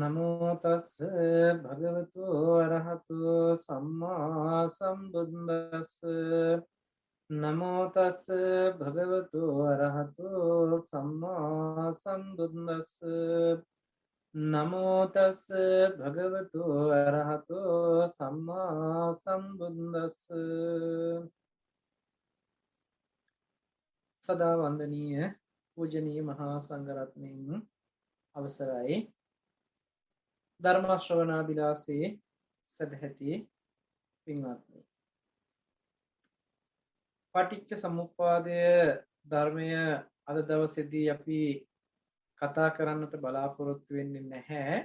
නමෝ තස් භගවතු අරහතු සම්මා සම්බුද්දස්ස නමෝ තස් භගවතු අරහතු සම්මා සම්බුද්දස්ස නමෝ තස් භගවතු අරහතු සම්මා සම්බුද්දස්ස සදා වන්දනීය පූජනීය මහා සංඝරත්නයන් අවසරයි ධර්ම ශ්‍රවණාබිලාසී සදැහැති පින්වත්නි පටිච්ච සමුප්පාදය ධර්මය අද දවසේදී අපි කතා කරන්නට බලාපොරොත්තු වෙන්නේ නැහැ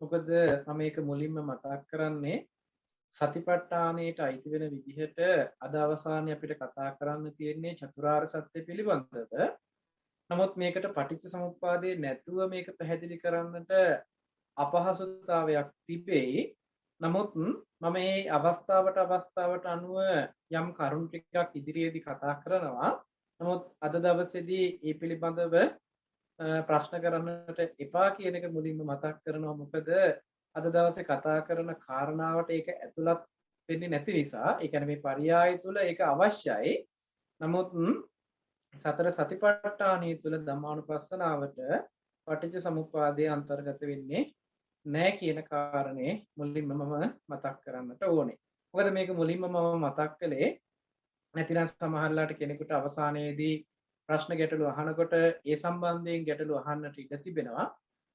මොකද මම මේක මුලින්ම මතක් කරන්නේ සතිපට්ඨානයට අයිති වෙන විදිහට අද අවසානයේ අපිට කතා කරන්න තියෙන්නේ චතුරාර්ය සත්‍ය පිළිබඳව නමුත් මේකට පටිච්ච සමුප්පාදේ නැතුව මේක පැහැදිලි කරන්නට අපහසුතාවයක් තිබෙයි. නමුත් මම මේ අවස්ථාවට අනුව යම් කරුණු ටිකක් ඉදිරියේදී කතා කරනවා. නමුත් අද දවසේදී මේ පිළිබඳව ප්‍රශ්න කරන්නට එපා කියන එක මුලින්ම මතක් කරනවා. මොකද අද දවසේ කතා කරන කාරණාවට ඒක ඇතුළත් වෙන්නේ නැති නිසා. ඒ කියන්නේ මේ පරියාය තුල ඒක අවශ්‍යයි. නමුත් සතර සතිපට්ඨානය තුල ධම්මානුපස්සනාවට පටිච්ච සමුප්පාදයේ අන්තර්ගත වෙන්නේ නැහැ කියන කාරණේ මුලින්ම මම මතක් කරන්නට ඕනේ. මොකද මේක මුලින්ම මම මතක් කළේ නැතිනම් සමහරලාට කෙනෙකුට අවසානයේදී ප්‍රශ්න ගැටළු අහනකොට ඒ සම්බන්ධයෙන් ගැටළු අහන්නට ඉඩ තිබෙනවා.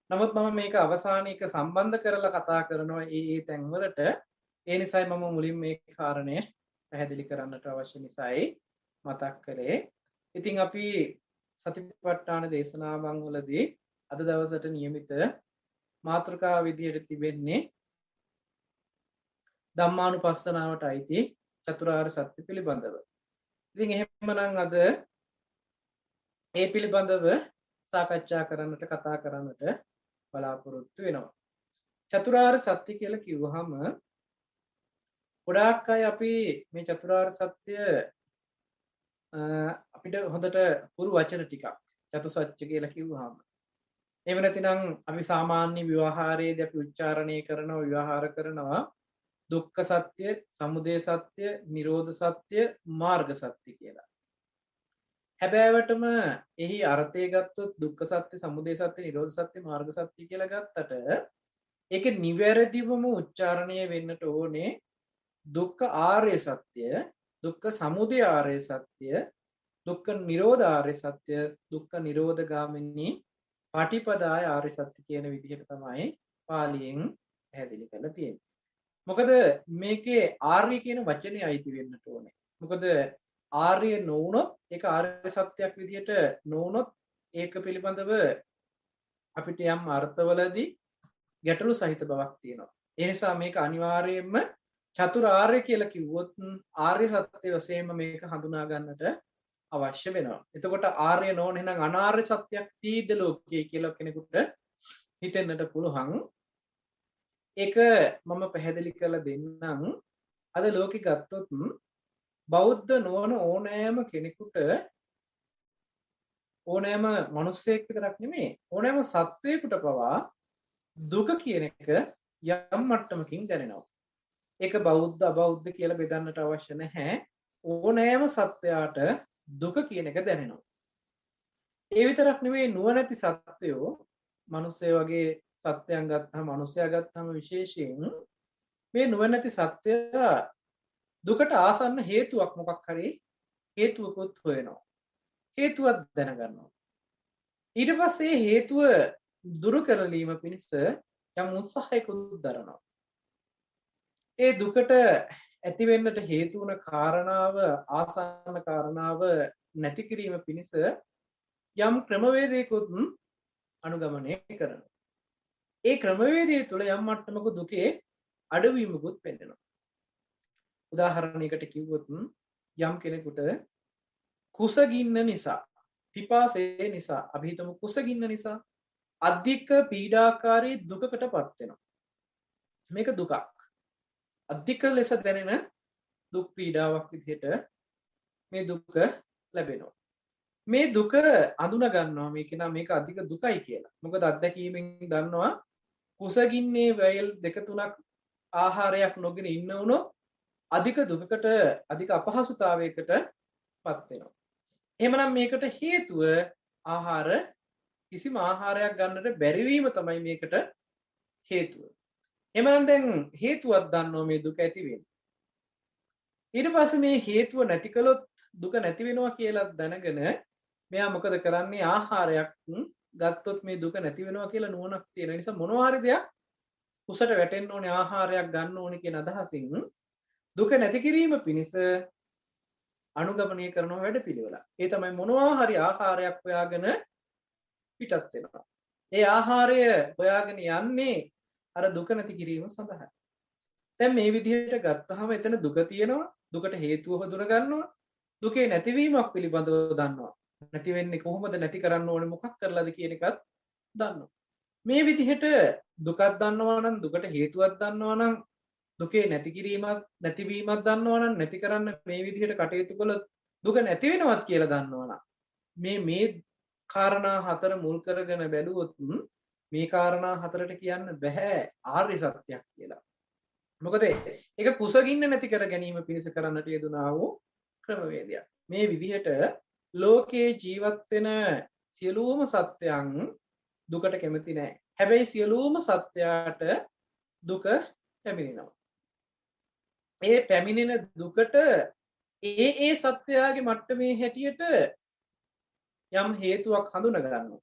නමුත් මම මේක අවසානයේක සම්බන්ධ කරලා කතා කරනවා ඒ තැන්වලට. ඒ නිසායි මම මුලින් මේ කාරණය පැහැදිලි කරන්නට අවශ්‍ය නිසායි මතක් කළේ. ඉතින් අපි සතිපට්ඨාන දේශනාවන් වලදී අද දවසට નિયમિત මාතෘකා විදියට තිබෙන්නේ ධම්මානුපස්සනාවට අයිති චතුරාර්ය සත්‍ය පිළිබඳව. ඉතින් එහෙමනම් අද ඒ පිළිබඳව සාකච්ඡා කරන්නට කතා කරන්නට බලාපොරොත්තු වෙනවා. චතුරාර්ය සත්‍ය කියලා කිව්වහම ගොඩාක් අය අපි මේ චතුරාර්ය සත්‍ය අපිට හොඳට පුරු වචන ටිකක් චතුසත්‍ය කියලා කිව්වහම එහෙම නැතිනම් අපි සාමාන්‍ය ව්‍යවහාරයේදී අපි උච්චාරණය කරනවා ව්‍යවහාර කරනවා දුක්ඛ සත්‍ය, සමුදය සත්‍ය, නිරෝධ සත්‍ය, මාර්ග සත්‍ය කියලා. හැබෑවටම එහි අර්ථය ගත්තොත් දුක්ඛ සත්‍ය, සමුදය සත්‍ය, නිරෝධ සත්‍ය, මාර්ග සත්‍ය කියලා ගත්තට ඒකේ නිවැරදිවම උච්චාරණය වෙන්නට ඕනේ දුක්ඛ ආර්ය සත්‍ය, දුක්ඛ සමුදය ආර්ය සත්‍ය, දුක්ඛ නිරෝධ ආර්ය සත්‍ය, දුක්ඛ නිරෝධ ගාමිනී පටිපදාය ආර්ය සත්‍ය කියන විදිහට තමයි පාලියෙන් පැහැදිලි කරලා තියෙන්නේ. මොකද මේකේ ආර්ය කියන වචනේ අයිති වෙන්නට ඕනේ. මොකද ආර්ය නොවුනොත් ඒක ආර්ය සත්‍යයක් විදිහට නොවුනොත් ඒක පිළිබඳව අපිට යම් අර්ථවලදී ගැටලු සහිත බවක් තියෙනවා. ඒ නිසා මේක අනිවාර්යයෙන්ම චතුරාර්ය කියලා කිව්වොත් ආර්ය සත්‍ය වශයෙන්ම මේක හඳුනා ගන්නට අවශ්‍ය වෙනවා. එතකොට ආර්ය නොවන එහෙනම් අනාර්ය සත්‍යයක් තීද ලෝකයේ කියලා කෙනෙකුට හිතෙන්නට පුළුවන්. ඒක මම පැහැදිලි කරලා දෙන්නම්. අද ලෝකෙ ගත්තොත් බෞද්ධ නොවන ඕනෑම කෙනෙකුට ඕනෑම මිනිසෙක් විතරක් නෙමෙයි ඕනෑම සත්වයකට පවා දුක කියන එක යම් මට්ටමකින් දැනෙනවා. ඒක බෞද්ධ අබෞද්ධ කියලා බෙදන්නට අවශ්‍ය නැහැ. ඕනෑම සත්වයාට දුක කියන එක දැනෙනවා. ඒ විතරක් නෙවෙයි නුවණැති සත්වයෝ මිනිස්සය වගේ සත්‍යයන් ගත්තාම මිනිසයා ගත්තාම විශේෂයෙන් මේ නුවණැති සත්වයා දුකට ආසන්න හේතුවක් මොකක් හරි හේතුවකුත් හොයනවා. හේතුවක් දැනගන්නවා. ඊට පස්සේ හේතුව දුරු කරලීම පිණිස යම් උත්සාහයකුත් දරනවා. ඒ දුකට ඇති වෙන්නට හේතු වන කාරණාව ආසන්න කාරණාව නැති කිරීම පිණිස යම් ක්‍රමවේදයකුත් අනුගමනය කරනවා. ඒ ක්‍රමවේදය තුළ යම් මට්ටමක දුකේ අඩුවීමකුත් වෙන්නනවා. උදාහරණයකට කිව්වොත් යම් කෙනෙකුට කුසගින්න නිසා පිපාසය නිසා අපි හිතමු කුසගින්න නිසා අධික පීඩාකාරී දුකකටපත් වෙනවා. මේක දුකක්. අධික ලෙස දැනෙන දුක් පීඩාවක් විදිහට මේ දුක ලැබෙනවා. මේ දුක අඳුන ගන්නවා මේක නම් මේක අධික දුකයි කියලා. මොකද අත්දැකීමෙන් දන්නවා කුසගින්නේ වේල් දෙක තුනක් ආහාරයක් නොගෙන ඉන්න වුණොත් අධික දුකකට අධික අපහසුතාවයකට පත් වෙනවා. එහෙමනම් මේකට හේතුව ආහාර කිසිම ආහාරයක් ගන්නට බැරිවීම තමයි මේකට හේතුව. එහෙමනම් දැන් හේතුවක් දන්නෝ මේ දුක ඇති වෙන්නේ. ඊට පස්සේ මේ හේතුව නැති කළොත් දුක නැති වෙනවා කියලා දැනගෙන මෙයා මොකද කරන්නේ? ආහාරයක් ගත්තොත් මේ දුක නැති වෙනවා කියලා නුවණක් තියෙන නිසා මොනවා හරි දෙයක් කුසට වැටෙන්න ඕනේ ආහාරයක් ගන්න ඕනේ කියන අදහසින් දුක නැති කිරීම පිණිස අනුගමනය කරන වැඩපිළිවෙල. ඒ තමයි මොනවා හරි ආහාරයක් හොයාගෙන පිටත් වෙනවා. ඒ ආහාරය හොයාගෙන යන්නේ අර දුක නැති කිරීම සඳහා. දැන් මේ විදිහට ගත්තාම එතන දුක තියෙනවා. දුකට හේතුව හඳුන ගන්නවා. දුකේ නැතිවීමක් පිළිබඳව දන්නවා. නැති වෙන්නේ කොහොමද නැති කරන්න ඕනේ මොකක් කරලාද කියන එකත් දන්නවා. මේ විදිහට දුකක් දන්නවා නම් දුකට හේතුවක් දන්නවා නම් දුකේ නැති කිරීමත් නැතිවීමක් දන්නවා නම් නැති කරන්න මේ විදිහට කටයුතු කළොත් දුක නැති වෙනවත් කියලා දන්නවා නම් මේ කාරණා හතර මුල් කරගෙන බැලුවොත් මේ කාරණා හතරට කියන්න බෑ ආර්ය සත්‍යයක් කියලා. මොකද ඒක කුසගින්න නැති කර ගැනීම පිණිස කරන්නට යෙදුනා වූ ක්‍රමවේදයක්. මේ විදිහට ලෝකේ ජීවත් වෙන සියලුම සත්‍යයන් දුකට කැමති නැහැ. හැබැයි සියලුම සත්‍යයට දුක පැමිණෙනවා. ඒ පැමිණෙන දුකට ඒ සත්‍යයගේ මට්ටමේ හැටියට යම් හේතුවක් හඳුනා ගන්නවා.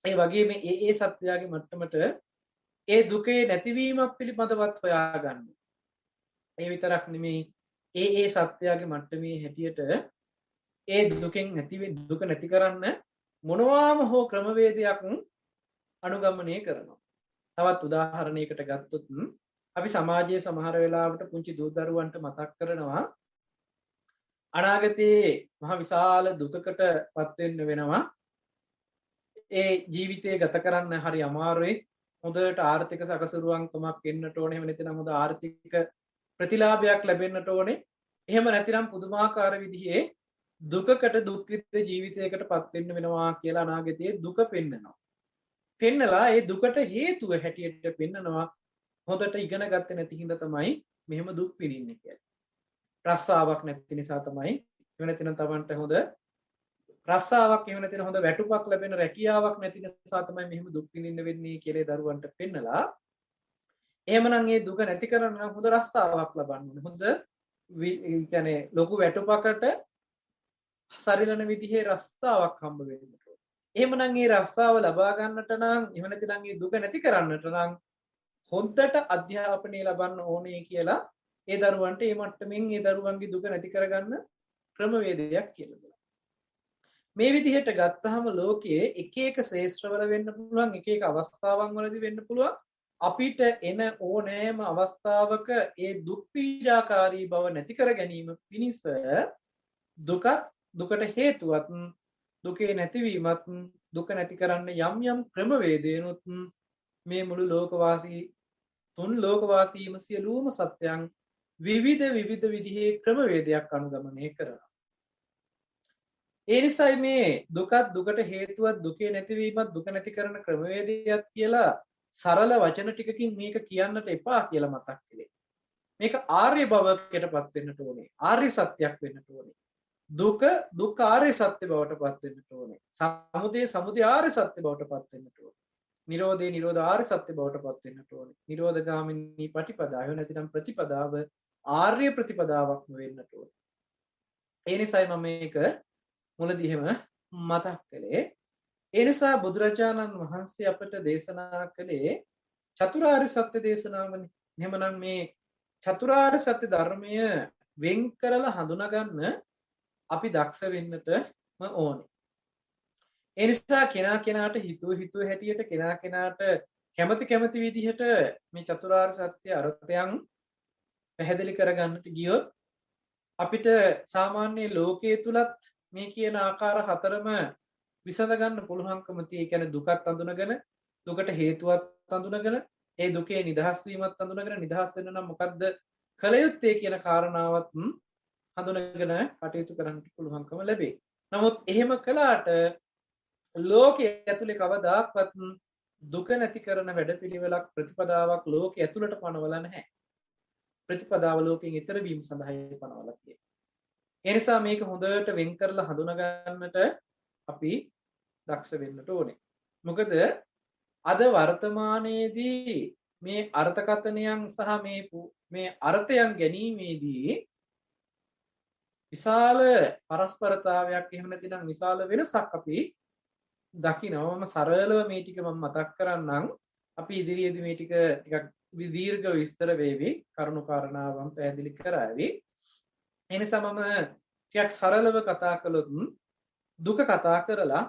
ඒ වගේම ඒ සත්‍යයගේ මට්ටමට ඒ දුකේ නැතිවීමක් පිළිබඳවත් හොයා ගන්නවා. ඒ විතරක් නෙමෙයි ඒ සත්‍යයගේ මට්ටමේ හැටියට ඒ දුකෙන් දුක නැති කරන්න මොනවාම හෝ ක්‍රමවේදයක් අනුගමනය කරනවා. තවත් උදාහරණයකට ගත්තොත් අපි සමාජයේ සමහර වෙලාවට පුංචි දූ දරුවන්ට මතක් කරනවා අනාගතයේ මහ විශාල දුකකට පත් වෙන්න වෙනවා. ඒ ජීවිතය ගත කරන්න හරි අමාරුයි. හොඳට ආර්ථික සකසුරුවන්කමක් එන්නට ඕනේ. එහෙම නැත්නම් හොඳ ආර්ථික ප්‍රතිලාභයක් ලැබෙන්නට ඕනේ. එහෙම නැතිනම් පුදුමාකාර විදිහේ දුකකට දුක්ඛිත ජීවිතයකට පත් වෙන්න වෙනවා කියලා අනාගතයේ දුක පෙන්නනවා. පෙන්නලා ඒ දුකට හේතුව හැටියට පෙන්නනවා හොඳට ඉගෙන ගත්තේ නැති හින්දා තමයි මෙහෙම දුක් විඳින්නේ කියලා. රස්සාවක් නැති නිසා තමයි. එහෙම නැතිනම් Tamanට හොඳ රස්සාවක් එහෙම නැතිනම් හොඳ වැටුපක් ලැබෙන රැකියාවක් නැති නිසා තමයි මෙහෙම දුක් විඳින්න වෙන්නේ කියලා දරුවන්ට පෙන්නලා එහෙමනම් මේ දුක නැති කරන්න නම් හොඳ රස්සාවක් ලබන්න ඕනේ. හොඳ කියන්නේ ලොකු වැටුපකට සරිලන විදිහේ රස්සාවක් හම්බ වෙන්න ඕනේ. එහෙමනම් මේ රස්සාව ලබා ගන්නට නම් එහෙම නැතිනම් මේ දුක නැති කරන්නට නම් හොඳට අධ්‍යාපනය ලබන්න ඕනේ කියලා ඒ දරුවන්ට මේ මට්ටමින් ඒ දරුවන්ගේ දුක නැති කරගන්න ක්‍රමවේදයක් කියලා දෙනවා. මේ විදිහට ගත්තාම ලෝකයේ එක එක ශේෂ්ත්‍රවල වෙන්න පුළුවන් එක එක අවස්ථාවන් වලදී වෙන්න පුළුවන් අපිට එන ඕනෑම අවස්ථාවක ඒ දුක් පීඩාකාරී බව නැති කර ගැනීම පිණිස දුකට හේතුවත් දුකේ නැතිවීමත් දුක නැති කරන්න යම් යම් ක්‍රමවේදයනොත් මේ මුළු ලෝකවාසීම සියලුම සත්‍යයන් විවිධ විදිහේ ක්‍රමවේදයක් අනුගමනය කරනවා. ඒ නිසායි මේ දුකට හේතුවත් දුකේ නැතිවීමත් දුක නැති කරන ක්‍රමවේදයක් කියලා සරල වචන ටිකකින් මේක කියන්නට එපා කියලා මතක් කළේ. මේක ආර්ය භවයකටපත් වෙන්නට ඕනේ. ආර්ය සත්‍යයක් වෙන්නට ඕනේ. දුක ආර්ය සත්‍ය බවට පත් වෙන්නට ඕනේ. සමුදය ආර්ය සත්‍ය බවට පත් වෙන්නට ඕනේ. නිරෝධ ආර්ය සත්‍ය බවට පත් වෙන්නට ඕනේ. නිරෝධගාමිනී පටිපදාව නැතිනම් ප්‍රතිපදාව ආර්ය ප්‍රතිපදාවක්ම වෙන්නට ඕනේ. ඒ නිසායි මම මේක මුලදී එහෙම මතක් කළේ. ඒ නිසා බුදුරජාණන් වහන්සේ අපට දේශනා කළේ චතුරාර්ය සත්‍ය දේශනාවනේ. එහෙමනම් මේ චතුරාර්ය සත්‍ය ධර්මය වෙන් කරලා හඳුනා ගන්න අපි දක්ෂ වෙන්නටම ඕනේ. ඒ නිසා කෙනාට හිතුව හැටියට කෙනාට කැමති විදිහට මේ චතුරාර්ය සත්‍ය අර්ථයන් පැහැදිලි කරගන්නට ගියොත් අපිට සාමාන්‍ය ලෝකයේ තුලත් මේ කියන ආකාර හතරම විසඳ ගන්න පුළුවන්කම තියෙයි. කියන්නේ දුකත් අඳුනගෙන දුකට හේතුවත් අඳුනගෙන ඒ දුකේ නිදහස් වීමත් අඳුනගෙන නිදහස් වෙන්න නම් මොකද්ද කළ යුත්තේ කියන කාරණාවත් හඳුනගෙන කටයුතු කරන්න පුළුවන්කම ලැබේ. නමුත් එහෙම කළාට ලෝකයේ ඇතුලේ කවදාක්වත් දුක නැති කරන වැඩපිළිවෙලක් ප්‍රතිපදාවක් ලෝකයේ ඇතුළට පනවලා නැහැ. ප්‍රතිපදාව ලෝකයෙන් ඈතර වීම සඳහායි පනවලා තියෙන්නේ. ඒ නිසා මේක හොඳට වෙන් කරලා හඳුනා ගන්නට අපි දක්ෂ වෙන්නට ඕනේ. මොකද අද වර්තමානයේදී මේ අර්ථකථනයන් සහ මේ අර්ථයන් ගැනීමේදී විශාල පරස්පරතාවයක් එහෙම නැතිනම් විශාල වෙනසක් අපි දකිනවා. මම සරලව මේ ටික මම මතක් කරන්නම්. අපි ඉදිරියේදී මේ ටික ටිකක් දීර්ඝ විස්තර වේවි. කරුණු කාරණාවන් පැහැදිලි කරાવી. ඒ නිසා මම ටිකක් සරලව කතා කළොත් දුක කතා කරලා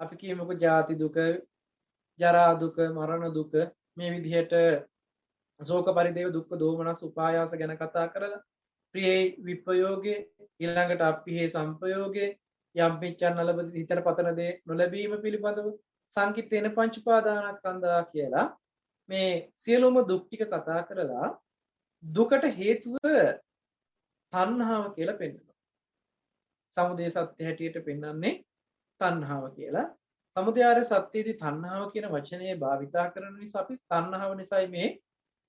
අපි කියමුකෝ ජාති දුක, ජරා දුක, මරණ දුක මේ විදිහට ශෝක පරිදේව දුක්ඛ දෝමනස් උපායාස ගැන කතා කරලා ප්‍රියේ විපයෝගේ ඊළඟට අප්පිහේ සංපයෝගේ යම් පිච්ඡන් නලබති හිතට පතන දේ නොලැබීම පිළිබඳව සංකිටේන පංච උපාදානස්කන්ධා කියලා මේ සියලුම දුක් ටික කතා කරලා දුකට හේතුව තණ්හාව කියලා පෙන්නනවා. සමුදය සත්‍ය හැටියට පෙන්වන්නේ තණ්හාව කියලා. සමුදයාර සත්‍යයේදී තණ්හාව කියන වචනේ භාවිතා කරන නිසා අපි තණ්හාව නිසායි මේ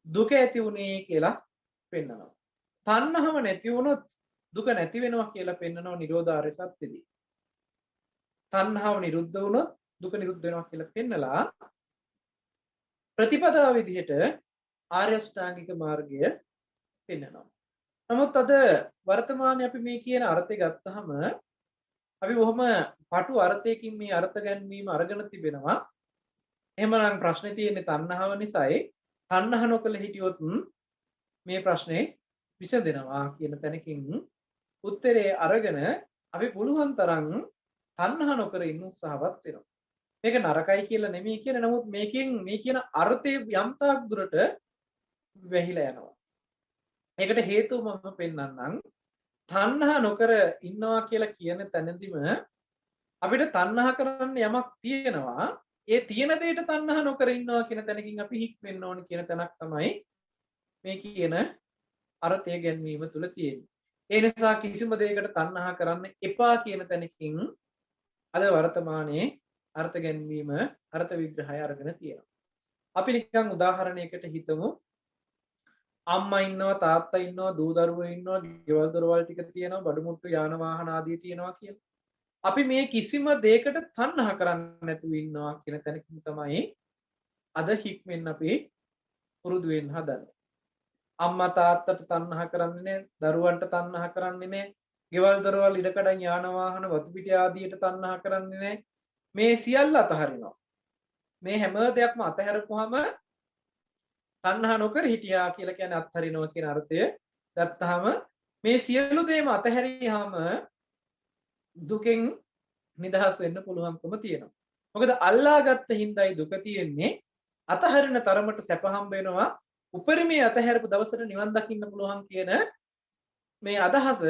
දුක ඇති වුනේ කියලා පෙන්නනවා. තණ්හාව නැති වුණොත් දුක නැති වෙනවා කියලා පෙන්නනවා නිරෝධාර්ය සත්‍යෙදී. තණ්හාව නිරුද්ධ වුණොත් දුක නිරුද්ධ වෙනවා කියලා පෙන්නලා ප්‍රතිපදාව විදිහට ආර්ය අෂ්ටාංගික මාර්ගය පෙන්නනවා. නමුත් අද වර්තමානයේ අපි මේ කියන අර්ථය ගත්තාම අපි බොහොම පටු අර්ථයකින් මේ අර්ථ ගැන්වීම අරගෙන තිබෙනවා. එහෙමනම් ප්‍රශ්නේ තියෙන්නේ තණ්හාව නිසායි. තණ්හහ නොකළ හිටියොත් මේ ප්‍රශ්නේ විසඳෙනවා කියන තැනකින් උත්තරේ අරගෙන අපි පුළුවන් තරම් තණ්හහ නොකර ඉන්න උත්සාහවත් වෙනවා. මේක නරකයි කියලා නෙමෙයි කියන්නේ. නමුත් මේකෙන් මේ කියන අර්ථය යම් තාක් දුරට වැහිලා යනවා. ඒකට හේතුව මම පෙන්නන්නම්. තණ්හා නොකර ඉන්නවා කියලා කියන තැනදීම අපිට තණ්හා කරන්න යමක් තියෙනවා. ඒ තියෙන දෙයට තණ්හා නොකර ඉන්නවා කියන තැනකින් අපි හික් වෙන්න ඕන කියන තැනක් තමයි මේ කියන අර්ථය ගැන්වීම තුල තියෙන්නේ. ඒ නිසා කිසිම දෙයකට තණ්හා කරන්න එපා කියන තැනකින් අද වර්තමානයේ අර්ථ ගැන්වීම අර්ථ විග්‍රහය අරගෙන තියෙනවා. අපි නිකන් උදාහරණයකට හිතමු. අම්මා ඉන්නවා, තාත්තා ඉන්නවා, දූ දරුවෝ ඉන්නවා, ගෙවල් දොරවල් ටික තියෙනවා, බඩු මුට්ටු යාන වාහන ආදී තියෙනවා කියලා. අපි මේ කිසිම දෙයකට තණ්හා කරන්නේ නැතුව ඉන්නවා කියන තැනකින් තමයි අද හික්මෙන් අපි පුරුදු වෙන්න හදන්නේ. අම්මා තාත්තට තණ්හා කරන්නේ නැහැ, දරුවන්ට තණ්හා කරන්නේ නැහැ, ගෙවල් දොරවල් ඉඩකඩම් යාන වාහන වතු පිටි ආදියට තණ්හා කරන්නේ නැහැ. මේ සියල්ල අතහරිනවා. මේ හැම දෙයක්ම අතහැරපුවාම තණ්හා නොකර හිටියා කියලා කියන්නේ අත්හරිනවා කියන අර්ථය ගත්තාම මේ සියලු දේම අතහැරියාම දුකෙන් නිදහස් වෙන්න පුළුවන්කම තියෙනවා. මොකද අල්ලාගත්ත හින්දායි දුක තියෙන්නේ. අතහරින තරමට සැප හම්බ වෙනවා. උපරිමයේ අතහැරපු දවසට නිවන් දකින්න පුළුවන් කියන මේ අදහස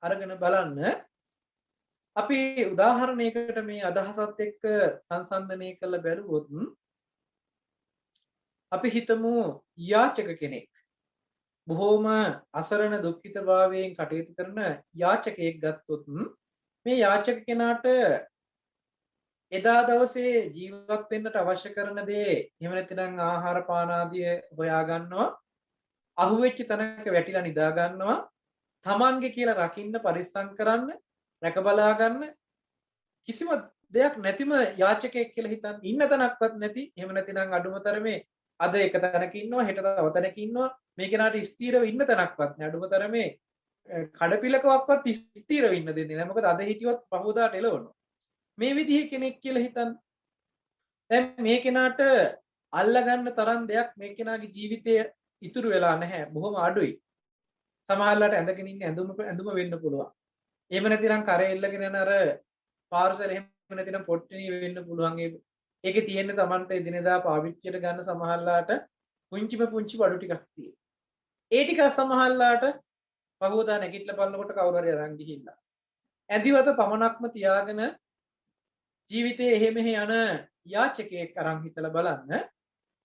අරගෙන බලන්න. අපි උදාහරණයකට මේ අදහසත් එක්ක සංසන්දනය කරලා බැලුවොත් අපි හිතමු යාචක කෙනෙක් බොහෝම අසරණ දුක්ඛිත භාවයෙන් කටයුතු කරන යාචකයෙක් ගත්තොත් මේ යාචක කෙනාට එදා දවසේ ජීවත් වෙන්නට අවශ්‍ය කරන දේ එහෙම නැත්නම් ආහාර පාන ආදිය හොයා ගන්නවා, අහුවෙච්ච තැනක වැටිලා නිදා ගන්නවා, තමන්ගේ කියලා රකින්න පරිස්සම් කරන්න, රැක බලා ගන්න කිසිම දෙයක් නැතිම යාචකයෙක් කියලා හිතන් ඉන්න තැනක්වත් නැති. එහෙම නැතිනම් අඩුමතරමේ අද එක තැනක ඉන්නවා, හෙට තව තැනක ඉන්නවා. මේ කෙනාට ස්ථිරව ඉන්න තැනක්වත් නෑ. අඩුමතරමේ කඩපිලකවක්වත් ස්ථිරව ඉන්න දෙන්නේ නෑ. මොකද අද හිටියොත් පහවදාට එලවනවා. මේ විදිහේ කෙනෙක් කියලා හිතන්න. දැන් මේ කෙනාට අල්ලගන්න තරම් දෙයක් මේ කෙනාගේ ජීවිතයේ ඉතුරු වෙලා නැහැ. බොහොම අඩුයි. සමහරවිට ඇඳගෙන ඉන්න ඇඳුම වෙන්න පුළුවන්. එහෙම නැතිනම් කරේ එල්ලගෙන යන අර පාර්සල් එහෙම නැතිනම් පොට්ටිනිය වෙන්න පුළුවන්. ඒකේ තියෙන Tamante එදිනෙදා පාවිච්චියට ගන්න සමහරලාට පුංචිම පුංචි බඩු ටිකක් තියෙනවා. ඒ ටික සමහරලාට පහවදා නැගිටලා බලනකොට කවුරු හරි අරන් ගිහිල්ලා. ඇදිවත පමණක්ම තියාගෙන ජීවිතේ එහෙ මෙහෙ යන යාචකයෙක් අරන් හිතලා බලන්න.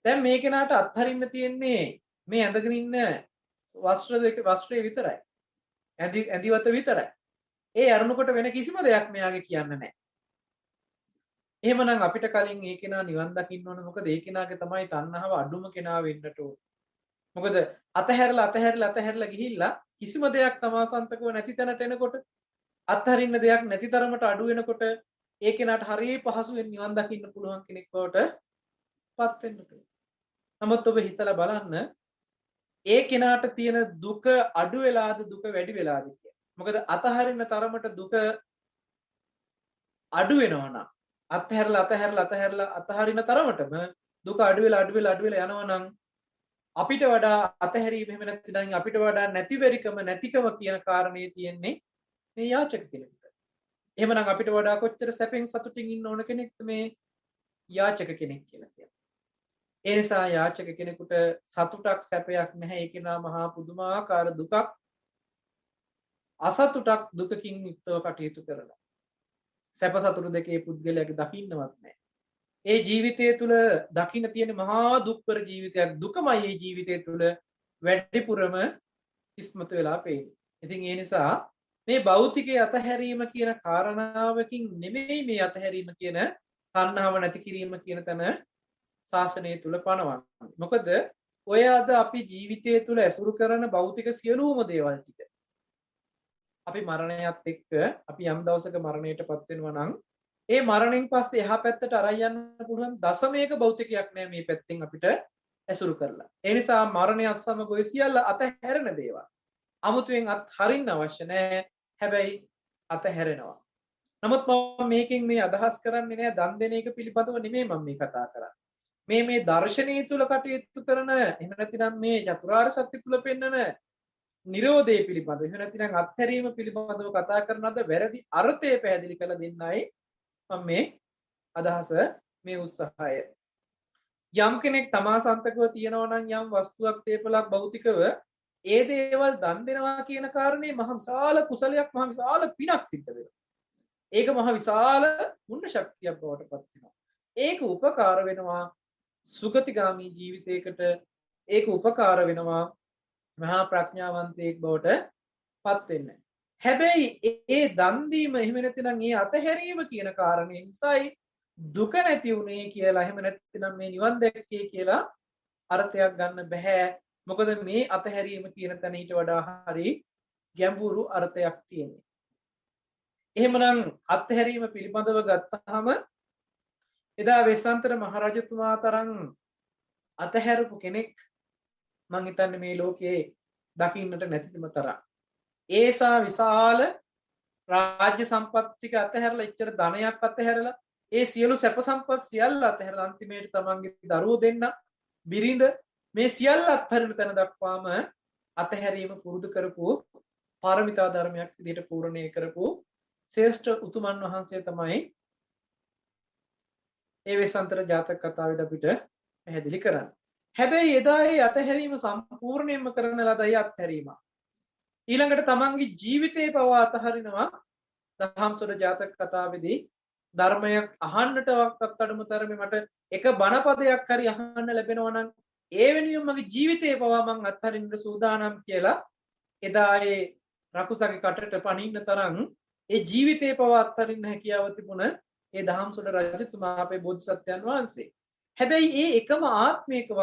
දැන් මේ කෙනාට අත්හරින්න තියෙන්නේ මේ ඇඳගෙන ඉන්න වස්ත්‍රය විතරයි. ඇදිවත විතරයි. ඒ අරුණකොට වෙන කිසිම දෙයක් මෙයාගේ කියන්න නැහැ. එහෙමනම් අපිට කලින් ඒ කෙනා නිවන් දකින්න ඕන. මොකද ඒ කෙනාගේ තමයි තණ්හාව අඩුම කෙනා වෙන්නට ඕන. මොකද අතහැරලා ගිහිල්ලා කිසිම දෙයක් තමා සන්තකව නැති තැනට එනකොට අත්හරින්න දෙයක් නැති තරමට අඩු වෙනකොට ඒ කෙනාට හරිය පහසුවෙන් නිවන් දකින්න පුළුවන් කෙනෙක් බවට පත් වෙන්න පුළුවන්. නමුත් ඔබ හිතලා බලන්න ඒ කෙනාට තියෙන දුක අඩු වෙලාද දුක වැඩි වෙලාද කියලා. මොකද අතහරින්න තරමට දුක අඩු වෙනවා නම් අතහැරලා අතහරින තරමටම දුක අඩු වෙලා යනවා නම් අපිට වඩා අතහැරීම එහෙම නැත්නම් අපිට වඩා නැතිවරිකම නැතිකම කියන කාරණේ තියෙන්නේ මේ යාචක කෙනෙකුට. එහෙමනම් අපිට වඩා කොච්චර සැපෙන් සතුටින් ඉන්න ඕන කෙනෙක්ද මේ යාචක කෙනෙක් කියලා කියන්නේ. ඒ නිසා යාචක කෙනෙකුට සතුටක් සැපයක් නැහැ. ඒක නා මහා පුදුමාකාර දුකක්. අසතුටක් දුකකින් යුක්තව කටයුතු කරනවා. සැප සතුට දෙකේ පුද්ගලයාගේ දකින්නවත් නැහැ. ඒ ජීවිතය තුළ දකින්න තියෙන මහා දුක්කර ජීවිතයක්. දුකමයි මේ ජීවිතය තුළ වැඩිපුරම ඉස්මතු වෙලා පේන්නේ. ඉතින් ඒ නිසා මේ භෞතිකයේ අතහැරීම කියන කාරණාවකින් නෙමෙයි මේ අතහැරීම කියන තණ්හාව නැති කිරීම කියන තැන ශාසනය තුල පනවන්නේ. මොකද ඔය අද අපි ජීවිතය තුළ ඇසුරු කරන භෞතික සියලුම දේවල් ටික අපි මරණයත් එක්ක අපි යම් දවසක මරණයටපත් වෙනවා නම් ඒ මරණයෙන් පස්සේ එහා පැත්තට අරන් යන්න පුළුවන් දශමයක භෞතිකයක් නෑ මේ පැත්තෙන් අපිට ඇසුරු කරලා. ඒ නිසා මරණයත් සමග ඔය සියල්ල අතහැරෙන දේවල්. අමුතුවෙන් අත්හරින්න අවශ්‍ය නෑ. හැබැයි අතහැරෙනවා. නමුත් මම මේකෙන් මේ අදහස් කරන්නේ නෑ දන් දෙන එක පිළිබඳව නෙමෙයි මම මේ කතා කරන්නේ. මේ දර්ශනීය තුල කටයුතු කරන එහෙම නැතිනම් මේ චතුරාර්ය සත්‍ය තුල පෙන්වන නිරෝධය පිළිබඳව එහෙම නැතිනම් අත්හැරීම පිළිබඳව කතා කරනවද වැරදි අර්ථය පැහැදිලි කරලා දෙන්නයි මම මේ අදහස මේ උත්සාහය. යම් කෙනෙක් තමා සන්තකව තියනවා නම් යම් වස්තුවක් තේපලක් භෞතිකව ඒ දේවල් දන් දෙනවා කියන කාරණේ මහ විශාල කුසලයක් මහ විශාල පිනක් සිද්ධ වෙනවා. ඒක මහ විශාල පුණ්‍ය ශක්තියක් බවට පත් වෙනවා. ඒක උපකාර වෙනවා සුගතිගාමී ජීවිතයකට. ඒක උපකාර වෙනවා මහා ප්‍රඥාවන්තයෙක් බවට පත් වෙන්න. හැබැයි ඒ දන් දීම එහෙම නැත්නම් ඒ අතහැරීම කියන කාරණේ නිසායි දුක නැති වුනේ කියලා එහෙම නැත්නම් මේ නිවන් දැක්කේ කියලා අර්ථයක් ගන්න බෑ. මොකද මේ අතහැරීම කියන තැන ඊට වඩා හරි ගැඹුරු අර්ථයක් තියෙනවා. එහෙමනම් අත්හැරීම පිළිබඳව ගත්තාම එදා වෙස්සන්තර මහරජතුමා තරම් අතහැරපු කෙනෙක් මං හිතන්නේ මේ ලෝකයේ දකින්නට නැතිම තරම්. ඒසා විශාල රාජ්‍ය සම්පත් ටික අතහැරලා ඉච්චර ධනයක් අතහැරලා ඒ සියලු සැප සම්පත් සියල්ල අතහැරලා අන්තිමේට තමන්ගේ දරුවෝ දෙන්න බිරිඳ මේ සියල්ල අත්හැරෙන තැන දක්වාම අතහැරීම පුරුදු කරපු පාරමිතා ධර්මයක් විදිහට පූර්ණේ කරපු ශ්‍රේෂ්ඨ උතුමන් වහන්සේ තමයි ඒ වෙස්සන්තර ජාතක කතාවේදී අපිට පැහැදිලි කරන්නේ. හැබැයි එදා ඒ අතහැරීම සම්පූර්ණයෙන්ම කරන ලදයි අත්හැරීම. ඊළඟට තමන්ගේ ජීවිතේ පවා අතහරිනවා. දහම්සොර ජාතක කතාවේදී ධර්මයක් අහන්නටවත් අඩුමතරමේ මට එක බණපදයක් හරි අහන්න ලැබෙනවා නම් ඒ වෙනුවෙන් මගේ ජීවිතේ පවා මං අත්හරින්න සූදානම් කියලා එදා ඒ රකුසගේ කටට පනින්න තරම් ඒ ජීවිතේ පවා අත්හරින්න හැකියාව තිබුණ ඒ දහම්සොර රජතුමා අපේ බෝධිසත්වයන් වහන්සේ. හැබැයි ඒ එකම ආත්මයකවත්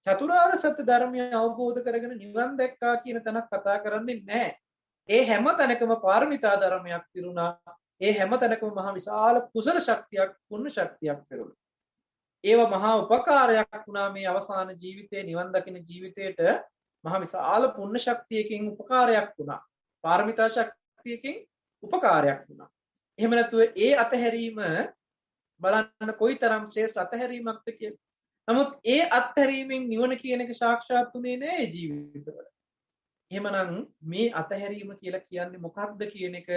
චතුරාර්ය සත්‍ය ධර්මය අවබෝධ කරගෙන නිවන් දැක්කා කියන තැනක් කතා කරන්නේ නැහැ. ඒ හැම තැනකම පාරමිතා ධර්මයක් පිරුණා. ඒ හැම තැනකම මහා විශාල කුසල ශක්තියක් පුණ්‍ය ශක්තියක් පිරුණා. ඒව මහා උපකාරයක් වුණා මේ අවසාන ජීවිතේ නිවන් දකින ජීවිතේට මහා විශාල පුණ්‍ය ශක්තියකින් උපකාරයක් වුණා. පාරමිතා ශක්තියකින් උපකාරයක් වුණා. එහෙම නැතුව ඒ අතහැරීම බලන්න කොයිතරම් ශ්‍රේෂ්ඨ අතහැරීමක්ද කියලා. නමුත් ඒ අත්හැරීමෙන් නිවන කියන එක සාක්ෂාත් උනේ නෑ ජීවිතවල. එහෙමනම් මේ අතහැරීම කියලා කියන්නේ මොකක්ද කියන එක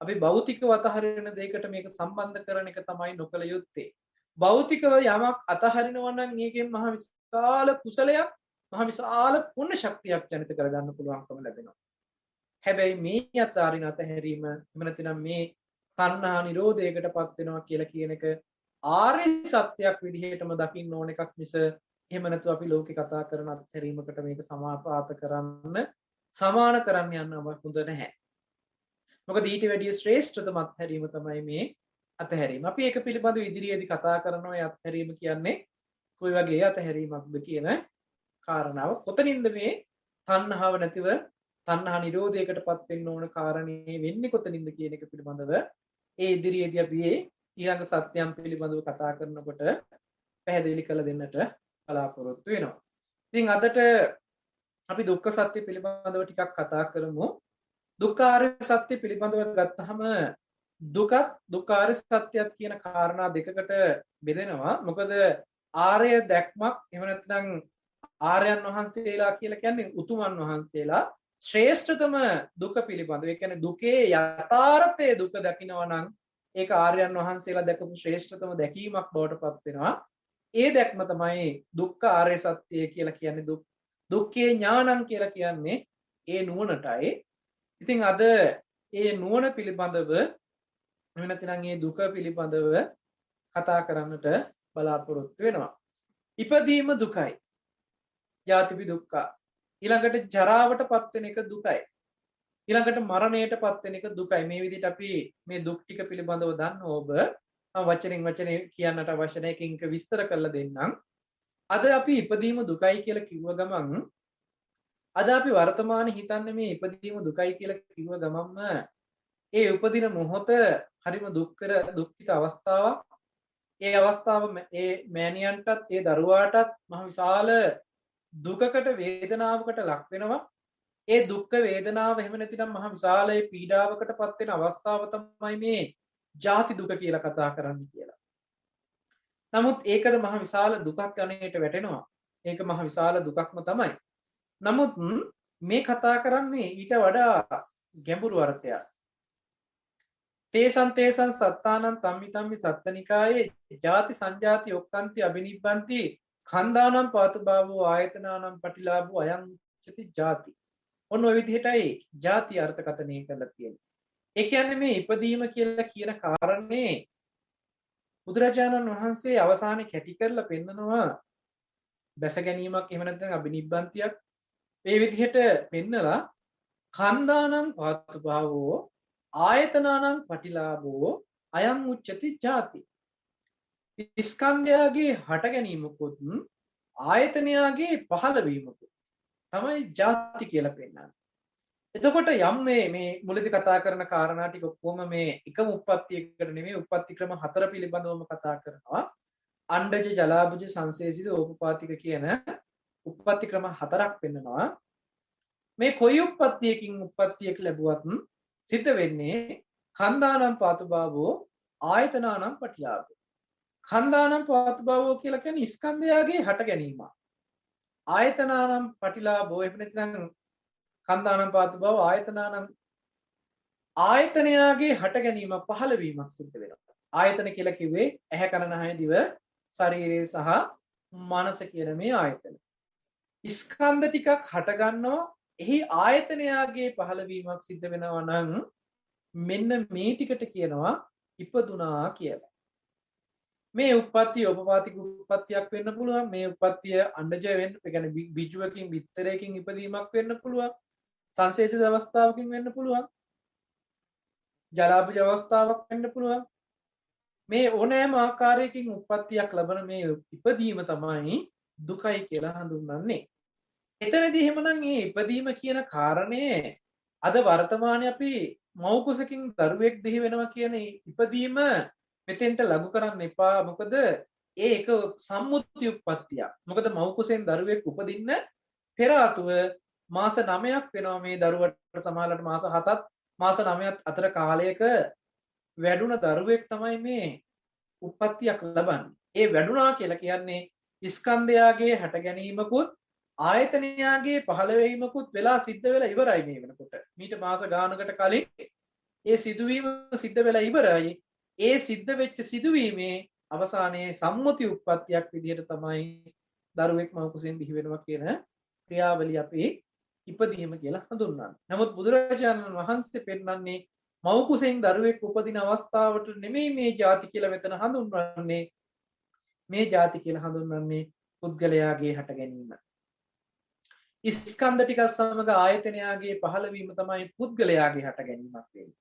අපි භෞතිකව අතහරින දෙයකට මේක සම්බන්ධ කරන එක තමයි නොකල යුත්තේ. භෞතිකව යමක් අතහරිනවා නම් ඒකෙන් මහ විශාල කුසලයක් මහ විශාල පුණ්‍ය ශක්තියක් ජනිත කරගන්න පුළුවන්කම ලැබෙනවා. හැබැයි මේ අතහැරීම එහෙම නැත්නම් මේ තණ්හා නිරෝධයකටපත් වෙනවා කියලා කියන එක ආර්ය සත්‍යයක් විදිහටම දකින්න ඕන එකක් මිස එහෙම නැතුව අපි ලෝකේ කතා කරන අත්හැරීමකට මේක සමාපාත කරන්න සමාන කරන්න යන්න හොඳ නැහැ. මොකද ඊට වැඩිය ශ්‍රේෂ්ඨතම අත්හැරීම තමයි මේ අතහැරීම. අපි ඒක පිළිබඳව ඉදිරියේදී කතා කරනවා. ඒ අතහැරීම කියන්නේ කොයි වගේ අතහැරීමක්ද කියන කාරණාව. කොතනින්ද මේ තණ්හාව නැතිව තණ්හා නිරෝධයකටපත් වෙන්න ඕන කාරණේ වෙන්නේ කොතනින්ද කියන එක පිළිබඳව ඒ ඉදිරියේදී අපි මේ ඊළඟ සත්‍යයන් පිළිබඳව කතා කරනකොට පැහැදිලි කළ දෙන්නට බලාපොරොත්තු වෙනවා. ඉතින් අදට අපි දුක්ඛ සත්‍ය පිළිබඳව ටිකක් කතා කරමු. දුක්ඛාරය සත්‍ය පිළිබඳව ගත්තහම දුකත් දුක්ඛාරය සත්‍යයත් කියන කාරණා දෙකකට බෙදෙනවා. මොකද ආර්ය දැක්මක් එහෙම නැත්නම් ආර්යයන් වහන්සේලා කියලා කියන්නේ උතුමන් වහන්සේලා ශ්‍රේෂ්ඨතම දුක පිළිබඳව. ඒ කියන්නේ දුකේ යථාර්ථයේ දුක දකිනවා නම් ඒක ආර්යයන් වහන්සේලා දැකපු ශ්‍රේෂ්ඨතම දැකීමක් බවට පත් වෙනවා. ඒ දැක්ම තමයි දුක්ඛ ආර්ය සත්‍ය කියලා කියන්නේ. දුක්ඛේ ඥානං කියලා කියන්නේ ඒ නුවණටයි. ඉතින් අද ඒ නුවණ පිළිබඳව එහෙම නැත්නම් මේ දුක පිළිබඳව කතා කරන්නට බලාපොරොත්තු වෙනවා. ඉපදීම දුකයි. ජාතිපි දුක්ඛ. ඊළඟට ජරාවටපත් වෙන එක දුකයි. ඊළඟට මරණයටපත් වෙන එක දුකයි. මේ විදිහට අපි මේ දුක් ටික පිළිබඳව දන්නව ඔබ වචනෙන් වචනේ කියන්නට අවශ්‍ය නැහැ. එකකින් එක විස්තර කරලා දෙන්නම්. අද අපි ඉපදීම දුකයි කියලා කිව්ව ගමන් අද අපි වර්තමානයේ හිතන්නේ මේ ඉපදීම දුකයි කියලා කිව්ව ගමන්ම ඒ උපදින මොහොත හරිම දුක්ඛිත අවස්ථාවක්. ඒ අවස්ථාව ඒ මෑණියන්ටත් ඒ දරුවාටත් මහ විශාල දුකකට වේදනාවකට ලක් වෙනවා. ඒ දුක්ඛ වේදනාව එහෙම නැතිනම් මහ විශාල ඒ පීඩාවකටපත් වෙන අවස්ථාව තමයි මේ ජාති දුක කියලා කතා කරන්නේ කියලා. නමුත් ඒකද මහ විශාල දුකක් ගණයට වැටෙනවා. ඒක මහ විශාල දුකක්ම තමයි. නමුත් මේ කතා කරන්නේ ඊට වඩා ගැඹුරු අර්ථයක්. තේසං සත්තානං තම්මි තම්මි සත්තනිකායේ ජාති සංජාති ඔක්칸ති අබිනිබ්බන්ති ඛණ්ඩානම් පාතුභාවෝ ආයතනානම් පටිලාභෝ අයං උච්චති ජාති. ඔන්න ඔය විදිහටයි ජාති අර්ථකථනය කරලා තියෙන්නේ. ඒ කියන්නේ මේ ඉපදීම කියලා කියන කාරණේ බුදුරජාණන් වහන්සේ අවසානයේ කැටි කරලා පෙන්නනවා බැස ගැනීමක් එහෙම නැත්නම් අබිනිබ්බන්තියක්. මේ විදිහට පෙන්නලා ඛණ්ඩානම් පාතුභාවෝ ආයතනානම් පටිලාභෝ අයං උච්චති ජාති. ස්කන්ධයගේ හට ගැනීමකුත් ආයතනයගේ පහළ වීමකුත් තමයි ජාති කියලා පෙන්නන්නේ. එතකොට යම් මේ මුලදී කතා කරන කාරණා ටික ඔක්කොම මේ එකම උප්පත්තියකට නෙමෙයි උප්පත්ති ක්‍රම 4 පිළිබඳවම කතා කරනවා. අණ්ඩජ ජලාබුජ සංසේසිත ඕපපාතික කියන උප්පත්ති ක්‍රම 4ක් පෙන්නනවා. මේ කොයි උප්පත්තියකින් උප්පත්තියක් ලැබුවත් සිද්ධ වෙන්නේ ඛණ්ඩානම් පාතුභාවෝ ආයතනානම් පටිලාභෝ. ඛණ්ඩානම් පාතුභාවෝ කියලා කියන්නේ ස්කන්ධයගේ හට ගැනීම. ආයතනානම් පටිලාභෝ එහෙම නැත්නම් ඛණ්ඩානම් පාතුභාවෝ ආයතනානම් ආයතනයගේ හට ගැනීම පහළ වීමක් සිද්ධ වෙනවා. ආයතන කියලා කිව්වේ ඇහැ කන නහය දිව ශරීරය සහ මනස කියන මේ ආයතන. ස්කන්ධ ටිකක් හට ගන්නවා. එහි ආයතනයගේ පහළ වීමක් සිද්ධ වෙනවා නම් මෙන්න මේ ටිකට කියනවා ඉපදුනා කියලා. මේ උප්පත්තිය උපපාතික උප්පත්තියක් වෙන්න පුළුවන්. මේ උප්පත්තිය අණ්ඩජය වෙන්න, ඒ කියන්නේ බීජුවකින් බිත්තරයකින් ඉපදීමක් වෙන්න පුළුවන්. සංසේචිත අවස්ථාවකින් වෙන්න පුළුවන්. ජලාභුජ අවස්ථාවක් වෙන්න පුළුවන්. මේ ඕනෑම ආකාරයකින් උප්පත්තියක් ලබන මේ ඉපදීම තමයි දුකයි කියලා හඳුන්වන්නේ. එතනදී එහෙමනම් මේ ඉපදීම කියන කාරණේ අද වර්තමානයේ අපි මව් කුසකින් දරුවෙක් දිවි වෙනවා කියන ඉපදීම මෙතෙන්ට ලඝු කරන්න එපා. මොකද ඒක සම්මුති උප්පත්තියක්. මොකද මව් කුසෙන් දරුවෙක් උපදින්න පෙර ආතුව මාස 9ක් වෙනවා මේ දරුවට. සමහරවිට මාස 7ත් මාස 9ත් අතර කාලයක වැඩුණ දරුවෙක් තමයි මේ උප්පත්තියක් ලබන්නේ. ඒ වැඩුණා කියලා කියන්නේ ස්කන්ධයාගේ හැට ගැනීමකුත් ආයතනයාගේ පහළ වීමකුත් වෙලා සිද්ධ වෙලා ඉවරයි මේ වෙනකොට. මීට මාස ගානකට කලින් ඒ සිදුවීම සිද්ධ වෙලා ඉවරයි. ඒ සිද්ධ වෙච්ච සිදුවීමේ අවසානයේ සම්මුති උප්පත්තියක් විදිහට තමයි දරුවෙක් මව කුසෙන් බිහි වෙනවා කියන ක්‍රියාවලිය අපි ඉපදීම කියලා හඳුන්වන්නේ. නමුත් බුදුරජාණන් වහන්සේ පෙන්නන්නේ මව කුසෙන් දරුවෙක් උපදින අවස්ථාවට නෙමෙයි මේ ಜಾති කියලා මෙතන හඳුන්වන්නේ. මේ ಜಾති කියලා හඳුන්වන්නේ පුද්ගලයාගේ හට ගැනීම. ස්කන්ධ ටිකත් සමග ආයතනයාගේ පහළ වීම තමයි පුද්ගලයාගේ හට ගැනීමක් වෙන්නේ.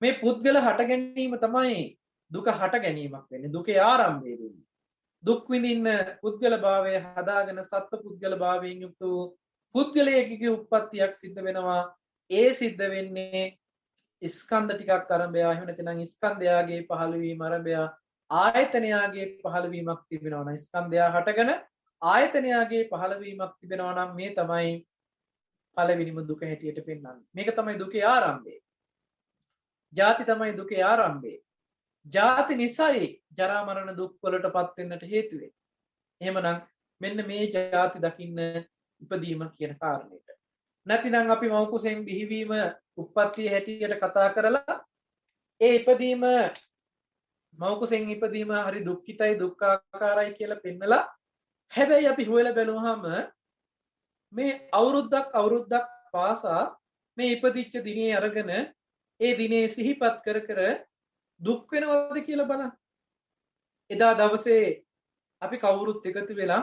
මේ පුද්ගල හට ගැනීම තමයි දුක හට ගැනීමක් වෙන්නේ. දුකේ ආරම්භය වෙන්නේ. දුක් විඳින්න පුද්ගල භාවය හදාගෙන සත්ත්ව පුද්ගල භාවයෙන් යුක්ත වූ පුද්ගලයෙකුගේ උප්පත්තියක් සිද්ධ වෙනවා. ඒ සිද්ධ වෙන්නේ ස්කන්ධ ටිකක් අරඹය. එහෙම නැත්නම් ස්කන්ධයාගේ පහළවීම අරඹය ආයතනයාගේ පහළවීමක් තිබෙනවා නම් ස්කන්ධයා හටගෙන ආයතනයාගේ පහළවීමක් තිබෙනවා නම් මේ තමයි පළවෙනිම දුක හැටියට පෙන්වන්නේ. මේක තමයි දුකේ ආරම්භය. ජාති තමයි දුකේ ආරම්භය. ජාති නිසයි ජරා මරණ දුක් වලටපත් වෙන්නට හේතු වෙන්නේ. එහෙමනම් මෙන්න මේ ජාති දකින්න ඉපදීම කියන කාරණේට. නැතිනම් අපි මව් කුසෙන් බිහිවීම උප්පත්තිය හැටියට කතා කරලා ඒ ඉපදීම මව් කුසෙන් ඉපදීම හරි දුක්ඛිතයි දුක්ඛාකාරයි කියලා පෙන්නලා හැබැයි අපි හොයලා බැලුවාම මේ අවුරුද්දක් පාසා මේ ඉපදිච්ච දිනේ අරගෙන ඒ දිනේ සිහිපත් කර කර දුක් වෙනවද කියලා බලන්න. එදා දවසේ අපි කවුරුත් එකතු වෙලා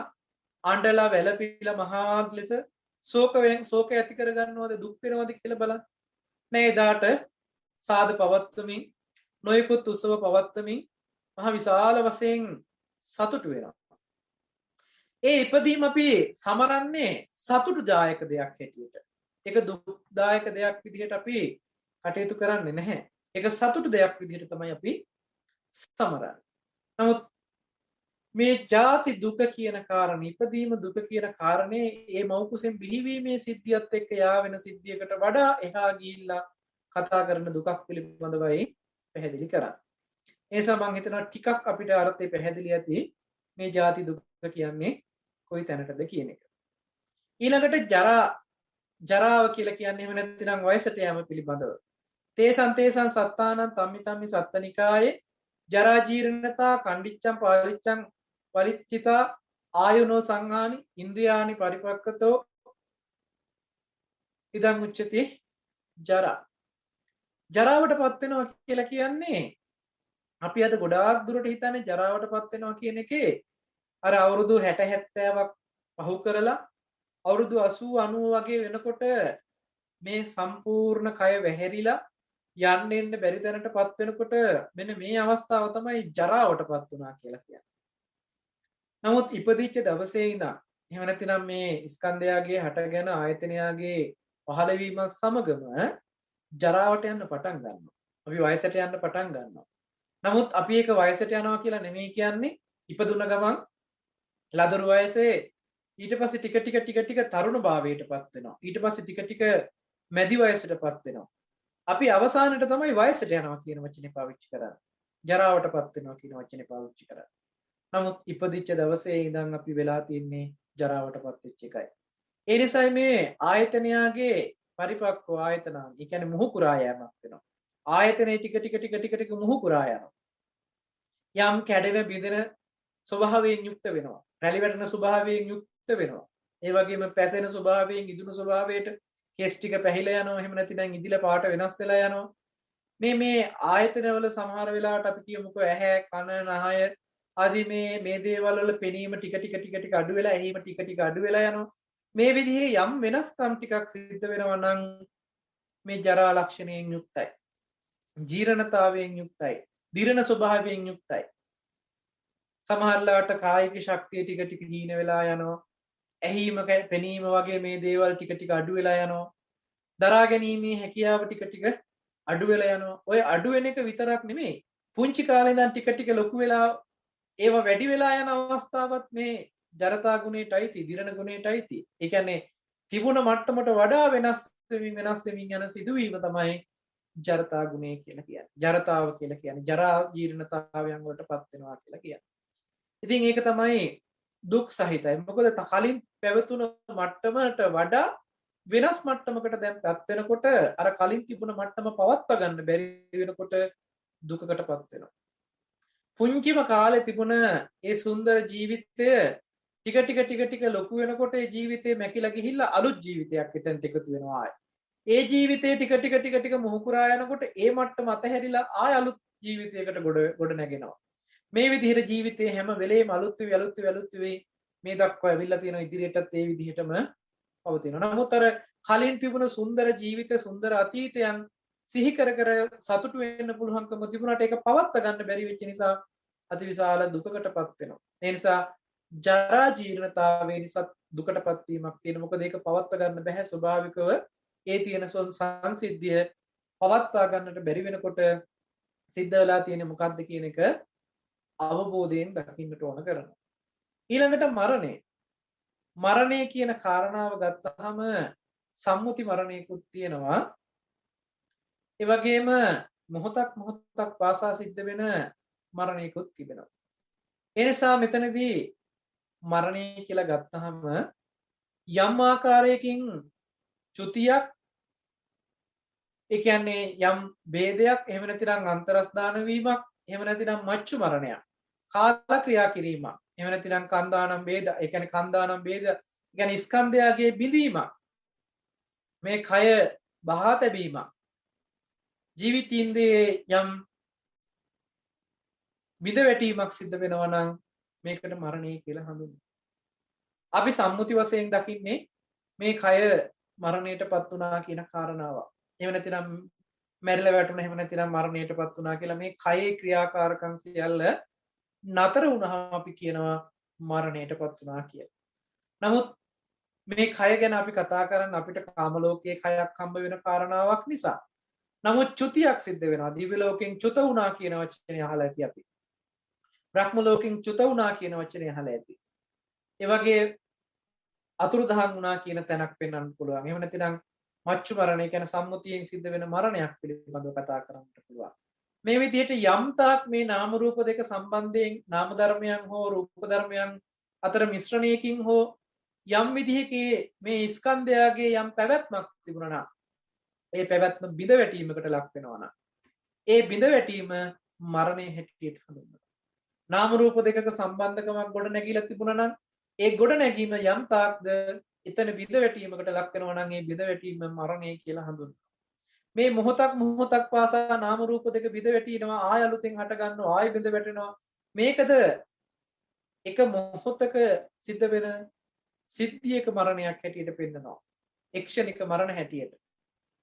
අඬලා වැළපිලා මහා ලෙස ශෝක ඇති කර ගන්නවද දුක් වෙනවද කියලා බලන්න. නෑ එදාට සාද පවත්වමින් නොයෙකුත් උත්සව පවත්වමින් මහ විශාල වශයෙන් සතුටු වෙනවා. ඒ ඉපදීම අපි සමරන්නේ සතුටුදායක දෙයක් හැටියට. ඒක දුක්දායක දෙයක් විදිහට අපි කටයුතු කරන්නේ නැහැ. ඒක සතුටු දෙයක් විදිහට තමයි අපි සමරන්නේ. නමුත් මේ ජාති දුක කියන කාරණේ ඉපදීම දුක කියන කාරණේ මේ මව් කුසෙන් බිහිවීමේ සිද්ධියත් එක්ක යා වෙන සිද්ධියකට වඩා එහා ගිහිල්ලා කතා කරන දුකක් පිළිබඳවයි පැහැදිලි කරන්නේ. ඒ නිසා මම හිතනවා ටිකක් අපිට අර්ථය පැහැදිලි ඇති මේ ජාති දුක කියන්නේ කොයි තැනකද කියන එක. ඊළඟට ජරාව කියලා කියන්නේ එහෙම නැත්නම් වයසට යෑම පිළිබඳව. තේසං සත්තානං තම්මි සත්තනිකායේ ජරා ජීර්ණතා කණ්ඩිච්ඡං පාරිච්ඡං පරිච්ඡිතා ආයුනෝ සංහානි ඉන්ද්‍රියානි පරිපක්කතෝ ඉදං උච්චති ජරා. ජරාවටපත් වෙනවා කියලා කියන්නේ අපි අද ගොඩාක් දුරට හිතන්නේ ජරාවටපත් වෙනවා කියන එකේ අර අවුරුදු 60 70ක් පහු කරලා අවුරුදු 80 90 වගේ වෙනකොට මේ සම්පූර්ණ කය වැහැරිලා යන්න එන්න බැරි තැනටපත් වෙනකොට මෙන්න මේ අවස්ථාව තමයි ජරාවටපත් වුණා කියලා කියන්නේ. නමුත් ඉපදිච්ච දවසේ ඉඳන් එහෙම නැතිනම් මේ ස්කන්ධයාගේ හටගෙන ආයතනයාගේ පහළවීමත් සමගම ජරාවට යන්න පටන් ගන්නවා. අපි වයසට යන්න පටන් ගන්නවා. නමුත් අපි ඒක වයසට යනවා කියලා නෙමෙයි කියන්නේ. ඉපදුන ගමන් ලදරු වයසේ ඊට පස්සේ ටික ටික තරුණ භාවයටපත් වෙනවා. ඊට පස්සේ ටික මැදි වයසටපත් වෙනවා. අපි අවසානයේ තමයි වයසට යනවා කියන වචනේ පාවිච්චි කරන්නේ. ජරාවටපත් වෙනවා කියන වචනේ පාවිච්චි කරන්නේ. නමුත් ඉපදිච්ච දවසේ ඉඳන් අපි වෙලා තින්නේ ජරාවටපත් වෙච්ච එකයි. ඒ නිසා මේ ආයතනයාගේ පරිපක්ව ආයතනාන්, ඒ කියන්නේ මුහු කුරා යෑමක් වෙනවා. ආයතනේ ටික මුහු කුරා යනවා. යම් කැඩෙන බිඳෙන ස්වභාවයෙන් යුක්ත වෙනවා. රැලි වැටෙන ස්වභාවයෙන් යුක්ත වෙනවා. ඒ වගේම පැසෙන ස්වභාවයෙන් ඉදුණු ස්වභාවයට කෙස් ටික පැහිලා යනවා. එහෙම නැතිනම් ඉදිලා පාට වෙනස් වෙලා යනවා. මේ ආයතනවල සමහර වෙලාවට අපි කියමුකෝ ඇහැ, කන, නහය ආදී මේ දේවල් වල පෙනීම ටික අඩු වෙලා ඇහිම ටික අඩු වෙලා යනවා. මේ විදිහේ යම් වෙනස්කම් ටිකක් සිද්ධ වෙනවා නම් මේ ජරා ලක්ෂණයෙන් යුක්තයි. ජීර්ණතාවයෙන් යුක්තයි. දිරණ ස්වභාවයෙන් යුක්තයි. සමහරලාට කායික ශක්තිය ටික හීන වෙලා යනවා. ඇහිම පෙනීම වගේ මේ දේවල් ටික අඩු වෙලා යනවා. දරා ගැනීමේ හැකියාව ටික අඩු වෙලා යනවා. ඔය අඩු වෙන එක විතරක් නෙමෙයි. පුංචි කාලේ ඉඳන් ටික ලොකු වෙලා ඒව වැඩි වෙලා යන අවස්ථාවත් මේ ජරතා ගුණයටයි දිරණ ගුණයටයි. ඒ කියන්නේ තිබුණ මට්ටමට වඩා වෙනස් වෙමින් යන සිදුවීම තමයි ජරතා ගුණය කියලා කියන්නේ. ජරතාව කියලා කියන්නේ ජරා ජීර්ණතාවයන් වලටපත් වෙනවා කියලා කියන්නේ. ඉතින් ඒක තමයි දුක් සහිතයි. මොකද කලින් පැවතුන මට්ටමට වඩා වෙනස් මට්ටමකට දැන්පත් වෙනකොට අර කලින් තිබුණ මට්ටම පවත්වා ගන්න බැරි වෙනකොට දුකකටපත් වෙනවා. පුංචිම කාලේ තිබුණ ඒ සුන්දර ජීවිතය ටික ලොකු වෙනකොට ඒ ජීවිතේ මැකිලා ගිහිල්ලා අලුත් ජීවිතයක් එතනට එකතු වෙනවා ආයි. ඒ ජීවිතේ ටික මුහු කුරා යනකොට ඒ මට්ටම අතහැරිලා ආය අලුත් ජීවිතයකට ගොඩ නැගෙනවා. මේ විදිහට ජීවිතේ හැම වෙලේම අලුත් වෙවි මේ දක්වා ඇවිල්ලා තියෙන ඉදිරියටත් ඒ විදිහටම පවතිනවා. නමුත් අර කලින් තිබුණ සුන්දර ජීවිත සුන්දර අතීතයන් සිහි කර කර සතුටු වෙන්න පුළුවන්කම තිබුණාට ඒක පවත්වා ගන්න බැරි වෙච්ච නිසා අතිවිශාල දුකකටපත් වෙනවා. ඒ නිසා ජරා ජීර්ණතාවය නිසා දුකටපත් වීමක් තියෙන. මොකද ඒක පවත්වා ගන්න බෑ ස්වභාවිකව. ඒ තියෙන සංසිද්ධිය පවත්වා ගන්නට බැරි වෙනකොට සිද්ධ වෙලා තියෙන්නේ මොකක්ද කියන එක අවබෝධයෙන් දකින්නට ඕන කරනවා. ඊළඟට මරණය. මරණය කියන කාරණාව ගත්තාම සම්මුති මරණයකුත් තියෙනවා. ඒ වගේම මොහොතක් පාසා සිද්ධ වෙන මරණයකුත් තිබෙනවා. ඒ නිසා මෙතනදී මරණය කියලා ගත්තාම යම් ආකාරයකින් චුතියක්, ඒ කියන්නේ යම් ભેදයක්, එහෙම නැතිනම් අන්තරස්දාන වීමක්, එහෙම නැතිනම් මච්චු මරණයක්, කාල ක්‍රියා කිරීමක්, එහෙම නැතිනම් කන්දානම් ભેද, ඒ කියන්නේ කන්දානම් ભેද, ඒ කියන්නේ ස්කන්ධයගේ බිඳීමක්, මේ කය බහා තැබීමක්, ජීවිතින්දේ යම් බිඳ වැටීමක් සිද්ධ වෙනවා නම් මේකට මරණය කියලා හඳුන්වනවා. අපි සම්මුති වශයෙන් දකින්නේ මේ කය මරණයටපත් වුණා කියන කාරණාව. එහෙම නැතිනම් මැරිලා වැටුණා, එහෙම නැතිනම් මරණයටපත් වුණා කියලා මේ කයේ ක්‍රියාකාරකම් සියල්ල නතර වුණාම අපි කියනවා මරණයටපත් වුණා කියලා. නමුත් මේ කය ගැන අපි කතා කරන්නේ අපිට කාම ලෝකයේ කයක් හම්බ වෙන කාරණාවක් නිසා. නමුත් චුතියක් සිද්ධ වෙනවා. දිව්‍ය ලෝකෙන් චුත වුණා කියන වචනේ අහලා ඇති අපි. බ්‍රහ්ම ලෝකෙන් චුත වුණා කියන වචනේ අහලා ඇති. ඒ වගේ අතුරුදහන් වුණා කියන තැනක් පෙන්වන්න පුළුවන්. එහෙම නැතිනම් මච්චු මරණය කියන සම්මුතියෙන් සිද්ධ වෙන මරණයක් පිළිබඳව කතා කරන්නට පුළුවන්. මේ විදිහට යම් තාක් මේ නාම රූප දෙක සම්බන්ධයෙන් නාම ධර්මයන් හෝ රූප ධර්මයන් අතර මිශ්‍රණයකින් හෝ යම් විදිහකේ මේ ස්කන්ධයගේ යම් පැවැත්මක් තිබුණා නම් ඒ පැවැත්ම බිඳ වැටීමකට ලක් වෙනවා නම් ඒ බිඳ වැටීම මරණය හැටියට හඳුන්වනවා. නාම රූප දෙකක සම්බන්ධකමක් ගොඩ නැගීලා තිබුණා නම් ඒ ගොඩ නැගීම යම් තාක්ද එතන බිඳ වැටීමකට ලක් වෙනවා නම් ඒ බිඳ වැටීම මරණය කියලා හඳුන්වනවා. මේ මොහොතක් පාසා නාම රූප දෙක බිඳ වැටෙනවා, ආය අලුතෙන් හට ගන්නවා, ආය බිඳ වැටෙනවා. මේකද එක මොහොතක සිද්ධ වෙන සිද්ධියක මරණයක් හැටියට පෙන්නනවා. එක්ෂණික මරණ හැටියට.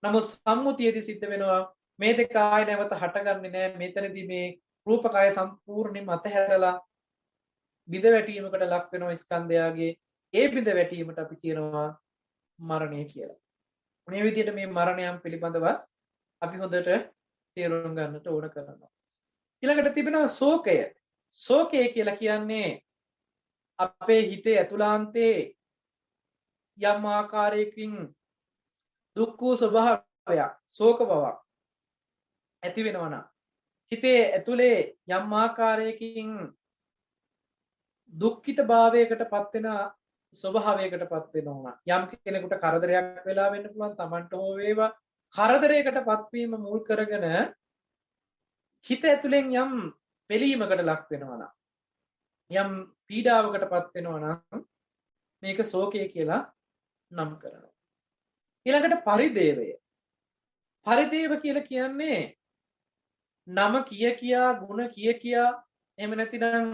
නමුත් සම්මුතියේදී සිද්ධ වෙනවා මේ දෙක ආය නැවත හටගන්නේ නැහැ. මෙතනදී මේ රූපකය සම්පූර්ණයෙන්ම අතහැරලා බිඳ වැටීමකට ලක් වෙනවා ස්කන්ධයගේ. ඒ බිඳ වැටීමට අපි කියනවා මරණය කියලා. මේ විදිහට මේ මරණයන් පිළිබඳව අපි හොඳට තේරුම් ගන්නට ඕන කරනවා. ඊළඟට තිබෙනවා ශෝකය. ශෝකය කියලා කියන්නේ අපේ හිතේ ඇතුළාන්තයේ යම් ආකාරයකින් දුක් වූ ස්වභාවයක්, ශෝක බවක් ඇති වෙනවා නම් හිතේ ඇතුලේ යම් ආකාරයකින් දුක්ඛිත භාවයකටපත් වෙන ස්වභාවයකටපත් වෙනවා. යම් කෙනෙකුට කරදරයක් වෙලා වෙන්න පුළුවන්, Tamanට හෝ වේවා. කරදරයකටපත් වීම මුල් කරගෙන හිත ඇතුලෙන් යම් පිළීමකට ලක් වෙනවා නම්, යම් පීඩාවකටපත් වෙනවා නම් මේක ශෝකය කියලා නම් කරනවා. ඊළඟට පරිදේවය. පරිදේව කියලා කියන්නේ නම කියා ගුණ කියා එහෙම නැතිනම්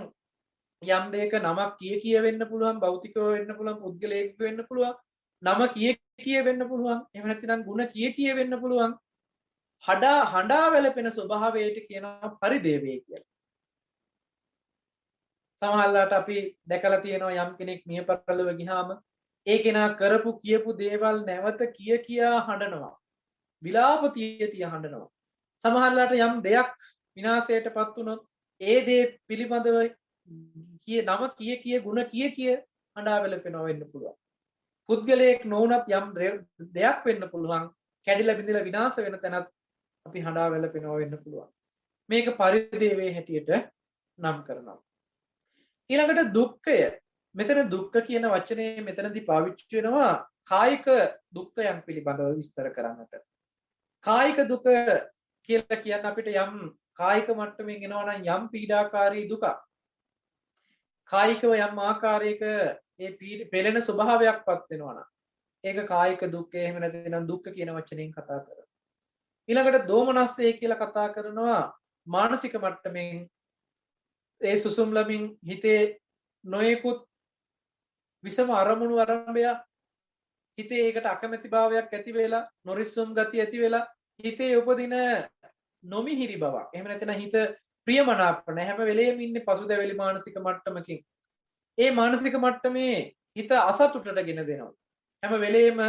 යම් දෙයක නමක් කිය වෙන්න පුළුවන්, භෞතිකව වෙන්න පුළුවන්, පුද්ගලයෙක් වෙන්න පුළුවන්, නම කිය වෙන්න පුළුවන්, එහෙම නැතිනම් ගුණ කිය වෙන්න පුළුවන්. හඬා වැළපෙන ස්වභාවයට කියනවා පරිදේවය කියලා. සමහරවිට අපි දැකලා තියෙනවා යම් කෙනෙක් මිය පරලොව ගියාම ඒ කෙනා කරපු කියපු දේවල් නැවත කියා හඬනවා. විලාප තිය හඬනවා. සමහරවිට යම් දෙයක් විනාශයටපත් වුණොත් ඒ දේ පිළිබඳව නම කිය ගුණ කිය හඬා වැළපෙනවා වෙන්න පුළුවන්. පුද්ගලයෙක් නොවුනත් යම් දෙයක් වෙන්න පුළුවන්. කැඩිලා බිඳිලා විනාශ වෙන තැනත් අපි හඬා වැළපෙනවා වෙන්න පුළුවන්. මේක පරිදේවේ හැටියට නම් කරනවා. ඊළඟට දුක්ඛය. මෙතන දුක්ඛ කියන වචනේ මෙතනදී පාවිච්චි වෙනවා කායික දුක්ඛයන් පිළිබඳව විස්තර කරන්නට. කායික දුක කියලා කියන්නේ අපිට යම් කායික මට්ටමින් එනවා නම් යම් පීඩාකාරී දුකක්. කායිකව යම් ආකාරයක ඒ පෙළෙන ස්වභාවයක්පත් වෙනවා නම් ඒක කායික දුක්ඛය. එහෙම නැත්නම් දුක්ඛ කියන වචනයෙන් කතා කරනවා. ඊළඟට දෝමනස්සය කියලා කතා කරනවා මානසික මට්ටමින් ඒ සුසුම්ලමින් හිතේ නොයෙකුත් විසම අරමුණු ආරම්භය හිතේ ඒකට අකමැති භාවයක් ඇති වෙලා නොරිස්සුම් ගතිය ඇති වෙලා හිතේ උපදින නොමිහිරි බවක්. එහෙම නැත්නම් හිත ප්‍රියමනාප නැහැ. හැම වෙලෙම ඉන්නේ පසුතැවිලි මානසික මට්ටමකින්. ඒ මානසික මට්ටමේ හිත අසතුටට ගෙන දෙනවා. හැම වෙලෙම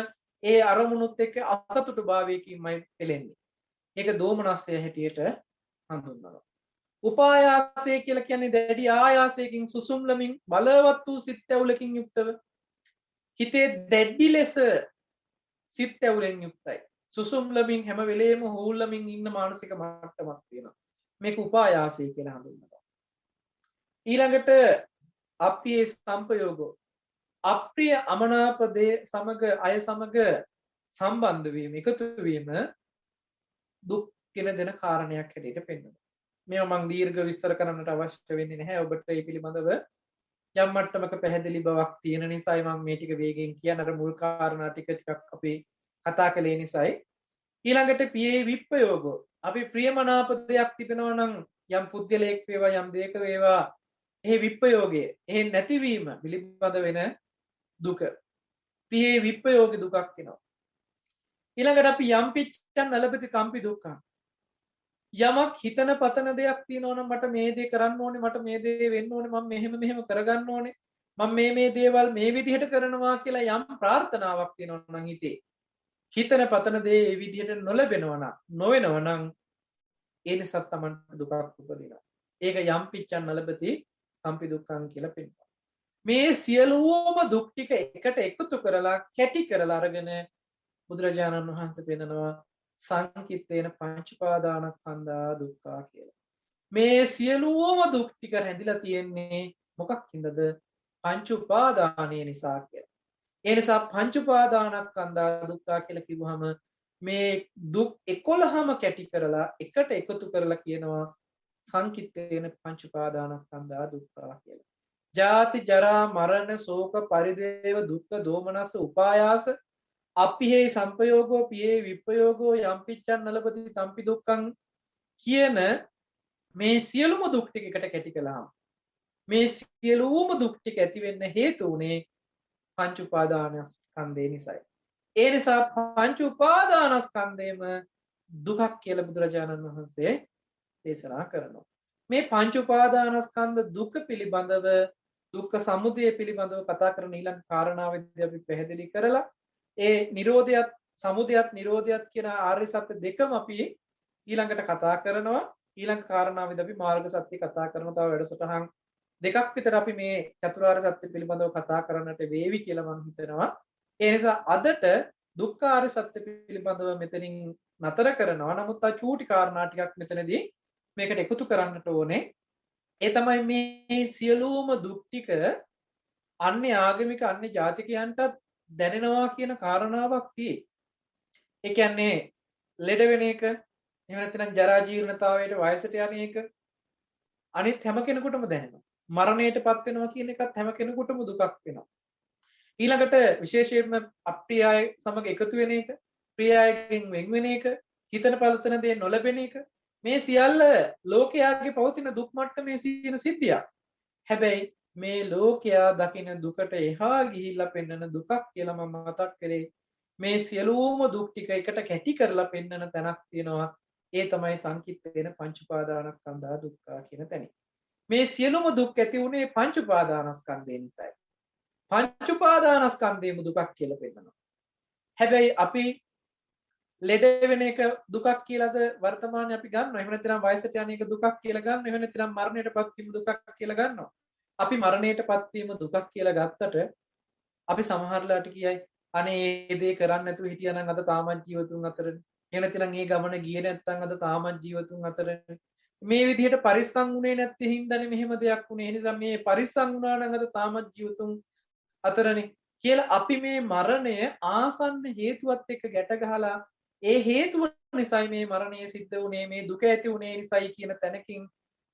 ඒ අරමුණුත් එක්ක අසතුටු භාවයකින්මයි පෙළෙන්නේ. ඒක දෝමනස්සය හැටියට හඳුන්වනවා. උපායාසය කියලා කියන්නේ දැඩි ආයාසයකින් සුසුම්ලමින් බලවත් වූ සිත් ඇවුලකින් යුක්තව හිතේ දැඩි ලෙස සිත් ඇවුලෙන් යුක්තයි. සුසුම්ලමින් හැම වෙලෙම හූල්ලමින් ඉන්න මානසික මට්ටමක් තියෙනවා. මේක උපායාසය කියලා හඳුන්වනවා. ඊළඟට අප්‍රිය සම්පයෝගෝ අප්‍රිය අමනාප දේ සමග අය සමග සම්බන්ධ වීම එකතු වීම දුක් කියන දෙන කාරණයක් හැටියට පෙන්වනවා. මේවා මම දීර්ඝ විස්තර කරන්නට අවශ්‍ය වෙන්නේ නැහැ. ඔබට මේ පිළිබඳව යම් මට්ටමක පැහැදිලි බවක් තියෙන නිසායි මම මේ ටික වේගෙන් කියන අර මුල් කාරණා ටිකක් අපි කතා කළේ නිසායි. ඊළඟට පියේ විප්පයෝගෝ අපි ප්‍රියමනාප දෙයක් තිබෙනවා නම් යම් පුද්ගලයෙක් වේවා යම් දෙයක වේවා එහි විප්පයෝගය එහි නැතිවීම පිළිබඳ වෙන දුක පියේ විප්පයෝග දුකක් වෙනවා. ඊළඟට අපි යම් පිච්ඡන් නලපති තම්පි දුක්ඛං යමක් හිතන පතන දෙයක් තියෙනවා නම් මට මේ දේ කරන්න ඕනේ මට මේ දේ වෙන්න ඕනේ මම මෙහෙම කරගන්න ඕනේ මම මේ දේවල් මේ විදිහට කරනවා කියලා යම් ප්‍රාර්ථනාවක් තියෙනවා නම් හිතේ හිතන පතන දේ ඒ විදිහට නොලැබෙනවා නම් නොවෙනවා නම් ඒ නිසා තමයි දුකක් උපදිනවා. ඒක යම් පිච්ඡන් නලපති තම්පි දුක්ඛං කියලා පෙන්නනවා. මේ සියලුම දුක් ටික එකට එකතු කරලා කැටි කරලා අරගෙන බුදුරජාණන් වහන්සේ පෙන්නනවා සංකිට්ඨේන පංච උපාදානස්කන්ධා දුක්ඛා කියලා. මේ සියලුම දුක් ටික රැඳිලා තියෙන්නේ මොකක් හින්දාද? පංච උපාදානය නිසා කියලා. ඒ නිසා පංච උපාදානස්කන්ධා දුක්ඛා කියලා කිව්වහම මේ දුක් 11ම කැටි කරලා එකට එකතු කරලා කියනවා සංකිට්ඨේන පංච උපාදානස්කන්ධා දුක්ඛා කියලා. ජාති ජරා මරණ ශෝක පරිදේව දුක්ඛ දෝමනස්ස උපායාස අප්පිහේ සම්පයෝගෝ පියේ විප්පයෝගෝ යම්පිච්ඡන් නලපති තම්පි දුක්ඛං කියන මේ සියලුම දුක් ටික එකට කැටි කළාම මේ සියලුම දුක් ටික ඇති වෙන්න හේතු උනේ පංච උපාදානස්කන්ධය නිසායි. ඒ නිසා පංච උපාදානස්කන්ධයම දුකක් කියලා බුදුරජාණන් වහන්සේ දේශනා කරනවා. මේ පංච උපාදානස්කන්ධ දුක පිළිබඳව දුක්ඛ සමුදය පිළිබඳව කතා කරන ඊළඟ කාරණාවෙදී අපි පැහැදිලි කරලා ඒ නිරෝධයත් සමුදයත් නිරෝධයත් කියන ආර්ය සත්‍ය දෙකම අපි ඊළඟට කතා කරනවා. ඊළඟ කාරණාවෙදී අපි මාර්ග සත්‍ය කතා කරනවා. තව වැඩසටහන් දෙකක් විතර අපි මේ චතුරාර්ය සත්‍ය පිළිබඳව කතා කරන්නට වේවි කියලා මම හිතනවා. ඒ නිසා අදට දුක්ඛාර්ය සත්‍ය පිළිබඳව මෙතනින් නතර කරනවා. නමුත් ආ චූටි කාරණා ටිකක් මෙතනදී මේකට එකතු කරන්නට ඕනේ. ඒ තමයි මේ සියලුම දුක් ටික අන්නේ ආගමික අන්නේ ජාතිකයන්ටත් දැනෙනවා කියන කාරණාවක් තියෙයි. ඒ කියන්නේ ලෙඩ වෙන එක, එහෙම නැත්නම් ජරා ජීර්ණතාවයට වයසට යන එක අනිත් හැම කෙනෙකුටම දැනෙනවා. මරණයටපත් වෙනවා කියන එකත් හැම කෙනෙකුටම දුකක් වෙනවා. ඊළඟට විශේෂයෙන්ම අප්‍රිය අය සමග එකතු වෙන එක, ප්‍රිය අයගෙන් වෙන් වෙන එක, හිතන පළතන දේ නොලැබෙන එක මේ සියල්ල ලෝකයාගේ පවතින දුක් මට්ටමේ සිටින සිද්ධියක්. හැබැයි මේ ලෝකයා දකින දුකට එහා ගිහිල්ලා පෙන්වන දුකක් කියලා මම මතක් කරේ. මේ සියලුම දුක් ටික එකට කැටි කරලා පෙන්වන තැනක් තියෙනවා. ඒ තමයි සංකිට්ඨේන පංච උපාදානස්කන්ධා දුක්ඛා කියන තැන. මේ සියලුම දුක් ඇති උනේ පංච උපාදානස්කන්ධය නිසායි. පංච උපාදානස්කන්ධයම දුකක් කියලා පෙන්වනවා. හැබැයි අපි ලෙඩ වෙන එක දුකක් කියලාද වර්තමානයේ අපි ගන්නවා. එහෙම නැත්නම් වයසට යන එක දුකක් කියලා ගන්නවා. එහෙම නැත්නම් මරණයටපත් වීම දුකක් කියලා ගන්නවා. අපි මරණයටපත් වීම දුකක් කියලා ගත්තට අපි සමහරලාට කියයි අනේ මේ දේ කරන්නේ නැතුව හිටියානම් අද තාමත් ජීවතුන් අතරනේ. එහෙම නැත්නම් මේ ගමන ගියේ නැත්නම් අද තාමත් ජීවතුන් අතරනේ. මේ විදිහට පරිස්සම් වුණේ නැති හින්දානේ මෙහෙම දෙයක් වුණේ. ඒ නිසා මේ පරිස්සම් වුණා නම් අද තාමත් ජීවතුන් අතරනේ කියලා අපි මේ මරණය ආසන්න හේතුවත් එක්ක ගැට ගහලා ඒ හේතුව නිසායි මේ මරණය සිද්ධ වුණේ මේ දුක ඇති වුණේ නිසායි කියන තැනකින්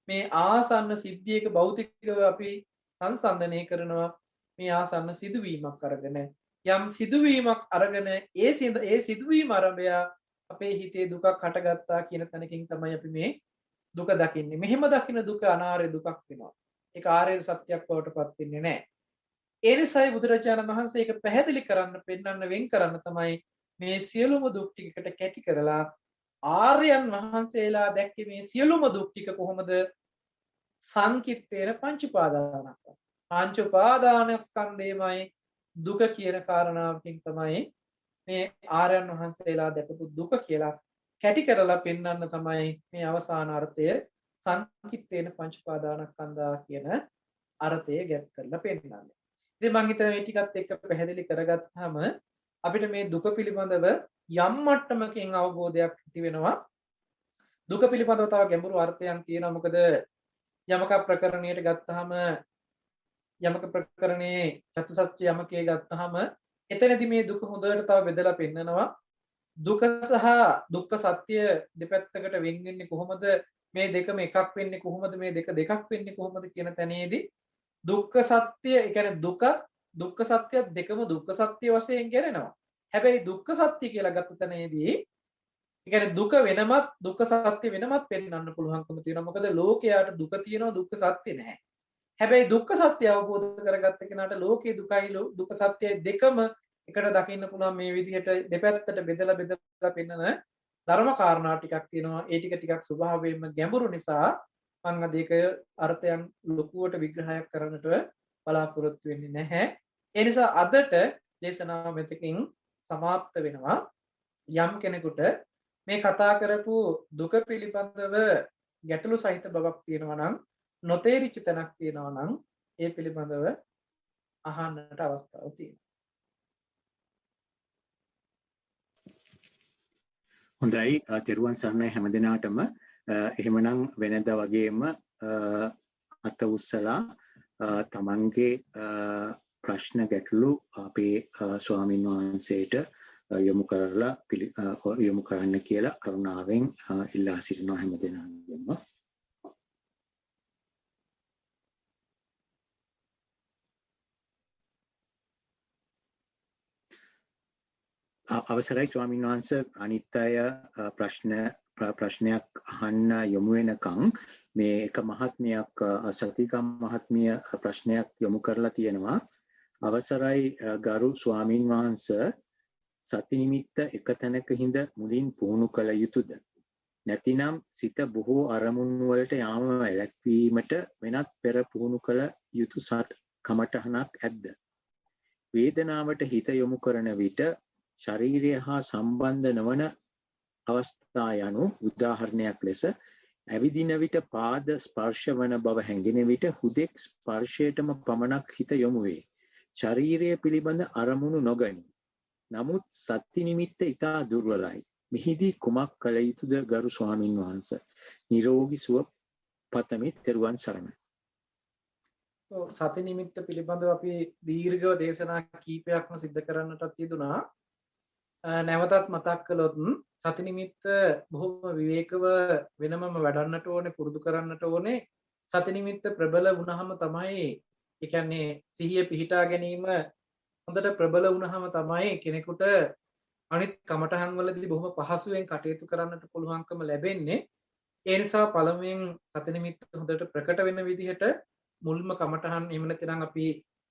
මේ ආසන්න සිද්ධියක භෞතිකව අපි සංසන්දනය කරනවා. මේ ආසන්න සිදුවීමක් අරගෙන යම් සිදුවීමක් අරගෙන ඒ සිදුවීම ආරම්භය අපේ හිතේ දුකක් හටගත්තා කියන තැනකින් තමයි අපි මේ දුක දකින්නේ. මෙහෙම දකින්න දුක අනාර්ය දුකක් වෙනවා. ඒක ආර්ය සත්‍යයක් බවට පත් වෙන්නේ නැහැ. ඒ නිසායි බුදුරජාණන් වහන්සේ ඒක පැහැදිලි කරන්න පෙන්වන්න වෙන් කරන්න තමයි මේ සියලුම දුක් ටිකකට කැටි කරලා ආර්යයන් වහන්සේලා දැක්කේ මේ සියලුම දුක් ටික කොහොමද සංකිට්ඨේන පංච උපාදානස්කන්ධ. පංච උපාදානස්කන්ධේමයි දුක කියන කාරණාවකින් තමයි මේ ආර්යයන් වහන්සේලා දැකපු දුක කියලා කැටි කරලා පෙන්වන්න තමයි මේ අවසාන අර්ථය සංකිට්ඨේන පංච උපාදානස්කන්ධා කියන අර්ථය ගැප් කරලා පෙන්නන්නේ. ඉතින් මම හිතනවා මේ ටිකත් එක්ක පැහැදිලි කරගත්තාම අපිට මේ දුක පිළිබඳව යම් මට්ටමකින් අවබෝධයක් ඇති වෙනවා. දුක පිළිබඳව තව ගැඹුරු අර්ථයන් තියෙනවා. මොකද යමක ප්‍රකරණයට ගත්තාම යමක ප්‍රකරණේ චතුසත්‍ය යමකේ ගත්තාම එතනදී මේ දුක හොඳට තව බෙදලා පෙන්නනවා. දුක සහ දුක්ඛ සත්‍ය දෙපැත්තකට වෙන් වෙන්නේ කොහොමද? මේ දෙකම එකක් වෙන්නේ කොහොමද? මේ දෙක දෙකක් වෙන්නේ කොහොමද කියන තැනේදී දුක්ඛ සත්‍ය, ඒ කියන්නේ දුක්ඛ සත්‍ය දෙකම දුක්ඛ සත්‍ය වශයෙන් කියනවා. හැබැයි දුක්ඛ සත්‍ය කියලා ගත්ත තැනේදී ඒ කියන්නේ දුක වෙනමත් දුක්ඛ සත්‍ය වෙනමත් පෙන්වන්න පුළුවන්කම තියෙනවා. මොකද ලෝකයට දුක තියෙනවා, දුක්ඛ සත්‍ය නැහැ. හැබැයි දුක්ඛ සත්‍ය අවබෝධ කරගත්ත කෙනාට ලෝකේ දුකයි දුක්ඛ සත්‍යයි දෙකම එකට දකින්න පුළුවන්. මේ විදිහට දෙපැත්තට බෙදලා පෙන්නන ධර්ම කාරණා ටිකක් තියෙනවා. ඒ ටික ස්වභාවයෙන්ම ගැඹුරු නිසා මම අද ඒක අර්ථයන් ලොකුවට විග්‍රහයක් කරන්නට බලාපොරොත්තු වෙන්නේ නැහැ. ඒ නිසා අදට දේශනාව මෙතකින් සමාප්ත වෙනවා. යම් කෙනෙකුට මේ කතා කරපු දුක පිළිබඳව ගැටලු සහිත බවක් තියෙනවා නම්, නොතේරිච්ච තැනක් තියෙනවා නම් ඒ පිළිබඳව අහන්නට අවස්ථාවක් තියෙනවා. හොඳයි, තෙරුවන් සරණයි හැමදෙනාටම. එහෙමනම් වෙනදා වගේම අත උස්සලා තමන්ගේ ප්‍රශ්න ගැටලු අපේ ස්වාමින් වහන්සේට යොමු කරන්න කියලා කරුණාවෙන් ඉල්ලා සිටිනවා හැමදෙනාගෙන්ම. අවසරයි ස්වාමීන් වහන්සේ, අනිත් අය ප්‍රශ්නයක් අහන්න යොමු වෙනකන් මේ එක මහත්මියක් සතිකම් මහත්මිය ප්‍රශ්නයක් යොමු කරලා තියෙනවා. අවසරයි ගරු ස්වාමීන් වහන්සේ, සති නිමිත්ත එක තැනක හිඳ මුලින් පුහුණු කළ යුතුද? නැතිනම් සිත බොහෝ අරමුණු වලට යාම වැළැක්වීමට වෙනත් පෙර පුහුණු කළ යුතු කමටහනක් ඇද්ද? වේදනාවට හිත යොමු කරන විට ශරීරය හා සම්බන්ධ නොවන අවස්ථා යනු උදාහරණයක් ලෙස ඇවිදින විට පාද ස්පර්ශ වන බව හැඟෙන විට හුදෙක් ස්පර්ශයටම පමණක් හිත යොමු වේ. ශරීරය පිළිබඳ අරමුණු නොගනී. නමුත් සති නිමිත්ත ඉතා දුර්වලයි. මෙහිදී කුමක් කළ යුතුද ගරු ස්වාමින් වහන්සේ? නිරෝගී සුව පතමි. තෙරුවන් සරණයි. සති නිමිත්ත පිළිබඳව අපි දීර්ඝව දේශනා කීපයක්ම සිද්ධ කරන්නටත් යෙදුනා. නැවතත් මතක් කළොත් සති නිමිත්ත බොහොම විවේකව වෙනමම වඩන්නට ඕනේ, පුරුදු කරන්නට ඕනේ. සති නිමිත්ත ප්‍රබල වුණාම තමයි, ඒ කියන්නේ සිහිය පිහිටා ගැනීම හොඳට ප්‍රබල වුණාම තමයි කෙනෙකුට අනිත් කමඨහන් වලදී බොහොම පහසුවෙන් කටයුතු කරන්නට පුළුවන්කම ලැබෙන්නේ. ඒ නිසා පළමුවෙන් සති නිමිත්ත හොඳට ප්‍රකට වෙන විදිහට මුල්ම කමඨහන් එහෙම නැත්නම් අපි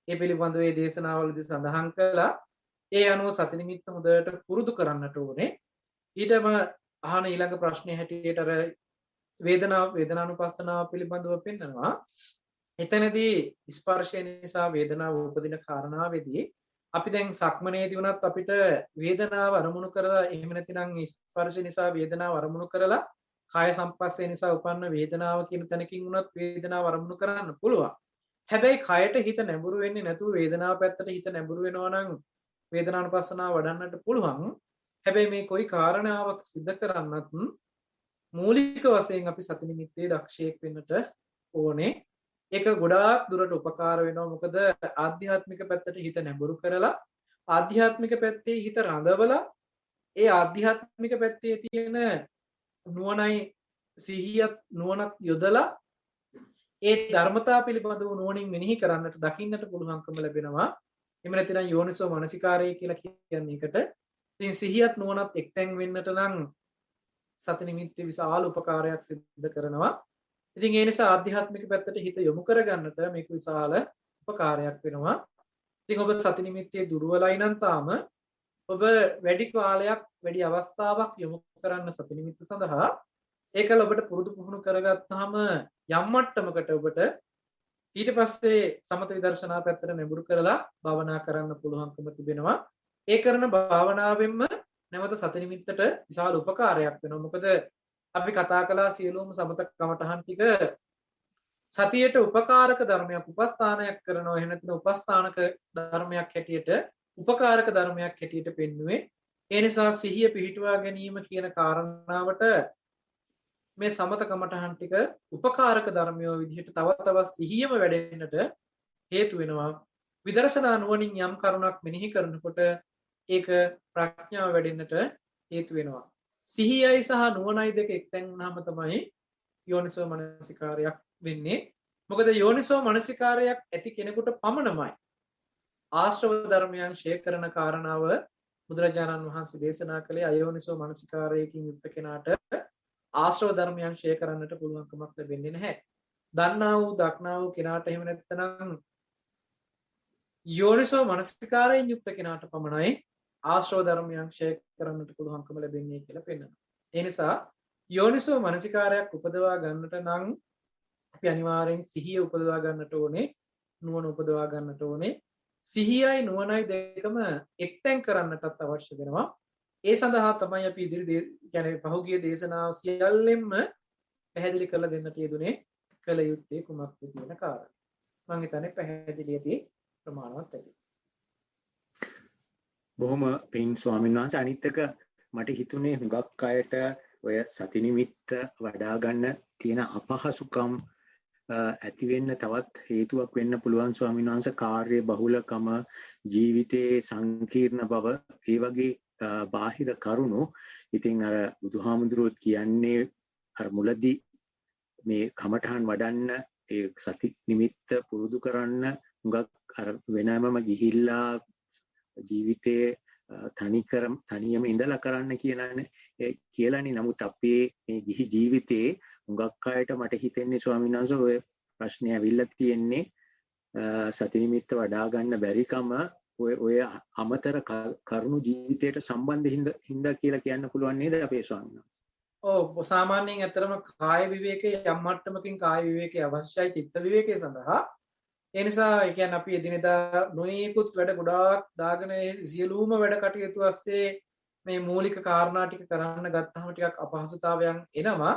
මේ පිළිබඳව මේ දේශනාවලදී සඳහන් කළා. ඒ අනුව සති නිමිත්ත හොඳට පුරුදු කරන්නට ඕනේ. ඊටම අහන ඊළඟ ප්‍රශ්නේ හැටියට අර වේදනානුපස්සනාව පිළිබඳව පෙන්නනවා. එතනදී ස්පර්ශය නිසා වේදනාව උපදින කාරණාවේදී අපි දැන් සක්මනේදී වුණත් අපිට වේදනාව අරමුණු කරලා එහෙම නැතිනම් ස්පර්ශ නිසා වේදනාව අරමුණු කරලා කාය සංපස්සේ නිසා උපන්න වේදනාව කියන තැනකින් වුණත් වේදනාව අරමුණු කරන්න පුළුවන්. හැබැයි කයට හිත නැඹුරු වෙන්නේ නැතුව වේදනාව පැත්තට හිත නැඹුරු වෙනවා නම් වේදනානුපස්සනාව වඩන්නට පුළුවන්. හැබැයි මේ කොයි කාරණාවක් සිද්ධ කරන්නත් මූලික වශයෙන් අපි සති නිමිත්තේ දක්ෂයෙක් වෙන්නට ඕනේ. ඒක ගොඩාක් දුරට උපකාර වෙනවා. මොකද ආධ්‍යාත්මික පැත්තට හිත නැඹුරු කරලා ආධ්‍යාත්මික පැත්තේ හිත රඳවලා ඒ ආධ්‍යාත්මික පැත්තේ තියෙන නුවණයි සිහියත් නුවණත් යොදලා ඒ ධර්මතා පිළිබඳව නුවණින් මෙනෙහි කරන්නට දකින්නට පුළුවන්කම ලැබෙනවා. එහෙම නැත්නම් යෝනිසෝ මනසිකාරය කියලා කියන්නේ එකට. ඉතින් සිහියත් නුවණත් එක්තැන් වෙන්නට නම් සති නිමිත්තේ විශාල උපකාරයක් සිදු කරනවා. ඉතින් ඒ නිසා ආධ්‍යාත්මික පැත්තට හිත යොමු කරගන්නට මේක විශාල උපකාරයක් වෙනවා. ඉතින් ඔබ සති නිමිත්තේ දුර්වලයි නම් තාම ඔබ වැඩි කාලයක් වැඩි අවස්ථාවක් යොමු කරන්න සති නිමිත්ත සඳහා ඒකල ඔබට පුරුදු පුහුණු කරගත්තාම යම් මට්ටමකට ඔබට ඊට පස්සේ සමත විදර්ශනා පැත්තට නැඹුරු කරලා භාවනා කරන්න පුළුවන්කම තිබෙනවා. ඒ කරන භාවනාවෙන්ම නැවත සති නිමිත්තට විශාල උපකාරයක් වෙනවා. මොකද අපි කතා කළා සියලුම සමත කමඨහන් ටික සතියට උපකාරක ධර්මයක් උපස්ථානයක් කරනවා. එහෙම නැත්නම් උපස්ථානක ධර්මයක් හැටියට උපකාරක ධර්මයක් හැටියට පෙන්වුවේ. ඒ නිසා සිහිය පිහිටුවා ගැනීම කියන කාරණාවට මේ සමත කමඨහන් ටික උපකාරක ධර්මයෝ විදිහට තව තවත් සිහියම වැඩෙන්නට හේතු වෙනවා. විදර්ශනා නුවණින් යම් කරුණක් මෙනෙහි කරනකොට ඒක ප්‍රඥාව වැඩෙන්නට හේතු වෙනවා. සිහියයි සහ නුවණයි දෙක එක්තැන් වුණාම තමයි යෝනිසෝ මනසිකාරයක් වෙන්නේ. මොකද යෝනිසෝ මනසිකාරයක් ඇති කෙනෙකුට පමණමයි ආශ්‍රව ධර්මයන් ඡය කරන කාරණාව බුදුරජාණන් වහන්සේ දේශනා කළේ. අයෝනිසෝ මනසිකාරයකින් යුක්ත කෙනාට ආශ්‍රව ධර්මයන් ඡය කරන්නට පුළුවන්කමක් ලැබෙන්නේ නැහැ. දන්නා වූ දක්නා වූ කෙනාට එහෙම නැත්නම් යෝනිසෝ මනසිකාරයෙන් යුක්ත කෙනාට පමණයි ආශ්‍රව ධර්මයන් ඡය කරන්නට පුළුවන්කම ලැබෙන්නේ කියලා පෙන්වනවා. ඒ නිසා යෝනිසෝ මනසිකාරයක් උපදවා ගන්නට නම් අපි අනිවාර්යෙන් සිහිය උපදවා ගන්නට ඕනේ, නුවණ උපදවා ගන්නට ඕනේ. සිහියයි නුවණයි දෙකම එක්තෙන් කරන්නටත් අවශ්‍ය වෙනවා. ඒ සඳහා තමයි අපි ඉදිරි කියන්නේ පහුගිය දේශනාව සියල්ලෙන්ම පැහැදිලි කරලා දෙන්නට යෙදුනේ කළ යුත්තේ කුමක්ද කියන කාරණා. මම හිතන්නේ පැහැදිලියදී ප්‍රමාණවත් ඇති. බොහොම පින් ස්වාමීන් වහන්සේ. අනිත් එක මට හිතුනේ හුඟක් අයට ඔය සති නිමිත්ත වඩා ගන්න තියෙන අපහසුකම් ඇති වෙන්න තවත් හේතුවක් වෙන්න පුළුවන් ස්වාමීන් වහන්සේ. කාර්ය බහුලකම, ජීවිතයේ සංකීර්ණ බව, ඒ වගේ බාහිර කරුණු. ඉතින් අර බුදුහාමුදුරුවෝ කියන්නේ අර මුලදී මේ කමඨහන් වඩන්න ඒ සති නිමිත්ත පුරුදු කරන්න හුඟක් අර වෙනමම ගිහිල්ලා ජීවිතයේ තනියම ඉඳලා කරන්න කියලානේ. නමුත් අපේ මේ ගිහි ජීවිතයේ හුඟක් අයට මට හිතෙන්නේ ස්වාමීන් වහන්සේ ඔය ප්‍රශ්නේ ඇවිල්ලා තියෙන්නේ සති නිමිත්ත වඩා ගන්න බැරිකම ඔය අමතර කරුණු ජීවිතයට සම්බන්ධ හින්දා කියලා කියන්න පුළුවන් නේද අපේ ස්වාමීන් වහන්සේ? ඔව්, සාමාන්‍යයෙන් ඇත්තටම කාය විවේකයේ යම් මට්ටමකින් කාය විවේකයේ අවශ්‍යයි චිත්ත විවේකයේ සඳහා. ඒ නිසා ඒ කියන්නේ අපි එදිනෙදා නොයෙකුත් වැඩ ගොඩාක් දාගෙන සියලුම වැඩ කටයුතු ඇස්සේ මේ මූලික කාරණා ටික කරන්න ගත්තාම ටිකක් අපහසුතාවයන් එනවා.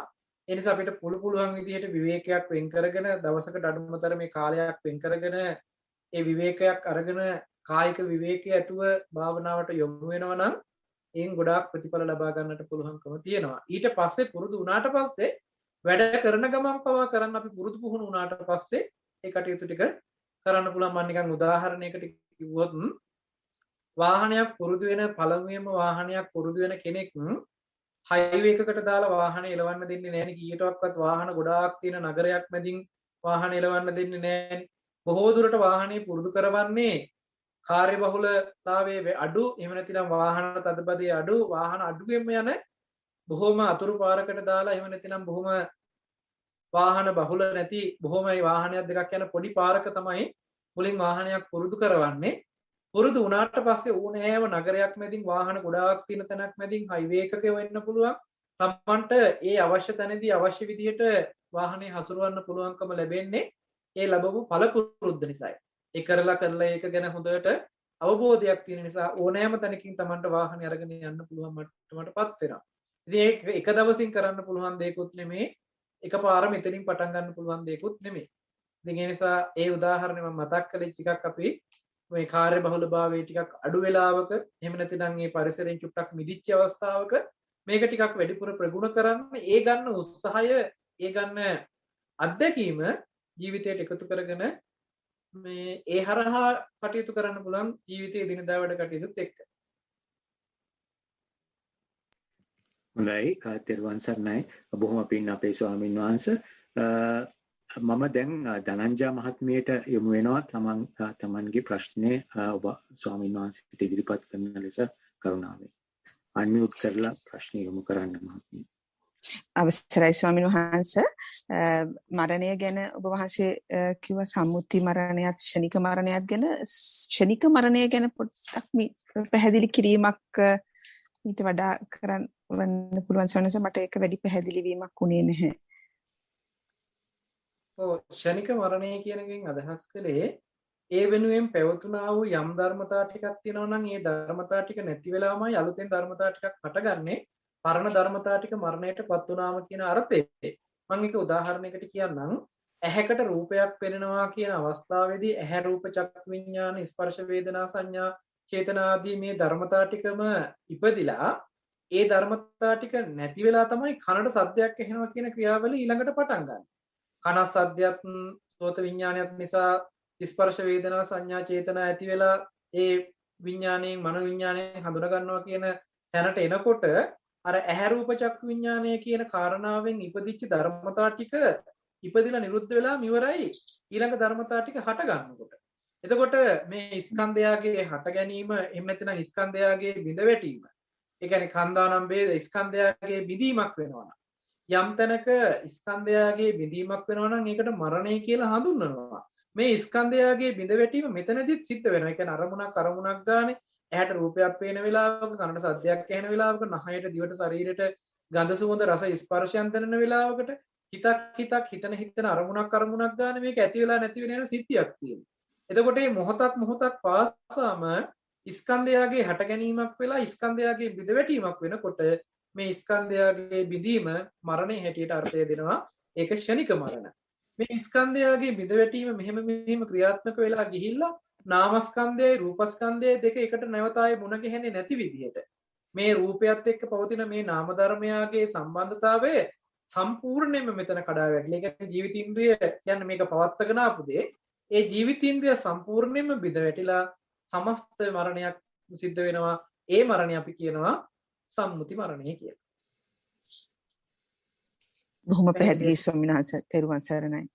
ඒ නිසා අපිට පුළුවන් විදිහට විවේකයක් වෙන් කරගෙන දවසකට අඩුමතර මේ කාලයක් වෙන් කරගෙන ඒ විවේකයක් අරගෙන කායික විවේකයේ ඇතුව භාවනාවට යොමු වෙනවා නම් එයින් ගොඩාක් ප්‍රතිඵල ලබා ගන්නට පුළුවන්කම තියෙනවා. ඊට පස්සේ පුරුදු වුණාට පස්සේ වැඩ කරන ගමන් පවා කරන්න අපි පුරුදු පුහුණු වුණාට පස්සේ ඒ කටයුතු ටික කරන්න පුළුවන්. මම නිකන් උදාහරණයකට කිව්වොත් වාහනයක් පුරුදු වෙන පළමුවෙන්ම වාහනයක් පුරුදු වෙන කෙනෙක් හයිවේ එකකට දාලා වාහනේ එලවන්න දෙන්නේ නැහැ නේ. කීයටවත් වාහන ගොඩාක් තියෙන නගරයක් මැදින් වාහන එලවන්න දෙන්නේ නැහැ නේ. බොහෝ දුරට වාහනේ පුරුදු කරවන්නේ කාර්යබහුලතාවයේ අඩු, එහෙම නැතිනම් වාහන තදබදයේ අඩු, වාහන අඩුවෙන්ම යන බොහොම අතුරු පාරකට දාලා, එහෙම නැතිනම් බොහොම වාහන බහුල නැති බොහොම වාහනයක් දෙකක් යන පොඩි පාරක තමයි මුලින් වාහනයක් පුරුදු කරවන්නේ. පුරුදු වුණාට පස්සේ ඕනෑම නගරයක් මැදින් වාහන ගොඩාක් තියෙන තැනක් මැදින් හයිවේ එකක වෙන්න පුළුවන්. තමන්ට ඒ අවශ්‍ය තැනදී අවශ්‍ය විදිහට වාහනේ හසුරවන්න පුළුවන්කම ලැබෙන්නේ ඒ ලැබපු පළ පුරුද්ද නිසායි. ඒ කරලා ඒක ගැන හොඳට අවබෝධයක් තියෙන නිසා ඕනෑම තැනකින් තමන්ට වාහනේ අරගෙන යන්න පුළුවන් මට්ටමටපත් වෙනවා. ඉතින් ඒක එක දවසින් කරන්න පුළුවන් දෙයක්වත් නෙමෙයි. එකපාර මෙතනින් පටන් ගන්න පුළුවන් දෙයක්වත් නෙමෙයි. ඉතින් ඒ නිසා ඒ උදාහරණය මම මතක් කළේ ටිකක් අපි මේ කාර්ය බහුලභාවයේ ටිකක් අඩු වෙලාවක, එහෙම නැතිනම් මේ පරිසරයෙන් චුට්ටක් මිදිච්ච අවස්ථාවක මේක ටිකක් වැඩිපුර ප්‍රගුණ කරන්න, ඒ ගන්න උත්සාහය, ඒ ගන්න අත්දැකීම ජීවිතයට එකතු කරගෙන මේ ඒ හරහා කටයුතු කරන්න පුළුවන් ජීවිතයේ දිනදා වැඩ කටයුතුත් එක්ක. හොඳයි, තෙරුවන් සරණයි. බොහොම පින් අපේ ස්වාමීන් වහන්සේ. මම දැන් ධනංජා මහත්මියට යොමු වෙනවා තමන්ගේ ප්‍රශ්නේ ඔබ ස්වාමීන් වහන්සේට ඉදිරිපත් කරන ලෙස කරුණාවෙන් අන්මියුට් කරලා ප්‍රශ්නේ යොමු කරන්න මහත්මිය. අවසරයි ස්වාමීන් වහන්සේ. මරණය ගැන ඔබ වහන්සේ කිව්ව සම්මුති මරණයත් ක්ෂණික මරණයත් ගැන, ක්ෂණික මරණය ගැන පොඩ්ඩක් පැහැදිලි කිරීමක් ඊට වඩා වන්න පුළුවන් සවනස මට ඒක වැඩි පැහැදිලි වීමක් උනේ නැහැ. ඔව් ෂණික මරණය කියන එකෙන් අදහස් කළේ ඒ වෙනුවෙන් පැවතුනා වූ යම් ධර්මතා ටිකක් තියෙනවා නම් ඒ ධර්මතා ටික නැති වෙලාමයි අලුතෙන් ධර්මතා ටිකක් හටගන්නේ. පරණ ධර්මතා ටික මරණයටපත් වුණාම කියන අර්ථයේ මම එක උදාහරණයකට කියන්නම්. ඇහැකට රූපයක් පෙනෙනවා කියන අවස්ථාවේදී ඇහැ රූප චක්කු විඥාන ස්පර්ශ වේදනා සංඥා චේතනා ආදී මේ ධර්මතා ටිකම ඉපදිලා ඒ ධර්මතා ටික නැති වෙලා තමයි කනට සද්දයක් ඇහෙනවා කියන ක්‍රියාවලිය ඊළඟට පටන් ගන්න. කන සද්දයක් සෝත විඥානයක් නිසා ස්පර්ශ වේදනා සංඥා චේතනා ඇති වෙලා ඒ විඥාණයෙන් මනෝ විඥාණයෙන් හඳුනා ගන්නවා කියන තැනට එනකොට අර ඇහැ රූප චක්කු විඥානය කියන කාරණාවෙන් ඉපදිච්ච ධර්මතා ටික ඉපදිලා නිරුද්ධ වෙලා ඉවරයි ඊළඟ ධර්මතා ටික හට ගන්නකොට. එතකොට මේ ස්කන්ධයාගේ හට ගැනීම එහෙම නැත්නම් ස්කන්ධයාගේ බිඳ වැටීම. ඒ කියන්නේ කන්දානම් වේද ස්කන්ධයාගේ බිඳීමක් වෙනවා. යම් තැනක ස්කන්ධයාගේ බිඳීමක් වෙනවා නම් ඒකට මරණය කියලා හඳුන්වනවා. මේ ස්කන්ධයාගේ බිඳ වැටීම මෙතනදිත් සිද්ධ වෙනවා. ඒ කියන්නේ අරමුණක් ගානේ ඇහැට රූපයක් පේන වෙලාවක කනට සද්දයක් ඇහෙන වෙලාවක නහයට දිවට ශරීරයට ගඳ සුවඳ රස ස්පර්ශයන් දැනෙන වෙලාවකට හිතක් හිතන අරමුණක් ගානේ මේක ඇති වෙලා නැති වෙන සිද්ධියක් තියෙනවා. එතකොට මේ මොහොතක් පාසාම ස්කන්ධයාගේ හට ගැනීමක් වෙලා ස්කන්ධයාගේ බිඳ වැටීමක් වෙනකොට මේ ස්කන්ධයාගේ බිඳීම මරණය හැටියට අර්ථය දෙනවා. ඒක ෂණික මරණ. මේ ස්කන්ධයාගේ බිඳ වැටීම මෙහෙම ක්‍රියාත්මක වෙලා ගිහිල්ලා නාමස්කන්ධයයි රූපස්කන්ධයයි දෙක එකට නැවත ආයේ මුණ ගැහෙන්නේ නැති විදිහට මේ රූපයත් එක්ක පවතින මේ නාම ධර්මයාගේ සම්බන්ධතාවය සම්පූර්ණයෙන්ම මෙතන කඩා වැටලා. ඒ කියන්නේ ජීවිතින්ද්‍රිය කියන්නේ මේක පවත්තගෙන ආපු දේ. ඒ ජීවිතින්ද්‍රිය සම්පූර්ණයෙන්ම බිඳ වැටිලා සමස්ත මරණයක් සිද්ධ වෙනවා. ඒ මරණය අපි කියනවා සම්මුති මරණය කියලා. බොහොම පැහැදිලි ස්වාමීන් වහන්සේ. තෙරුවන් සරණයි.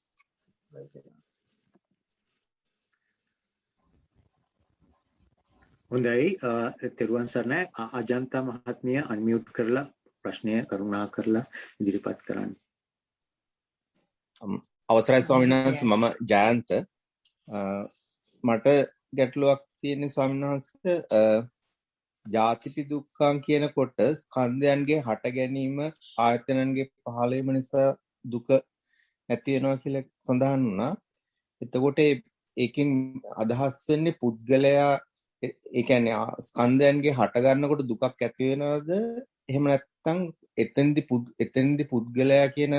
හොඳයි තෙරුවන් සරණයි. අජන්තා මහත්මිය අන්මියුට් කරලා ප්‍රශ්නය කරුණා කරලා ඉදිරිපත් කරන්න. අවසරයි ස්වාමීන් වහන්සේ. මම ජයන්ත. මට ගැටලුවක් තියෙන ස්වාමීන් වහන්සේ ජාතිපි දුක්ඛං කියනකොට ස්කන්ධයන්ගේ හට ගැනීම ආයතනන්ගේ පහළවීම නිසා දුක ඇති වෙනවා කියලා සඳහන් වුණා. එතකොට ඒකෙන් අදහස් වෙන්නේ පුද්ගලයා ඒ කියන්නේ ස්කන්ධයන්ගේ හට ගන්නකොට දුකක් ඇති වෙනවද? එහෙම නැත්නම් එතෙන්දි පුද්ගලයා කියන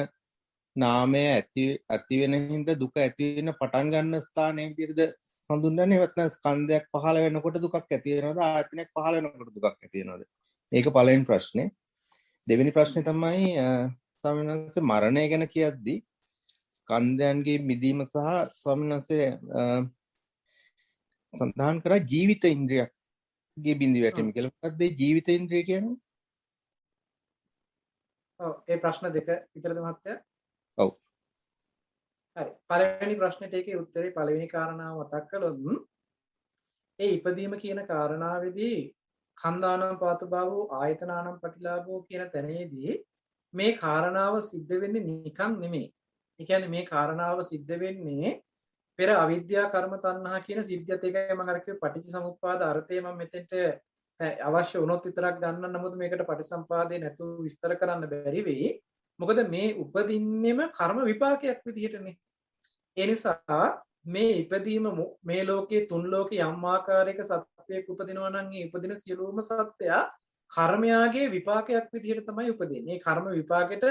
නාමය ඇති වෙන හින්දා දුක ඇති වෙන පටන් ගන්න ස්ථානයේ විදිහටද හඳුන්වන්නේ? නැත්නම් ස්කන්ධයක් පහළ වෙනකොට දුකක් ඇති වෙනවද? ආයතනයක් පහළ වෙනකොට දුකක් ඇති වෙනවද? ඒක පළවෙනි ප්‍රශ්නේ. දෙවෙනි ප්‍රශ්නේ තමයි ස්වාමීන් වහන්සේ මරණය ගැන කියද්දී ස්කන්ධයන්ගේ මිදීම සහ ස්වාමීන් වහන්සේ සඳහන් කරා ජීවිත ඉන්ද්‍රියගේ බිඳි වැටීම කියලා. මොකක්ද මේ ජීවිත ඉන්ද්‍රිය කියන්නේ? ඔව් ඒ ප්‍රශ්න දෙක විතරද මහත්තයා? ඔව්. හරි. පළවෙනි ප්‍රශ්නෙට ඒකේ උත්තරේ පළවෙනි කාරණාව මතක් කළොත් ඒ ඉපදීම කියන කාරණාවේදී කන්දානම් පාතුභාවෝ ආයතනානම් පටිලාභෝ කියන තැනේදී මේ කාරණාව සිද්ධ වෙන්නේ නිකන් නෙමෙයි. ඒ කියන්නේ මේ කාරණාව සිද්ධ වෙන්නේ පෙර අවිද්‍යා කර්ම තණ්හා කියන සිද්ධියත් එකයි මම අර කිව්ව පටිච්චසමුප්පාද අර්ථය මම මෙතෙන්ට අවශ්‍ය වුණොත් විතරක් ගන්න. නමුත් මේකට පටිසම්පාදේ නැතුව විස්තර කරන්න බැරි වෙයි. මොකද මේ උපදින්නෙම කර්ම විපාකයක් විදිහටනේ. ඒ නිසා මේ ඉපදීම මේ ලෝකයේ තුන් ලෝකේ යම් ආකාරයක සත්‍යයක් උපදිනවා නම් ඒ උපදින සියලුම සත්‍යය කර්මයාගේ විපාකයක් විදිහට තමයි උපදින්නේ. මේ කර්ම විපාකෙට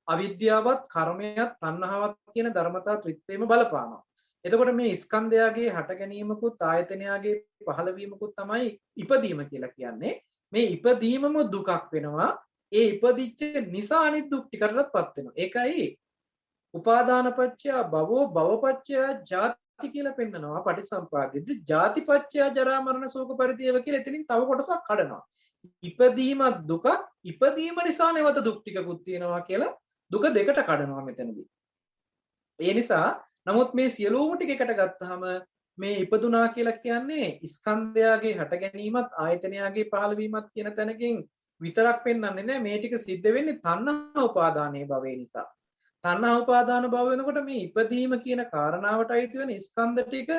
අවිද්‍යාවත් කර්මයත් තණ්හාවත් කියන ධර්මතා ත්‍රිත්වයම බලපානවා. එතකොට මේ ස්කන්ධයාගේ හට ගැනීමකුත් ආයතනයාගේ පහළවීමකුත් තමයි ඉපදීම කියලා කියන්නේ. මේ ඉපදීමම දුකක් වෙනවා. ඒ ඉපදිච්ච නිසා අනිත් දුක් ටිකටපත් වෙනවා. ඒකයි උපාදානපච්චය භවෝ භවපච්චය ජාති කියලා පෙන්නනවා පටිසම්පාදයේදී. ජාතිපච්චය ජරා මරණ ශෝක පරිදේව කියලා එතනින් තව කොටසක් කඩනවා. ඉපදීම දුක, ඉපදීම නිසා නැවත දුක් ටිකකුත් තියෙනවා කියලා දුක දෙකට කඩනවා මෙතනදී. ඒ නිසා නමුත් මේ සියලුම ටික එකට ගත්තාම මේ ඉපදුනා කියලා කියන්නේ ස්කන්ධයාගේ හට ගැනීමත් ආයතනයාගේ පහළවීමත් කියන තැනකින් විතරක් පෙන්වන්නේ නැහැ. මේ ටික සිද්ධ වෙන්නේ තණ්හා උපාදානයේ භවය නිසා. තණ්හා උපාදාන භව වෙනකොට මේ ඉපදීම කියන කාරණාවට අයිති වෙන ස්කන්ධ ටික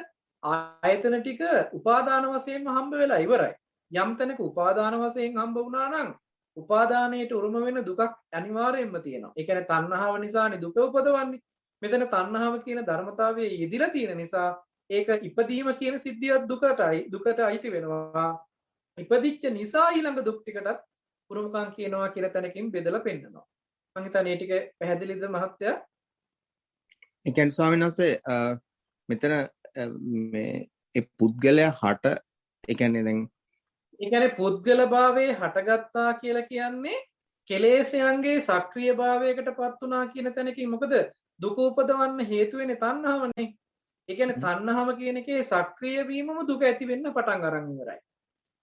ආයතන ටික උපාදාන වශයෙන්ම හම්බ වෙලා ඉවරයි. යම් තැනක උපාදාන වශයෙන් හම්බ වුණා නම් උපාදානයට උරුම වෙන දුකක් අනිවාර්යයෙන්ම තියෙනවා. ඒ කියන්නේ තණ්හාව නිසානේ දුක උපදවන්නේ. මෙතන තණ්හාව කියන ධර්මතාවයේ යෙදිලා තියෙන නිසා ඒක ඉපදීම කියන සිද්ධිය දුකට අයිති වෙනවා. ඉපදිච්ච නිසා ඊළඟ දුක් ටිකටත් උරුමකම් කියනවා කියලා තැනකින් බෙදලා පෙන්නනවා. මම හිතන්නේ මේ ටික පැහැදිලිද මහත්තයා? ඒ කියන්නේ ස්වාමීන් වහන්සේ මෙතන මේ ඒ පුද්ගලයා හට ඒ කියන්නේ පුද්ගල භාවයේ හටගත්තා කියලා කියන්නේ කෙලෙසයන්ගේ සක්‍රීය භාවයකටපත් වුණා කියන තැනකින් මොකද දුක උපදවන්න හේතු වෙන්නේ තණ්හාවනේ. ඒ කියන්නේ තණ්හාව කියන එකේ සක්‍රීය වීමම දුක ඇති වෙන්න පටන් අරන් ඉවරයි.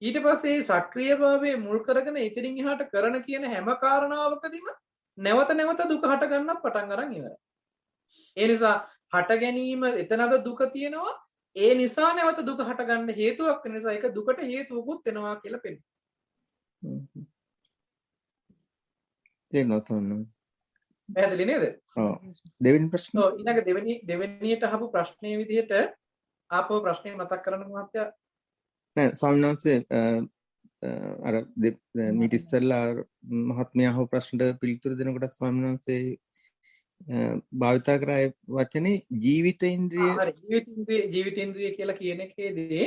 ඊට පස්සේ මේ සක්‍රීය භාවයේ මුල් කරගෙන ඉතින් එහාට කරන කියන හැම කාරණාවකදීම නැවත නැවත දුක හට ගන්නත් පටන් අරන් ඉවරයි. ඒ නිසා හට ගැනීම එතනද දුක තියෙනවා. ඒ නිසා නැවත දුක හට ගන්න හේතුවක් වෙන නිසා ඒක දුකට හේතුවකුත් වෙනවා කියලා පෙන්නනවා. ඒක නෝසොන්නස්. පැහැදිලි නේද? ඔව්. දෙවෙනි ප්‍රශ්නේ. ඔව් ඊළඟ දෙවෙනියට අහපු ප්‍රශ්නේ විදිහට ආපහු ප්‍රශ්නේ මතක් කරන්න මහත්තයා. නෑ ස්වාමීන් වහන්සේ අර මීට ඉස්සෙල්ලා මහත්මයා අහපු ප්‍රශ්නට පිළිතුරු දෙනකොට ස්වාමීන් වහන්සේ භාවිතා කරා වචනේ ජීවිතේන්ද්‍රිය. හරි ජීවිතේන්ද්‍රිය කියලා කියන එකේදී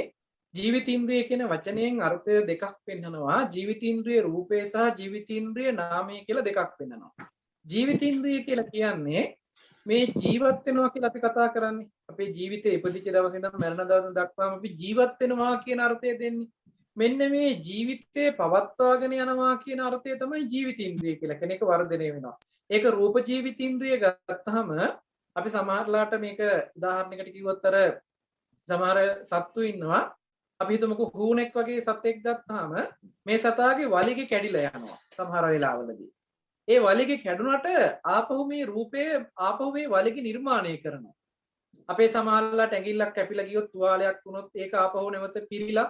ජීවිතේන්ද්‍රිය කියන වචනයෙන් අර්ථය දෙකක් පෙන්නනවා. ජීවිතේන්ද්‍රිය රූපේ සහ ජීවිතේන්ද්‍රිය නාමය කියලා දෙකක් පෙන්නනවා. ජීවිතේන්ද්‍රිය කියලා කියන්නේ මේ ජීවත් වෙනවා කියලා අපි කතා කරන්නේ. අපේ ජීවිතේ ඉපදිච්ච දවසේ ඉඳන් මරණ දවස දක්වාම අපි ජීවත් වෙනවා කියන අර්ථය දෙන්නේ. මෙන්න මේ ජීවිතේ පවත්වාගෙන යනවා කියන අර්ථය තමයි ජීවිතේන්ද්‍රිය කියලා. කෙනෙක් වර්ධනය වෙනවා. ඒක රූප ජීවිතේන්ද්‍රිය ගත්තාම අපි සමහරලාට මේක උදාහරණයකට කිව්වොත් අර සමහර සත්තු ඉන්නවා. අපි හිතමුකෝ හූනෙක් වගේ සතෙක් ගත්තාම මේ සතාගේ වලිගේ කැඩිලා යනවා සමහර වෙලාවලදී. ඒ වලිගේ කැඩුනට ආපහු මේ රූපය ආපහු මේ වලිගේ නිර්මාණය කරනවා. අපේ සමහරලාට ඇඟිල්ලක් කැපිලා ගියොත් තුවාලයක් වුණොත් ඒක ආපහු නැවත පිරීලා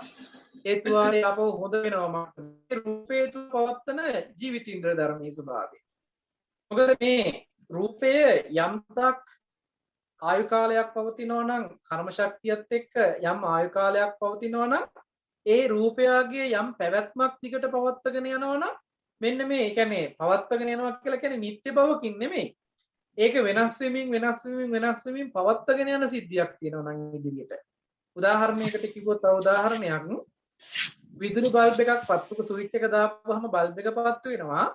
ඒ තුවාලය ආපහු හොද වෙනවා. මේ රූපේ තුල පවත්තන ජීවිතේන්ද්‍ර ධර්මයේ ස්වභාවය. මොකද මේ රූපය යම්තක් ආයු කාලයක් පවතිනවා නම් කර්ම ශක්තියත් එක්ක යම් ආයු කාලයක් පවතිනවා නම් ඒ රූපයගේ යම් පැවැත්මක් දිගට පවත්වාගෙන යනවා නම් මෙන්න මේ කියන්නේ පවත්වාගෙන යනවා කියලා කියන්නේ නිත්‍ය භවකින් නෙමෙයි. ඒක වෙනස් වෙමින් පවත්වාගෙන යන සිද්ධියක් තියෙනවා නම් ඉදිරියට. උදාහරණයකට කිව්වොත් උදාහරණයක් විදුලි බල්බ් එකක් පත්තුක ස්විච් එක දාපුවාම බල්බ් එක පත්තු වෙනවා.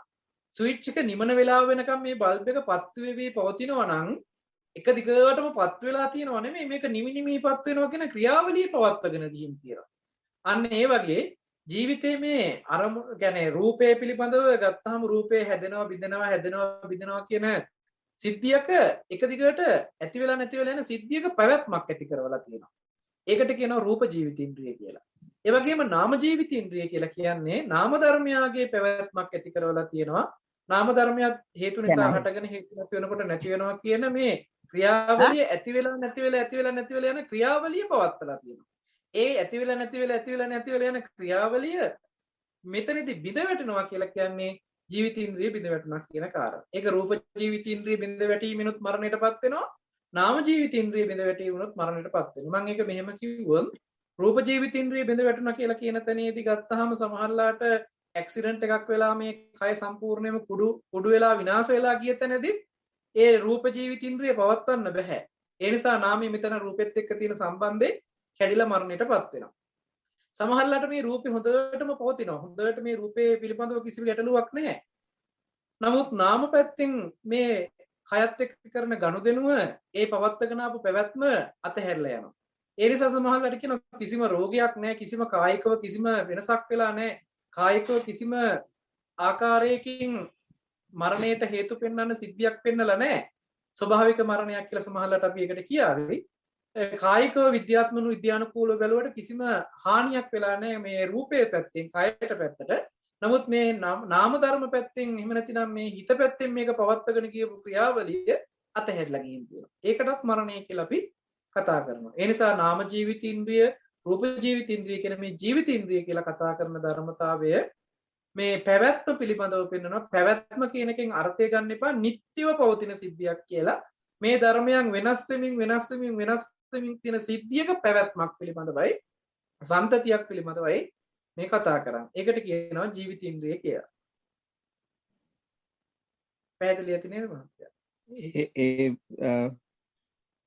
ස්විච් එක නිමන වෙලාව වෙනකම් මේ බල්බ් එක පත්තු වෙවි පවතිනවා නම් එක දිගටම පත්තු වෙලා තියෙනවා නෙමෙයි මේක නිමි පත්තු වෙනවා කියන ක්‍රියාවලිය පවත්වාගෙන තියෙනවා. අන්න ඒ වගේ ජීවිතයේ මේ අරමුණ කියන්නේ රූපය පිළිබඳව ගත්තාම රූපේ හැදෙනවා කියන සිද්ධියක එක දිගට ඇති වෙලා නැති වෙලා යන සිද්ධියක පැවැත්මක් ඇති කරවලා තියෙනවා. ඒකට කියනවා රූප ජීවිතේන්ද්‍රිය කියලා. ඒ වගේම නාම ජීවිතේන්ද්‍රිය කියලා කියන්නේ නාම ධර්මයාගේ පැවැත්මක් ඇති කරවලා තියෙනවා. නාම ධර්මයක් හේතු නිසා හටගෙන හේතු නැති වෙනකොට නැති වෙනවා කියන මේ ක්‍රියාවලිය ඇති වෙලා නැති වෙලා යන ක්‍රියාවලිය පවත්වලා තියෙනවා. ඒ ඇති වෙලා නැති වෙලා යන ක්‍රියාවලිය මෙතනදී බිඳ වැටෙනවා කියලා කියන්නේ ජීවිතේන්ද්‍රිය බිඳ වැටෙනවා කියන කාරණා. ඒක රූප ජීවිතේන්ද්‍රිය බිඳ වැටීමිනුත් මරණයටපත් වෙනවා. නාම ජීවිතේන්ද්‍රිය බිඳ වැටීමිනුත් මරණයටපත් වෙනවා. මම ඒක මෙහෙම කිව්වොත් රූප ජීවිතේන්ද්‍රිය බිඳ වැටුණා කියලා කියන තැනේදී ගත්තාම සමහරලාට ඇක්සිඩන්ට් එකක් වෙලා මේ කය සම්පූර්ණයෙන්ම කුඩු වෙලා විනාශ වෙලා ගිය තැනදී ඒ රූප ජීවිතේන්ද්‍රිය පවත්වන්න බෑ. ඒ නිසා නාමයේ මෙතන රූපෙත් එක්ක තියෙන සම්බන්ධේ කැඩිලා මරණයටපත් වෙනවා. සමහරලාට මේ රූපේ හොඳටම පවතිනවා. හොඳට මේ රූපේ පිළිබඳව කිසිම ගැටලුවක් නැහැ. නමුත් නාම පැත්තෙන් මේ කයත් එක්ක කරන ගනුදෙනුව ඒ පවත්වගෙන ආපු පැවැත්ම අතහැරලා යනවා. ඒ නිසා සමහරලාට කියන කිසිම රෝගයක් නැහැ, කිසිම කායිකව කිසිම වෙනසක් වෙලා නැහැ. කායිකව කිසිම ආකාරයකින් මරණයට හේතු පෙන්වන්න සිද්ධියක් පෙන්නලා නැහැ. ස්වභාවික මරණයක් කියලා සමහරලාට අපි ඒකට කියාවේ. කායිකව විද්‍යානුකූලව බැලුවට කිසිම හානියක් වෙලා නැහැ මේ රූපයේ පැත්තෙන් කයට පැත්තට. නමුත් මේ නාම ධර්ම පැත්තෙන් එහෙම නැතිනම් මේ හිත පැත්තෙන් මේක පවත්වාගෙන ගියපු ක්‍රියාවලිය අතහැරලා ගිහින් තියෙනවා. ඒකටත් මරණය කියලා අපි කතා කරනවා. ඒ නිසා නාම ජීවිතේන්ද්‍රිය, රූප ජීවිතේන්ද්‍රිය කියන මේ ජීවිතේන්ද්‍රිය කියලා කතා කරන ධර්මතාවය මේ පැවැත්ම පිළිබඳව පෙන්වනවා. පැවැත්ම කියන එකෙන් අර්ථය ගන්න එපා නිට්ටයව පවතින සිද්ධියක් කියලා. මේ ධර්මයන් වෙනස් වෙමින් තියෙන සිද්ධියක පැවැත්මක් පිළිබඳවයි සම්තතියක් පිළිබඳවයි මේ කතා කරන්නේ. ඒකට කියනවා ජීවිතේන්ද්‍රිය කියලා. පැහැදිලි ඇති නේද මහත්තයා?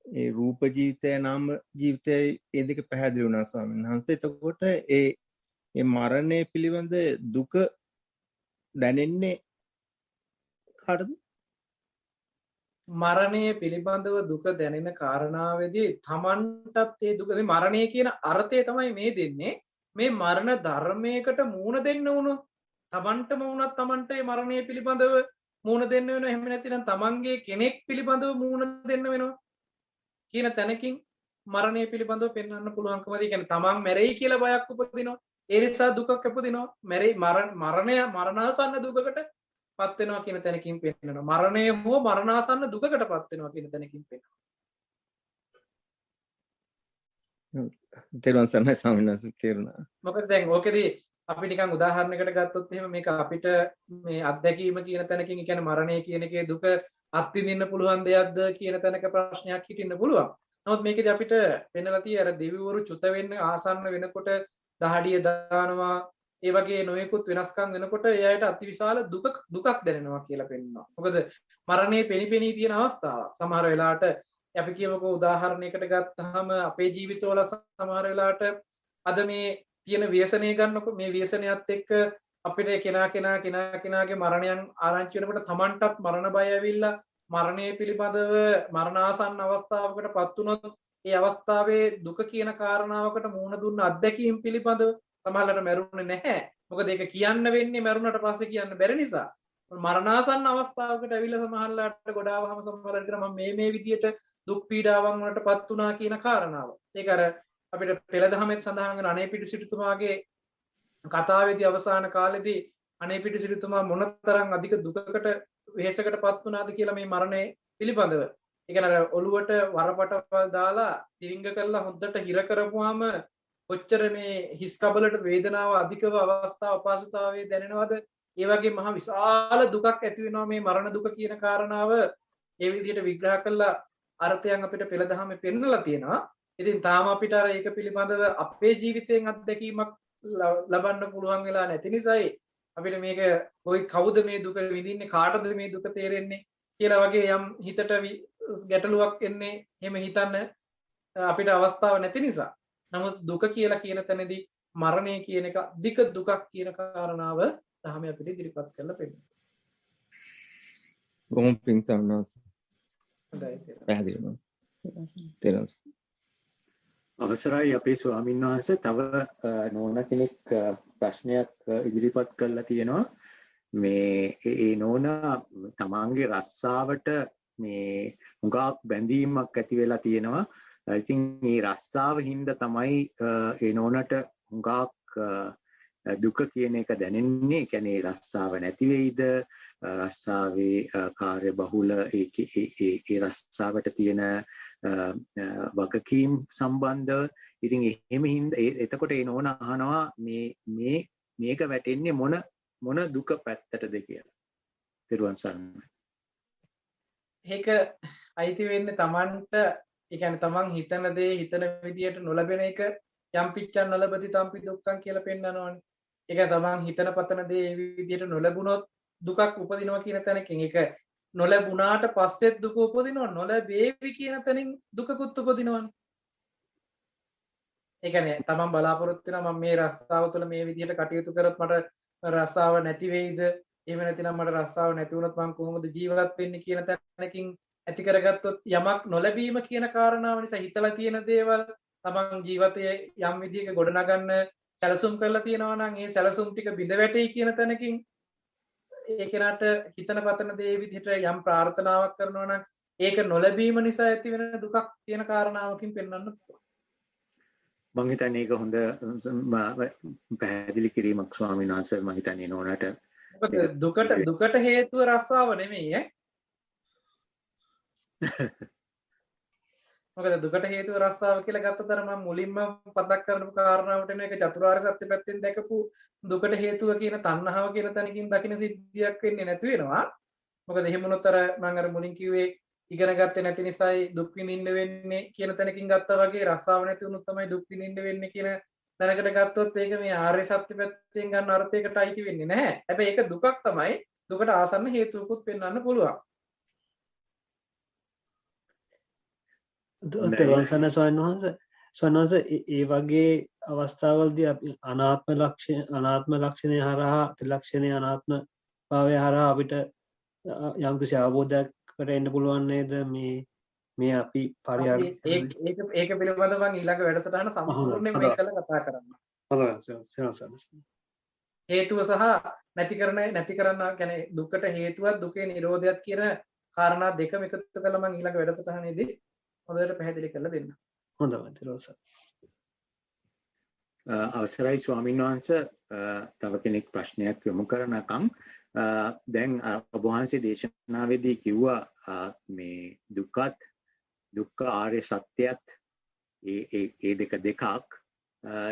ඒ රූප ජීවිතය නාම ජීවිතය ඒ දෙක පැහැදිලි වුණා ස්වාමීන් වහන්සේ. එතකොට ඒ මරණය පිළිබඳ දුක දැනෙන්නේ කාටද? මරණය පිළිබඳව දුක දැනෙන කාරණාවේදී තමන්ටත් ඒ දුක මරණය කියන අර්ථය තමයි මේ දෙන්නේ. මේ මරණ ධර්මයකට මූණ දෙන්න වුණොත් තමන්ටම වුණත් තමන්ට මේ මරණය පිළිබඳව මූණ දෙන්න වෙනවා. එහෙම නැතිනම් තමන්ගේ කෙනෙක් පිළිබඳව මූණ දෙන්න වෙනවා කියන තැනකින් මරණය පිළිබඳව පෙන්වන්න පුළුවන්කම තියෙන. කියන්නේ තමන් මැරෙයි කියලා බයක් උපදිනවා. ඒ නිසා දුකක් උපදිනවා. මරණය මරණාසන්න දුකකට පත් වෙනවා කියන තැනකින් පෙන්නනවා. මරණය හෝ මරණාසන්න දුකකට පත් වෙනවා කියන තැනකින් පෙන්නනවා. තේරුවන් සරණයි ස්වාමීන් වහන්සේ තේරුණා. මොකද දැන් ඕකෙදී අපි නිකන් උදාහරණයකට ගත්තොත් එහෙම මේක අපිට මේ අත්දැකීම කියන තැනකින් කියන්නේ මරණය කියන එකේ දුක අත්විඳින්න පුළුවන් දෙයක්ද කියන තැනක ප්‍රශ්නයක් හිටින්න පුළුවන්. නමුත් මේකෙදී අපිට පෙන්නලා තියෙන්නේ අර දෙවිවරු චුත වෙන්න ආසන්න වෙනකොට දහඩිය දානවා ඒ වගේ නොයෙකුත් වෙනස්කම් වෙනකොට එයාට අතිවිශාල දුකක් දැනෙනවා කියලා පෙන්නනවා. මොකද මරණය පෙනිපෙනී තියෙන අවස්ථාවක්. සමහර වෙලාවට අපි කියමුකෝ උදාහරණයකට ගත්තාම අපේ ජීවිතවල සමහර වෙලාවට අද මේ තියෙන ව්‍යසනය ගන්නකො මේ ව්‍යසනයත් එක්ක අපිට කෙනාගේ මරණයන් ආරංචි වෙනකොට Tamanටත් මරණ බය ඇවිල්ලා මරණය පිළිබඳව මරණාසන්න අවස්ථාවකටපත් වුණොත් ඒ අවස්ථාවේ දුක කියන කාරණාවකට මුහුණ දුන්න අත්දැකීම් පිළිබඳව සමහරවිට මැරුණේ නැහැ. මොකද ඒක කියන්න වෙන්නේ මැරුණට පස්සේ කියන්න බැරි නිසා. මරණාසන්න අවස්ථාවකට ඇවිල්ලා සමහරලාට ගොඩාවහම සමහරවිට මම මේ විදියට දුක් පීඩාවන් වලටපත් වුණා කියන කාරණාව. ඒක අර අපිට පෙළදහමෙත් සඳහන් වෙන අනේපිඩු සිටුතුමාගේ කතාවේදී අවසාන කාලෙදී අනේපිඩු සිටුතුමා මොනතරම් අධික දුකකට වෙහෙසකටපත් වුණාද කියලා මේ මරණය පිළිබඳව. ඒ කියන්නේ ඔළුවට වරපටවල් දාලා තිරිංග කරලා හොද්දට හිර කරපුවාම කොච්චර මේ හිස් කබලට වේදනාව අධිකව අවස්ථාව අපහසුතාවයේ දැනෙනවද? ඒ වගේ මහ විශාල දුකක් ඇති වෙනවා මේ මරණ දුක කියන කාරණාව ඒ විදිහට විග්‍රහ කළා අර්ථයන් අපිට පෙළදහමේ පෙන්නලා තියෙනවා. ඉතින් තාම අපිට අර ඒක පිළිබඳව අපේ ජීවිතයෙන් අත්දැකීමක් ලබන්න පුළුවන් වෙලා නැති නිසායි අපිට මේක කවුද මේ දුක විඳින්නේ කාටද මේ දුක තේරෙන්නේ කියලා වගේ යම් හිතට ගැටලුවක් එන්නේ එහෙම හිතන්න අපිට අවස්ථාවක් නැති නිසා. නමුත් දුක කියලා කියන තැනදී මරණය කියන එක අධික දුකක් කියන කාරණාව තමයි අපිට ඉදිරිපත් කරලා පෙන්නන්නේ. බොහොම පිං සම්නස්. හොඳයි. පැහැදිලිවම. තේරුම් අවසරයි අපේ ස්වාමීන් වහන්සේ තව නෝන කෙනෙක් ප්‍රශ්නයක් ඉදිරිපත් කරලා තියෙනවා. මේ ඒ නෝන තමන්ගේ රස්සාවට මේ හුඟක් බැඳීමක් ඇති වෙලා තියෙනවා. ඉතින් මේ රස්සාව හින්දා තමයි ඒ නෝනට හුඟක් දුක කියන එක දැනෙන්නේ. ඒ කියන්නේ රස්සාව නැති වෙයිද? රස්සාවේ කාර්ය බහුල ඒ රස්සාවට තියෙන වගකීම් සම්බන්ධව. ඉතින් එහෙම හින්දා එතකොට ඒ නෝන අහනවා මේක වැටෙන්නේ මොන දුක පැත්තටද කියලා. පිරුවන් සරණයි. ඒක අයිති වෙන්නේ Tamanට. ඒ කියන්නේ Taman හිතන දේ හිතන විදියට නොලැබෙන එක යම් පිච්චන් නොලබති තම්පි දුක්ඛං කියලා පෙන්නනවනේ. ඒක Taman හිතන පතන දේ ඒ විදියට නොලැබුණොත් දුකක් උපදිනවා කියන තැනකින් ඒක නොලැබුණාට පස්සෙත් දුක උපදිනවා නොලැබේවි කියන තැනින් දුකකුත් උපදිනවනේ. ඒ කියන්නේ Taman බලාපොරොත්තු වෙනවා මම මේ රස්සාව තුළ මේ විදියට කටයුතු කරොත් මට රස්සාව නැති වෙයිද? එහෙම නැතිනම් මට රස්සාව නැති වුණොත් මම කොහොමද ජීවත් වෙන්නේ කියන තැනකින් ඇති කරගත්තොත් යමක් නොලැබීම කියන කාරණාව නිසා හිතලා තියෙන දේවල් Taman ජීවිතයේ යම් විදියක ගොඩනගන්න සැලසුම් කරලා තියෙනවා නම් ඒ සැලසුම් ටික බිඳ වැටෙයි කියන තැනකින් ඒ කෙනාට හිතන පතන දේ විදිහට යම් ප්‍රාර්ථනාවක් කරනවා නම් ඒක නොලැබීම නිසා ඇති වෙන දුකක් කියන කාරණාවකින් පෙන්වන්න පුළුවන්. මම හිතන්නේ ඒක හොඳ පැහැදිලි කිරීමක් ස්වාමීන් වහන්සේ. මම හිතන්නේ නෝනට දුකට හේතුව රස්සාව නෙමෙයි ඈ. මොකද දුකට හේතුව රස්සාව කියලා ගත්තතර මම මුලින්ම පදක් කරපු කාරණාවට එන එක චතුරාර්ය සත්‍ය පැත්තෙන් දැකපු දුකට හේතුව කියන තණ්හාව කියන තැනකින් දකින්න සිද්ධියක් වෙන්නේ නැති වෙනවා. මොකද එහෙම වුණොත් මම අර මුලින් කිව්වේ ඉගෙන ගත්තේ නැති නිසායි දුක් විඳින්න වෙන්නේ කියන තැනකින් ගත්තා වගේ රස්සාව නැති වුණොත් තමයි දුක් විඳින්න වෙන්නේ කියන තැනකට ගත්තොත් ඒක මේ ආර්ය සත්‍ය පැත්තෙන් ගන්න අර්ථයකට අයිති වෙන්නේ නැහැ. හැබැයි ඒක දුකක් තමයි. දුකට ආසන්න හේතුවකුත් පෙන්වන්න පුළුවන්. තෙරුවන් සරණයි ස්වාමීන් වහන්සේ ඒ වගේ අවස්ථාවලදී අපි අනාත්ම ලක්ෂණය හරහා ත්‍රිලක්ෂණය අනාත්ම භාවය හරහා අපිට යම්කිසි අවබෝධයකට එන්න පුළුවන් නේද මේ අපි පරිහරණය ඒක පිළිබඳව මම ඊළඟ වැඩසටහන සම්පූර්ණයෙන් මේක කතා කරන්න. හේතුව සහ නැති කරන්න කියන්නේ දුකට හේතුවත් දුකේ නිරෝධයත් කියන කාරණා දෙකම එකතු කරලා මම ඊළඟ වැඩසටහනේදී හොඳට පැහැදිලි කරලා දෙන්න. හොඳයි. අවසරයි ස්වාමීන් වහන්සේ තව කෙනෙක් ප්‍රශ්නයක් යොමු කරනකම් දැන් ඔබ වහන්සේ දේශනාවේදී කිව්වා මේ දුක්ඛ ආර්ය සත්‍යයත් ඒ දෙකක්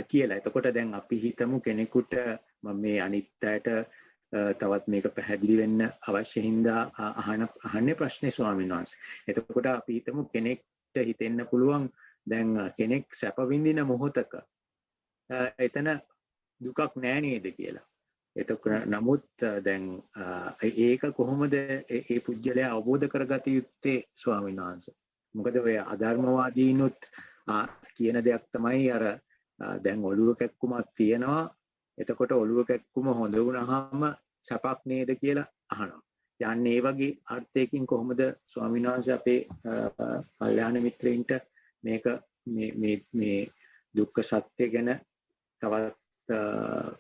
කියලා. එතකොට දැන් අපි හිතමු කෙනෙකුට මේ අනිත්‍යයට තවත් මේක පැහැදිලි වෙන්න අවශ්‍ය හින්දා අහන්නේ ප්‍රශ්නේ ස්වාමීන් වහන්සේ. එතකොට අපි හිතමු කෙනෙක්ට හිතෙන්න පුළුවන් දැන් කෙනෙක් සැප විඳින මොහොතක එතන දුකක් නෑ නේද කියලා. එතකොට නමුත් දැන් ඒක කොහොමද ඒ පුජ්‍යලයා අවබෝධ කරගත යුත්තේ ස්වාමීන් වහන්සේ? මොකද ඔය අධර්මවාදීනුත් කියන දෙයක් තමයි අර දැන් ඔළුව කැක්කුමක් තියෙනවා. එතකොට ඔළුව කැක්කුම හොඳ වුණාම සැපක් නේද කියලා අහනවා. යන්නේ ඒ වගේ අර්ථයකින් කොහොමද ස්වාමීන් වහන්සේ අපේ කල්යාණ මිත්‍රයින්ට මේක මේ දුක්ඛ සත්‍ය ගැන තවත්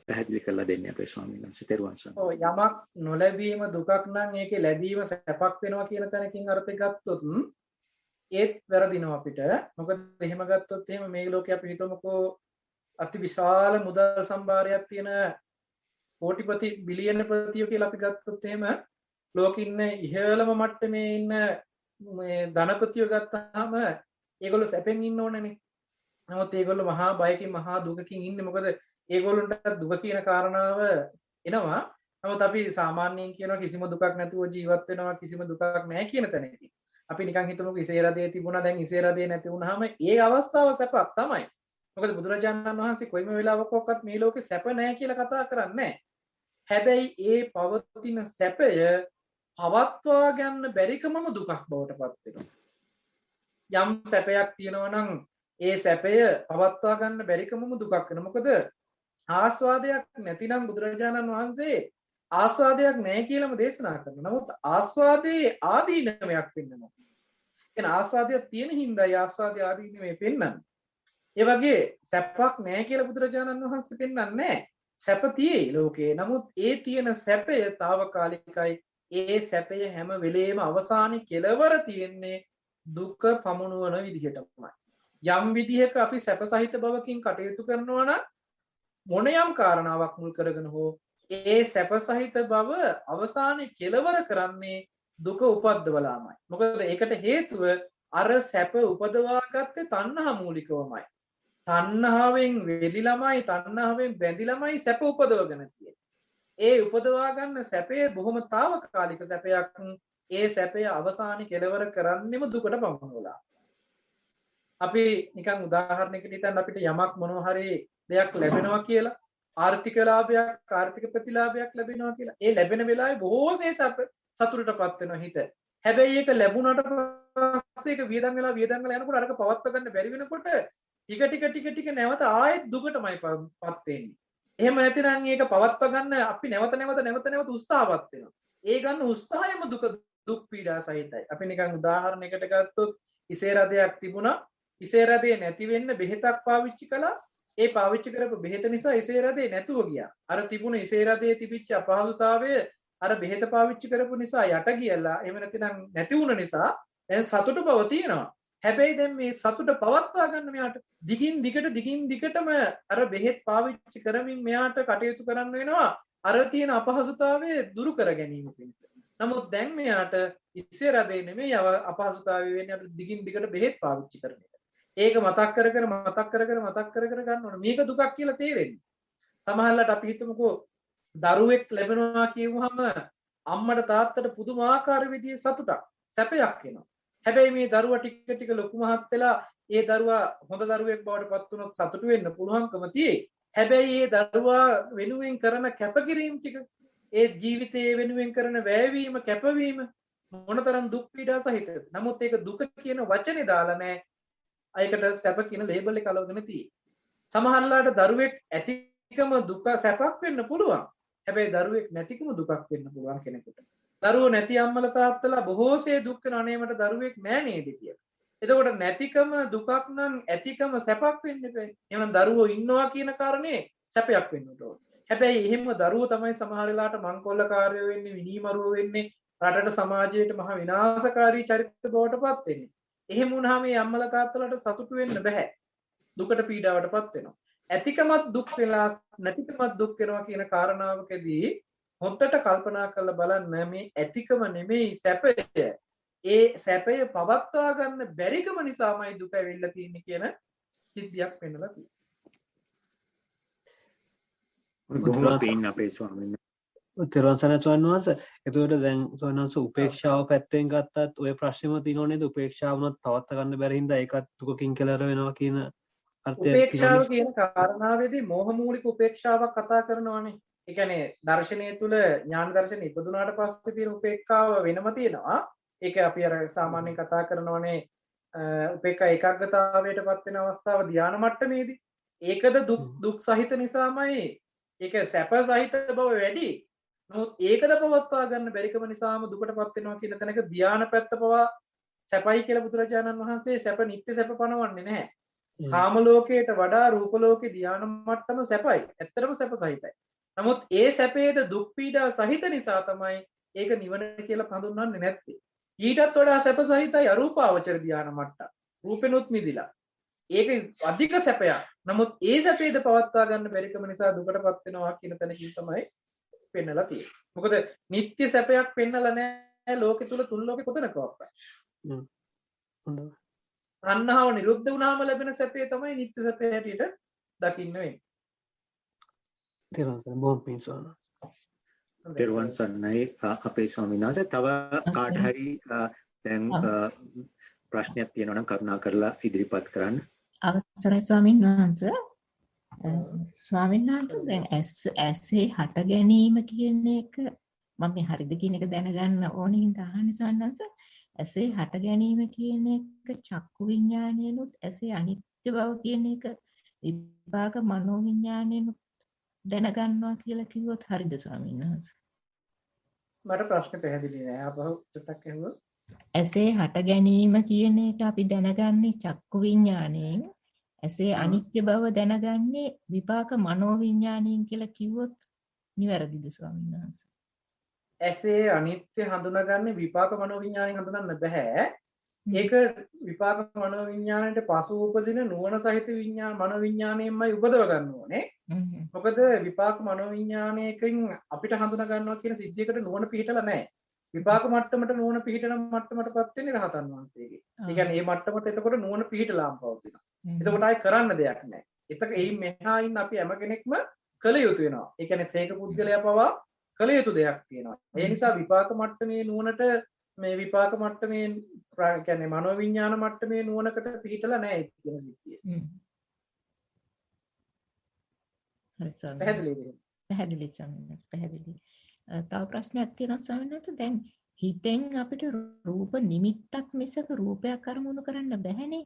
පැහැදිලි කරලා දෙන්නේ අපේ ස්වාමීන් වහන්සේ. තෙරුවන් සරණයි. ඔව් යමක් නොලැබීම දුකක් නම් ඒකේ ලැබීම සැපක් වෙනවා කියන තැනකින් අර්ථය ගත්තොත් ඒත් වැරදිනවා අපිට. මොකද එහෙම ගත්තොත් එහෙම මේ ලෝකේ අපි හිතමුකෝ අති විශාල මුදල් සම්භාරයක් තියෙන කෝටිපති බිලියනපතියෝ කියලා අපි ගත්තොත් එහෙම ලෝකෙ ඉන්න ඉහළම මට්ටමේ ඉන්න මේ ධනපතියෝ ගත්තාම ඒගොල්ලෝ සැපෙන් ඉන්න ඕනේනේ. නමුත් ඒගොල්ලෝ මහා බයකින් මහා දුකකින් ඉන්නේ. මොකද ඒගොල්ලන්ට දුක කියන කාරණාව එනවා. නමුත් අපි සාමාන්‍යයෙන් කියනවා කිසිම දුකක් නැතුව ජීවත් වෙනවා කිසිම දුකක් නැහැ කියන තැනදී. අපි නිකන් හිතමුකෝ ඉසේ රදේ තිබුණා දැන් ඉසේ රදේ නැති වුණාම ඒ අවස්ථාව සැපක් තමයි. මොකද බුදුරජාණන් වහන්සේ කොයිම වෙලාවකවත් මේ ලෝකේ සැප නැහැ කියලා කතා කරන්නේ නැහැ. හැබැයි ඒ පවතින සැපය පවත්වා ගන්න බැරිකමම දුකක් බවට පත් වෙනවා. යම් සැපයක් තියෙනවා නම් ඒ සැපය පවත්වා ගන්න බැරිකමම දුකක් වෙනවා. මොකද ආස්වාදයක් නැතිනම් බුදුරජාණන් වහන්සේ ආස්වාදයක් නැහැ කියලාම දේශනා කරනවා. නමුත් ආස්වාදයේ ආදීනමයක් වෙන්නවා. එන ආස්වාදයක් තියෙන හින්දායි ආස්වාදයේ ආදීනමේ පෙන්වන්නේ. ඒ වගේ සැපක් නැහැ කියලා බුදුරජාණන් වහන්සේ පෙන්වන්නේ නැහැ. සැප තියෙයි ලෝකේ. නමුත් ඒ තියෙන සැපය తాවකාලිකයි. ඒ සැපය හැම වෙලේම අවසානයේ කෙලවර තියෙන්නේ දුක පමුණුවන විදිහටමයි. යම් විදිහක අපි සැප සහිත බවකින් කටයුතු කරනවා නම් මොන යම් කාරණාවක් මුල් කරගෙන හෝ ඒ සැප සහිත බව අවසානයේ කෙලවර කරන්නේ දුක උපද්දවලාමයි. මොකද ඒකට හේතුව අර සැප උපදවාගත්තේ තණ්හා මූලිකවමයි. තණ්හාවෙන් වෙලිලමයි තණ්හාවෙන් බැඳිලමයි සැප උපදවගෙන තියෙන්නේ. ඒ උපදවා ගන්න සැපේ බොහොම తాවකාලික සැපයක්. ඒ සැපය අවසානයේ කෙලවර කරන්නෙම දුකට පමුණුවලා. අපි නිකන් උදාහරණයකට හිතන්න අපිට යමක් මොනවා හරි දෙයක් ලැබෙනවා කියලා ආර්ථික ලාභයක් ආර්ථික ප්‍රතිලාභයක් ලැබෙනවා කියලා. ඒ ලැබෙන වෙලාවේ බොහෝසේ සතුටටපත් වෙනවා හිත. හැබැයි ඒක ලැබුණාට පස්සේ ඒක වියදම් වෙලා යනකොට අරක පවත්වා ගන්න බැරි වෙනකොට ටික නැවත ආයෙත් දුකටමයි පත් වෙන්නේ. එහෙම නැතිනම් ඒක පවත්වා ගන්න අපි නැවත උත්සාහවත් වෙනවා. ඒ ගන්න උත්සාහයම දුක් පීඩා සහිතයි. අපි නිකන් උදාහරණයකට ගත්තොත් ඉසේ රදයක් තිබුණා. ඉසේ රදේ නැති වෙන්න බෙහෙතක් පාවිච්චි කළා. ඒ පාවිච්චි කරපු බෙහෙත නිසා ඉසේ රදේ නැතුව ගියා. අර තිබුණ ඉසේ රදේ තිබිච්ච අපහසුතාවය අර බෙහෙත පාවිච්චි කරපු නිසා යට ගියලා එහෙම නැතිනම් නැති වුණ නිසා දැන් සතුට බව තියෙනවා. හැබැයි දැන් මේ සතුට පවත්වා ගන්න මෙයාට දිගින් දිගටම අර බෙහෙත් පාවිච්චි කරමින් මෙයාට කටයුතු කරන්න වෙනවා අර තියෙන අපහසුතාවය දුරු කර ගැනීම පිණිස. නමුත් දැන් මෙයාට ඉසේ රදේ නෙමෙයි අපහසුතාවය වෙන්නේ අර දිගින් දිගට බෙහෙත් පාවිච්චි කරන එක. ඒක මතක් කර ගන්න ඕන. මේක දුකක් කියලා තේරෙන්නේ. සමහරවිට අපි හිතමුකෝ දරුවෙක් ලැබෙනවා කියවුවහම අම්මට තාත්තට පුදුමාකාර විදිහේ සතුටක් සැපයක් එනවා. හැබැයි මේ දරුවා ටික ලොකු මහත් වෙලා ඒ දරුවා හොඳ දරුවෙක් බවට පත් වුණොත් සතුටු වෙන්න පුළුවන්කම තියෙයි. හැබැයි ඒ දරුවා වෙනුවෙන් කරන කැපකිරීම ටික ඒ ජීවිතයේ වෙනුවෙන් කරන වැයවීම කැපවීම මොනතරම් දුක් පීඩා සහිතද. නමුත් ඒක දුක කියන වචනේ දාලා නැහැ. ඒකට සැප කියන ලේබල් එක අලවගෙන තියෙන්නේ. සමහරලාට දරුවෙක් ඇතිකම දුක සැපක් වෙන්න පුළුවන්. හැබැයි දරුවෙක් නැතිකම දුකක් වෙන්න පුළුවන් කෙනෙකුට. දරුවෝ නැති අම්මලා තාත්තලා බොහෝසේ දුක් වෙන අනේ මට දරුවෙක් නෑ නේද කියලා. එතකොට නැතිකම දුකක් නම් ඇතිකම සැපක් වෙන්න බෑ. එහෙනම් දරුවෝ ඉන්නවා කියන කාරණේ සැපයක් වෙන්න ඕන. හැබැයි එහෙම දරුවෝ තමයි සමහර වෙලාවට මංකොල්ලකාරයෝ වෙන්නේ, විනීමරුවෝ වෙන්නේ, රටට සමාජයට මහ විනාශකාරී චරිත බවට පත් වෙන්නේ. එහෙම වුණාම මේ අම්මලා තාත්තලාට සතුටු වෙන්න බෑ. දුකට පීඩාවටපත් වෙනවා. ඇතිකමත් දුක් වෙලා නැතිකමත් දුක් වෙනවා කියන කාරණාවකදී හොඳට කල්පනා කරලා බලන්න මේ ඇතිකම නෙමෙයි සැපය. ඒ සැපය පවත්වා ගන්න බැරිකම නිසාමයි දුක ඇවිල්ලා තියෙන්නේ කියන සිද්ධියක් වෙන්නලා තියෙනවා. බොහොම පින් අපේ ස්වාමීන් තෙරුවන් සරණයි ස්වාමීන් වහන්සේ. එතකොට දැන් ස්වාමීන් වහන්සේ උපේක්ෂාව පැත්තෙන් ගත්තත් ඔය ප්‍රශ්නෙම තියෙනව නේද? උපේක්ෂාව වුණත් පවත් ගන්න බැරි හින්දා ඒකත් දුකකින් කෙලවර වෙනවා කියන අර්ථය උපේක්ෂාව කියන කාරණාවේදී මෝහ මූලික උපේක්ෂාවක් කතා කරනවානේ. ඒ කියන්නේ දර්ශනය තුල ඥාන දර්ශනය ඉපදුනාට පස්සේ තියෙන උපේක්ෂාව වෙනම තියෙනවා. ඒක අපි අර සාමාන්‍යයෙන් කතා කරනවානේ උපේක්ෂා ඒකාග්‍රතාවයටපත් වෙන අවස්ථාව ධානා මට්ටමේදී. ඒකද දුක් සහිත නිසාමයි ඒක සැප සහිත බව වැඩි. නමුත් ඒකද පවත්වා ගන්න බැරිකම නිසාම දුකටපත් වෙනවා කියන තැනක ධානා පැත්ත පවා සැපයි කියලා බුදුරජාණන් වහන්සේ සැප නිත්‍ය සැප පනවන්නේ නැහැ. කාම ලෝකයට වඩා රූප ලෝකේ ධානා මට්ටම සැපයි. ඇත්තටම සැප සහිතයි. නමුත් ඒ සැපේද දුක් පීඩා සහිත නිසා තමයි ඒක නිවන කියලා හඳුන්වන්නේ නැත්තේ. ඊටත් වඩා සැප සහිතයි අරූපාවචර ධානා මට්ටම. රූපෙනුත් මිදිලා. ඒක අධික සැපයක්. නමුත් ඒ සැපේද පවත්වා ගන්න බැරිකම නිසා දුකටපත් වෙනවා කියන තැනකින් තමයි පෙන්නලා තියෙන්නේ. මොකද නිත්‍ය සැපයක් පෙන්නලා නැහැ ලෝකෙ තුල තුන් ලෝකෙ කොතනකවත්. අන්නහව නිරුද්ධ වුණාම ලැබෙන සැපේ තමයි නිත්‍ය සැපේ හැටියට දකින්න වෙන්නේ. තෙරුවන් සරණයි අපේ ස්වාමීන් වහන්සේ. තව කාට හරි දැන් ප්‍රශ්නයක් තියෙනවා නම් කරුණා කරලා ඉදිරිපත් කරන්න. අවසරයි ස්වාමීන් වහන්සේ. ස්වාමීන් වහන්සේ දැන් ඇසේ හට ගැනීම කියන එක මම මේ හරිද කියන එක දැනගන්න ඕනේ හින්දා අහන්නේ ස්වාමීන් වහන්සේ. ඇසේ හට ගැනීම කියන එක චක්කු විඥානයනොත් ඇසේ අනිත්‍ය බව කියන එක විපාක මනෝ විඥානයනොත් දැනගන්නවා කියලා කිව්වොත් හරිද ස්වාමීන් වහන්සේ? මට ප්‍රශ්න පැහැදිලි නෑ. අපහු ටිකක් අහුවා. ඇසේ හට ගැනීම කියන එක අපි දැනගන්නේ චක්කු විඥාණයෙන්. ඇසේ අනිත්‍ය බව දැනගන්නේ විපාක මනෝ විඥාණයෙන් කියලා කිව්වොත් නිවැරදිද ස්වාමීන් වහන්සේ? ඇසේ අනිත්‍ය හඳුනාගන්නේ විපාක මනෝ විඥාණයෙන් හඳුනන්න බෑ. ඒක විපාක මනෝ විඥාණයට පසු උපදින නුවණ සහිත විඥාන මනෝ විඥාණයෙන්මයි උපදව ගන්න ඕනේ. මොකද විපාක මනෝ විඥාණයකින් අපිට හඳුනා ගන්නවා කියන සිද්ධියකට නුවණ පිහිටලා නැහැ. විපාක මට්ටමට නුවණ පිහිටන මට්ටමටපත් වෙන්නේ රහතන් වහන්සේගේ. ඒ කියන්නේ මේ මට්ටමට එතකොට නුවණ පිහිටලාම පවතිනවා. එතකොට ආයි කරන්න දෙයක් නැහැ. එතක එයින් මෙහා ඉන්න අපි හැම කෙනෙක්ම කළ යුතු වෙනවා. ඒ කියන්නේ සේක පුද්ගලයා පවා කළ යුතු දෙයක් තියෙනවා. ඒ නිසා විපාක මට්ටමේ නුවණට මේ විපාක මට්ටමේ කියන්නේ මනෝ විඥාන මට්ටමේ නුවණකට පිහිටලා නැහැ කියන සිද්ධිය. පැහැදිලි ස්වාමීන් පැහැදිලි. තව ප්‍රශ්නයක් තියෙනවා ස්වාමීන් වහන්සේ. දැන් හිතෙන් අපිට රූප නිමිත්තක් මිසක රූපයක් අරමුණු කරන්න බැහැනේ.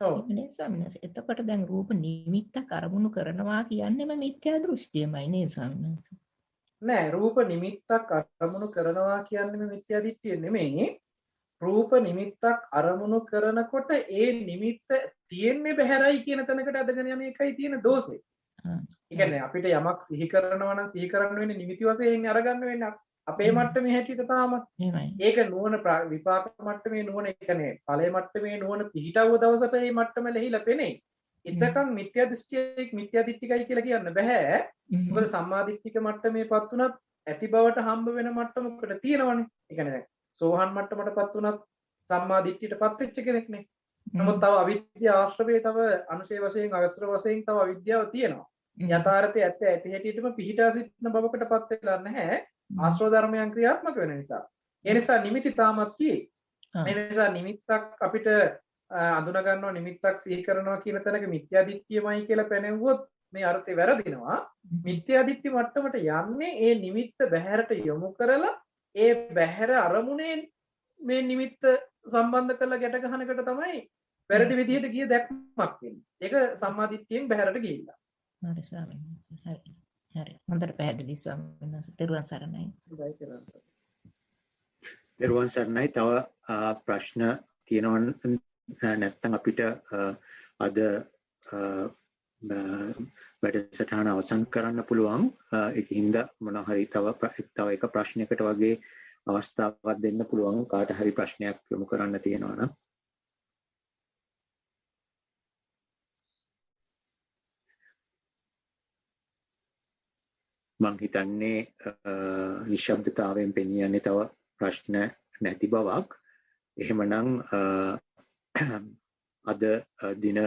ඔව්. නේ ස්වාමීන් වහන්සේ. එතකොට දැන් රූප නිමිත්තක් අරමුණු කරනවා කියන්නේම මිත්‍යා දෘෂ්ටියමයි නේද ස්වාමීන් වහන්සේ? නෑ, රූප නිමිත්තක් අරමුණු කරනවා කියන්නේ මිත්‍යා දිට්ඨිය නෙමෙයි. රූප නිමිත්තක් අරමුණු කරනකොට ඒ නිමිත්ත තියෙන්නේ බහැරයි කියන තැනකට අදගෙන යන එකයි තියෙන දෝෂේ. ඒ කියන්නේ අපිට යමක් සිහි කරනවා නම් සිහි කරන්න වෙන්නේ නිමිති වශයෙන් අරගන්න වෙන්නේ අපේ මට්ටමේ හැටියට තාම. ඒක නුවණ විපාක මට්ටමේ නුවණ, ඒ කියන්නේ ඵලයේ මට්ටමේ නුවණ පිහිටව දවසට මේ මට්ටම ලෙහිලා පෙනේ. එතකන් මිත්‍යා දෘෂ්ටියයි මිත්‍යා දිට්ඨිකයි කියලා කියන්න බෑ. මොකද සම්මා දිට්ඨික මට්ටමේපත් උනත් ඇති බවට හම්බ වෙන මට්ටමකට තියෙනවනේ. ඒ කියන්නේ දැන් සෝහන් මට්ටමටපත් උනත් සම්මා දිට්ඨියටපත් වෙච්ච කෙනෙක්නේ. නමුත් තව අවිද්‍යාව ආශ්‍රවේ තව අනුශේ වශයෙන් අවසර වශයෙන් තව අවිද්‍යාව තියෙනවා. යථාර්ථයේ ඇත්ත ඇති හැටියටම පිහිටා සිටින බවකටපත් වෙලා නැහැ. ආශ්‍රව ධර්මයන් ක්‍රියාත්මක වෙන නිසා. ඒ නිසා නිමිති තාමත් කියේ. ඒ නිසා නිමිත්තක් අපිට අඳුන ගන්නවා, නිමිත්තක් සිහි කරනවා කියන තැනක මිත්‍යා දිට්ඨියමයි කියලා පැනෙවුවොත් මේ අර්ථය වැරදිනවා. මිත්‍යා දිට්ඨි මට්ටමට යන්නේ ඒ නිමිත්ත බහැරට යොමු කරලා ඒ බහැර අරමුණේ මේ නිමිත්ත සම්බන්ධ කරලා ගැට ගන්න එකට තමයි වැරදි විදිහට ගිය දැක්මක් වෙන්නේ. ඒක සම්මාදිට්ඨියෙන් බහැරට ගිහිල්ලා. හරි ස්වාමීන් වහන්සේ. හරි. හරි. හොඳට පැහැදිලි ස්වාමීන් වහන්සේ. තෙරුවන් සරණයි. හොඳයි තෙරුවන් සරණයි. තෙරුවන් සරණයි. තව ප්‍රශ්න තියෙනවා නැත්නම් අපිට අද වැඩසටහන අවසන් කරන්න පුළුවන්. ඒකින්ද මොනවා හරි තව එක ප්‍රශ්නයකට වගේ අවස්ථාවක් දෙන්න පුළුවන් කාට හරි ප්‍රශ්නයක් යොමු කරන්න තියෙනවා නම්. මං හිතන්නේ නිශ්ශබ්දතාවයෙන් පෙනියන්නේ තව ප්‍රශ්න නැති බවක්. එහෙමනම් අද දින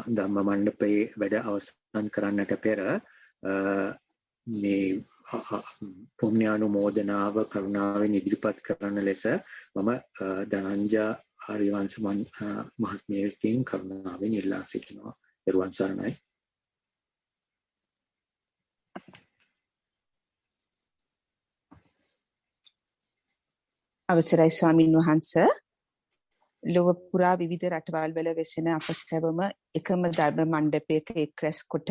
ධම්ම මණ්ඩපයේ වැඩ අවසන් කරන්නට පෙර මේ පුණ්‍යානුමෝදනාව කරුණාවෙන් ඉදිරිපත් කරන ලෙස මම ධනංජා ආර්යවංශ මහත්මියකින් කරුණාවෙන් ඉල්ලා සිටිනවා. ත්වන් සරණයි. අවසරයි ස්වාමින් වහන්සේ. ලොව පුරා විවිධ රටවල් වල වෙසෙන අප සැවම එකම ධර්ම මණ්ඩපයක එක් රැස් කොට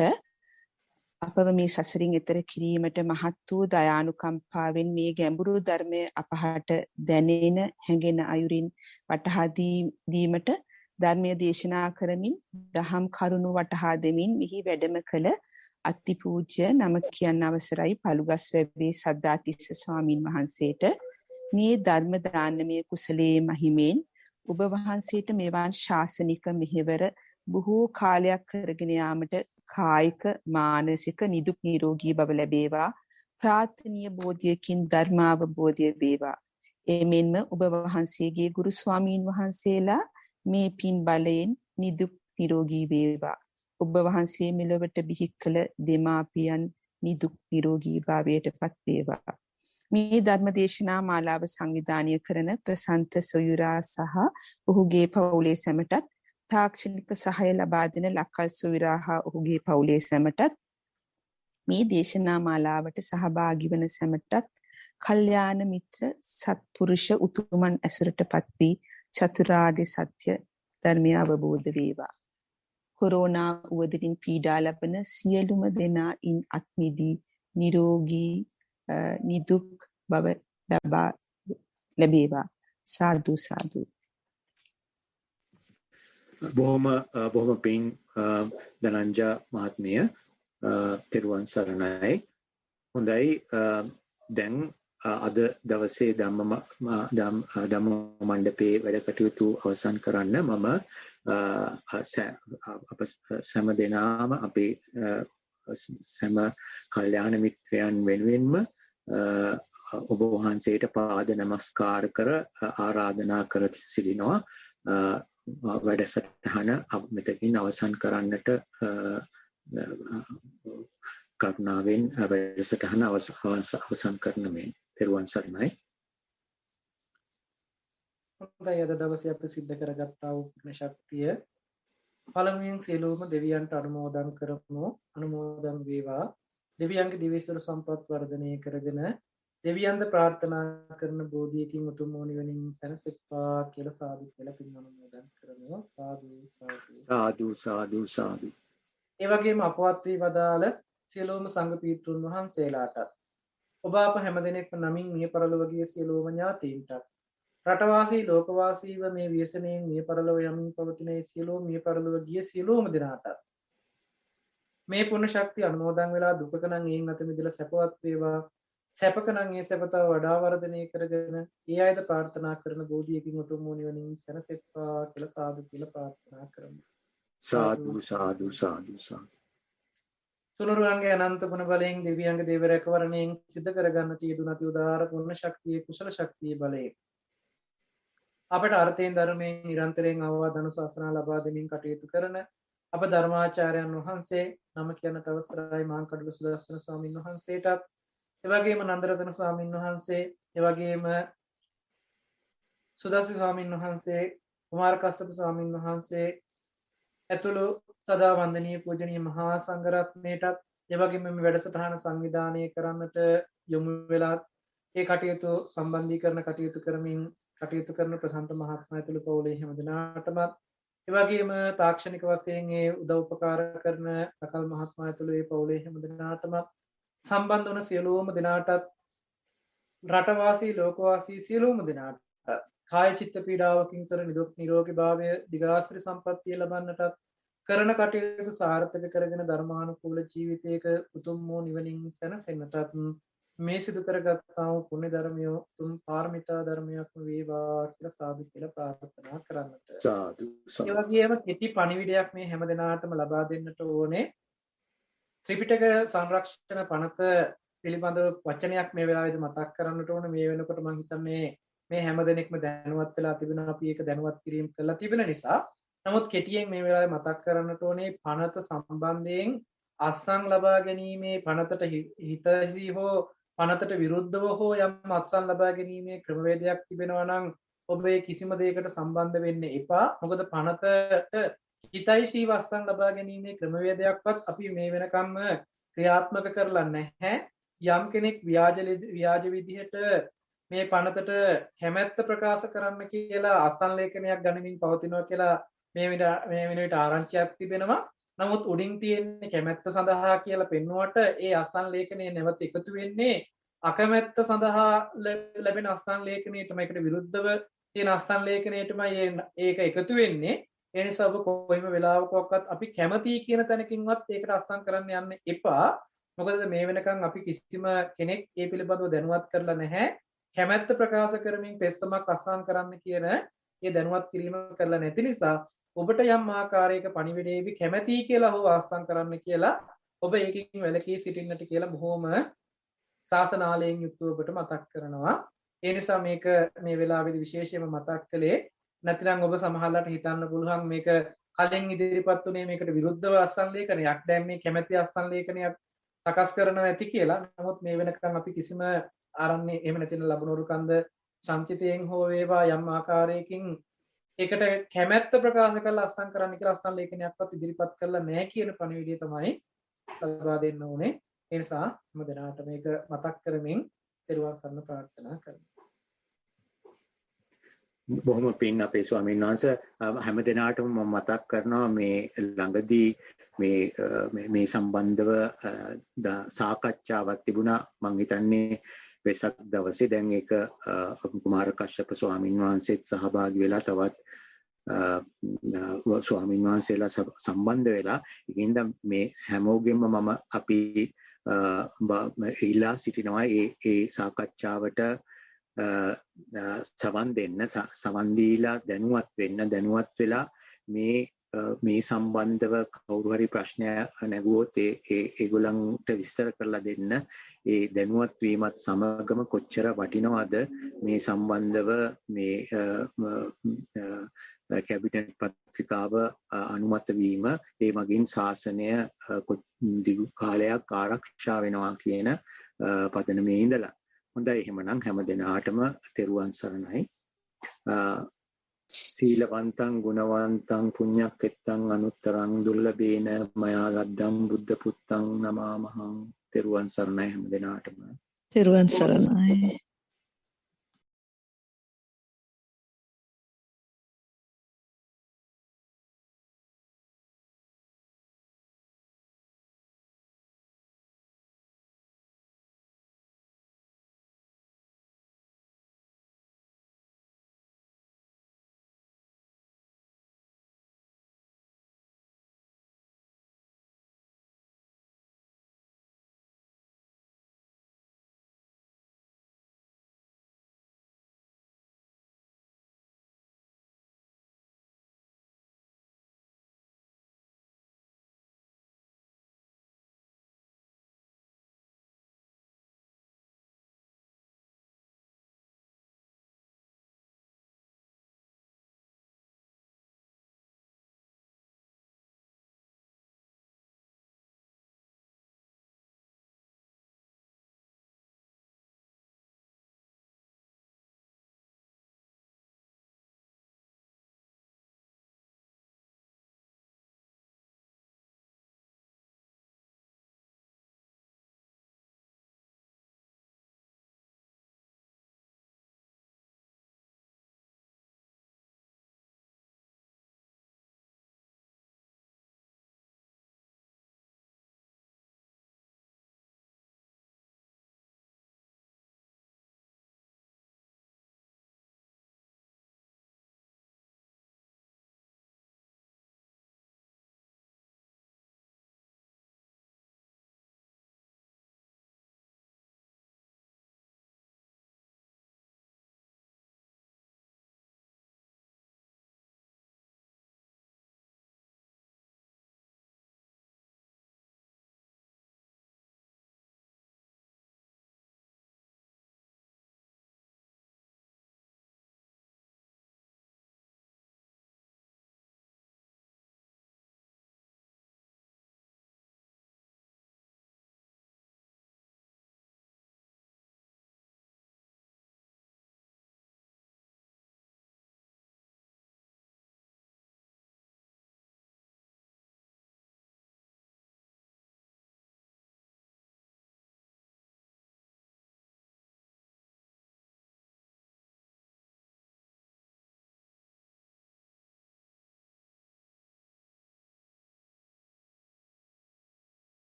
අපව මේ සසරින් එතර කිරීමට මහත් වූ දයානුකම්පාවෙන් මේ ගැඹුරු ධර්මය අපහට දැනෙන හැඟෙන අයුරින් වටහා දීමට ධර්මය දේශනා කරමින් දහම් කරුණු වටහා දෙමින් මෙහි වැඩම කළ අතිපූජ්‍ය නම කියන්න අවසරයි පළුගස්වැවේ සද්ධාතිස්ස ස්වාමින් වහන්සේට මේ ධර්ම දානමය කුසලයේ මහිමෙන් ඔබ වහන්සේට මෙවන් ශාසනික මෙහෙවර බොහෝ කාලයක් කරගෙන යාමට කායික මානසික නිදුක් නිරෝගී බව ලැබේවා. ප්‍රාර්ථනීය බෝධියකින් ධර්මාවබෝධය වේවා. එමෙන්ම ඔබ වහන්සේගේ ගුරු ස්වාමීන් වහන්සේලා මේ පින් බලයෙන් නිදුක් නිරෝගී වේවා. ඔබ වහන්සේ මෙලොවට බිහි කළ දෙමාපියන් නිදුක් නිරෝගී භාවයට පත් වේවා. මේ ධර්ම දේශනා මාලාව සංවිධානය කරන ප්‍රසන්ත සොයුරා සහ ඔහුගේ පවුලේ සැමටත් තාක්ෂණික සහාය ලබා දෙන ලක්කල් සොයුරා හා ඔහුගේ පවුලේ සැමටත් මේ දේශනා මාලාවට සහභාගී වන සැමටත් කල්යාණ මිත්‍ර සත්පුරුෂ උතුමන් ඇසුරටපත් වී චතුරාර්ය සත්‍ය ධර්මය අවබෝධ වේවා. කොරෝනා උවදකින් පීඩා ලබන සියලුම දෙනා ඉන් අත් මිදී නිරෝගී නිදුක් බව ලැබේවා. සාදු සාදු. බොහොම පින් ධනංජා මහත්මිය. තෙරුවන් සරණයි. හොඳයි. දැන් අද දවසේ ධම්ම මණ්ඩපයේ වැඩ කටයුතු අවසන් කරන්න මම අප සෑම දෙනාම අපේ සෑම කල්යාණ මිත්‍රයන් වෙනුවෙන්ම ඔබ වහන්සේට පාද නමස්කාර කර ආරාධනා කර සිටිනවා. වැඩසටහන මෙතකින් අවසන් කරන්නට කරුණාවෙන් වැඩසටහන අවසන් කරන මේ තෙරුවන් සරණයි. හොඳයි. අද දවසේ අපි සිද්ධ කරගත්තා වූ පුණ්‍ය ශක්තිය පළමුවෙන් සියලුම දෙවියන්ට අනුමෝදන් කරමු. අනුමෝදන් වේවා. දෙවියන්ගේ දිවිසුර සම්පත් වර්ධනය කරගෙන දෙවියන්ද ප්‍රාර්ථනා කරන බෝධියකින් උතුම් වූ නිවනින් සැනසෙත්වා කියලා සාදු කියලා පින් අනුමෝදන් කරමු. සාදු සාදු සාදු සාදු සාදු. ඒ වගේම අපවත් වී වදාළ සියලුම සංඝ පීත්‍රුන් වහන්සේලාට ඔබ අප හැමදෙනෙක්ම නමින් මිය පරලොව ගිය සියලුම ඥාතීන්ට රටවාසී ලෝකවාසීව මේ ව්‍යසනයෙන් මිය පරලොව යමින් පවතින සියලුම මිය පරලොව ගිය සියලුම දෙනාට මේ පුණ්‍ය ශක්තිය අනුමෝදන් වෙලා දුකක නම් එයින් අත මිදලා සැපවත් වේවා. සැපක නම් ඒ සැපතව වඩා වර්ධනය කරගෙන ඒ අයද ප්‍රාර්ථනා කරන බෝධියකින් උතුම් වූ නිවනින් සැනසෙත්වා කියලා සාදු කියලා ප්‍රාර්ථනා කරමු. සාදු සාදු සාදු සාදු. තුනුරුවන්ගේ අනන්ත ගුණ බලයෙන් දෙවියන්ගේ දේව රැකවරණයෙන් සිද්ධ කරගන්නට යෙදුන අති උදාාර පුණ්‍ය ශක්තියේ කුසල ශක්තියේ බලයෙන් අපට අර්ථයෙන් ධර්මයෙන් නිරන්තරයෙන් අවවාද අනුශාසනා ලබා දෙමින් කටයුතු කරන අප ධර්මාචාර්යයන් වහන්සේ නම කියන්නට අවසරයි මාංකඩුව සුදස්සන ස්වාමීන් වහන්සේටත් එවැගේම නන්දරතන ස්වාමීන් වහන්සේ එවැගේම සුදස්සි ස්වාමීන් වහන්සේ කුමාර කස්සප ස්වාමීන් වහන්සේ ඇතුළු සදා වන්දනීය පූජනීය මහා සංඝරත්නයටත් ඒ වගේම මේ වැඩසටහන සංවිධානය කරන්නට යොමු වෙලා ඒ කටයුතු සම්බන්ධීකරණ කටයුතු කරමින් කටයුතු කරන ප්‍රසන්ත මහත්මයා ඇතුළු පවුලේ හැම දෙනාටම ඒ වගේම තාක්ෂණික වශයෙන් ඒ උදව් උපකාර කරන අකල් මහත්මයා ඇතුළු ඒ පවුලේ හැම දෙනාටම සම්බන්ධ වන සියලුම දෙනාටත් රටවාසී ලෝකවාසී සියලුම දෙනාට කාය චිත්ත පීඩාවකින් තොර නිදුක් නිරෝගී භාවය දිගාස්ත්‍රි සම්පන්නිය ලබන්නටත් කරන කටයුතු සාර්ථක කරගෙන ධර්මානුකූල ජීවිතයක උතුම් වූ නිවනින් සැනසෙන්නටත් මේ සිදු කරගත්තා වූ පුණ්‍ය ධර්මය උතුම් පාරමිතා ධර්මයක්ම වේවා කියලා සාදු කියලා ප්‍රාර්ථනා කරන්නට. සාදු. ඒ වගේම කෙටි පණිවිඩයක් මේ හැම දිනාටම ලබා දෙන්නට ඕනේ. ත්‍රිපිටක සංරක්ෂණ පනත පිළිබඳව වචනයක් මේ වෙලාවේදී මතක් කරන්නට ඕනේ. මේ වෙනකොට මම හිතන්නේ මේ හැම දෙනෙක්ම දැනුවත් වෙලා තිබෙනවා. අපි ඒක දැනුවත් කිරීම කළා තිබෙන නිසා. නමුත් කෙටියෙන් මේ වෙලාවේ මතක් කරන්නට ඕනේ පනත සම්බන්ධයෙන් අත්සන් ලබා ගැනීමේ පනතට හිතසී හෝ පනතට විරුද්ධව හෝ යම් අත්සන් ලබා ගැනීමේ ක්‍රමවේදයක් තිබෙනවා නම් ඔබ ඒ කිසිම දෙයකට සම්බන්ධ වෙන්න එපා. මොකද පනතට හිතයිසී අත්සන් ලබා ගැනීමේ ක්‍රමවේදයක්වත් අපි මේ වෙනකම්ම ක්‍රියාත්මක කරලා නැහැ. යම් කෙනෙක් ව්‍යාජ විදිහට මේ පනතට කැමැත්ත ප්‍රකාශ කරන්න කියලා අත්සන් ලේඛනයක් ගනිමින් පවතිනවා කියලා මේ වෙන විට ආරංචියක් තිබෙනවා. නමුත් උඩින් තියෙන්නේ කැමැත්ත සඳහා කියලා පෙන්වුවට ඒ අත්සන් ලේඛනයේ නැවත එකතු වෙන්නේ අකමැත්ත සඳහා ලැබෙන අත්සන් ලේඛනයටම ඒකට විරුද්ධව තියෙන අත්සන් ලේඛනයටමයි ඒක එකතු වෙන්නේ. ඒ නිසා ඔබ කොයිම වෙලාවකවත් අපි කැමති කියන තැනකින්වත් ඒකට අත්සන් කරන්න යන්න එපා. මොකද මේ වෙනකන් අපි කිසිම කෙනෙක් ඒ පිළිබඳව දැනුවත් කරලා නැහැ. කැමැත්ත ප්‍රකාශ කරමින් පෙස්සමක් අත්සන් කරන්න කියන ඒ දැනුවත් කිරීම කරලා නැති නිසා ඔබට යම් ආකාරයක පණිවිඩයේදී කැමැති කියලා හෝ අත්සන් කරන්න කියලා ඔබ ඒකකින් වැළකී සිටින්නට කියලා බොහොම ශාසනාලයෙන් යුක්තව ඔබට මතක් කරනවා. ඒ නිසා මේක මේ වෙලාවේදී විශේෂයෙන්ම මතක් කළේ. නැත්නම් ඔබ සමහරවිට හිතන්න පුළුවන් මේක කලින් ඉදිරිපත් උනේ මේකට විරුද්ධව අත්සන් ලේඛනයක්. දැන් මේ කැමැති අත්සන් ලේඛනයක් සකස් කරනවා ඇති කියලා. නමුත් මේ වෙනකන් අපි කිසිම ආරන්නේ එහෙම නැතිනම් ලැබුණු කන්ද සංචිතයෙන් හෝ වේවා යම් ආකාරයකින් ඒකට කැමැත්ත ප්‍රකාශ කරලා අත්සන් කරන්න කියලා අත්සන් ලේඛනයක්වත් ඉදිරිපත් කරලා නැහැ කියන පණිවිඩය තමයි ලබා දෙන්න ඕනේ. ඒ නිසා හැම දිනකට මේක මතක් කරමින් ත්‍රිවන් සරණ ප්‍රාර්ථනා කරනවා. බොහොම පින් අපේ ස්වාමීන් වහන්සේ හැම දිනාටම මම මතක් කරනවා මේ ළඟදී මේ සම්බන්ධව සාකච්ඡාවක් තිබුණා. මම හිතන්නේ වෙසක් දවසේ දැන් ඒක කුමාර කශ්‍යප ස්වාමීන් වහන්සේත් සහභාගී වෙලා තවත් ස්වාමීන් වහන්සේලා සම්බන්ධ වෙලා ඉතින් මේ හැමෝගෙම මම අපි ඉල්ලා සිටිනවා ඒ සාකච්ඡාවට සවන් දෙන්න සවන් දීලා දැනුවත් වෙලා මේ සම්බන්ධව කවුරු හරි ප්‍රශ්නයක් නැගුවොත් ඒගොල්ලන්ට විස්තර කරලා දෙන්න. ඒ දැනුවත් වීමත් සමගම කොච්චර වටිනවද මේ සම්බන්ධව මේ කැබිනට් පත්‍රිකාව අනුමත වීම ඒ මගින් ශාසනය දිගු කාලයක් ආරක්ෂා වෙනවා කියන පදනමේ ඉඳලා. හොඳයි එහෙමනම් හැම දිනාටම තෙරුවන් සරණයි. සීලවන්තං ගුණවන්තං පුඤ්ඤක්කෙත්තං අනුත්තරං දුර්ලභේන මයා ලද්දං බුද්ධ පුත්තං නමාමහං. තෙරුවන් සරණයි හැම දිනාටම. තෙරුවන් සරණයි.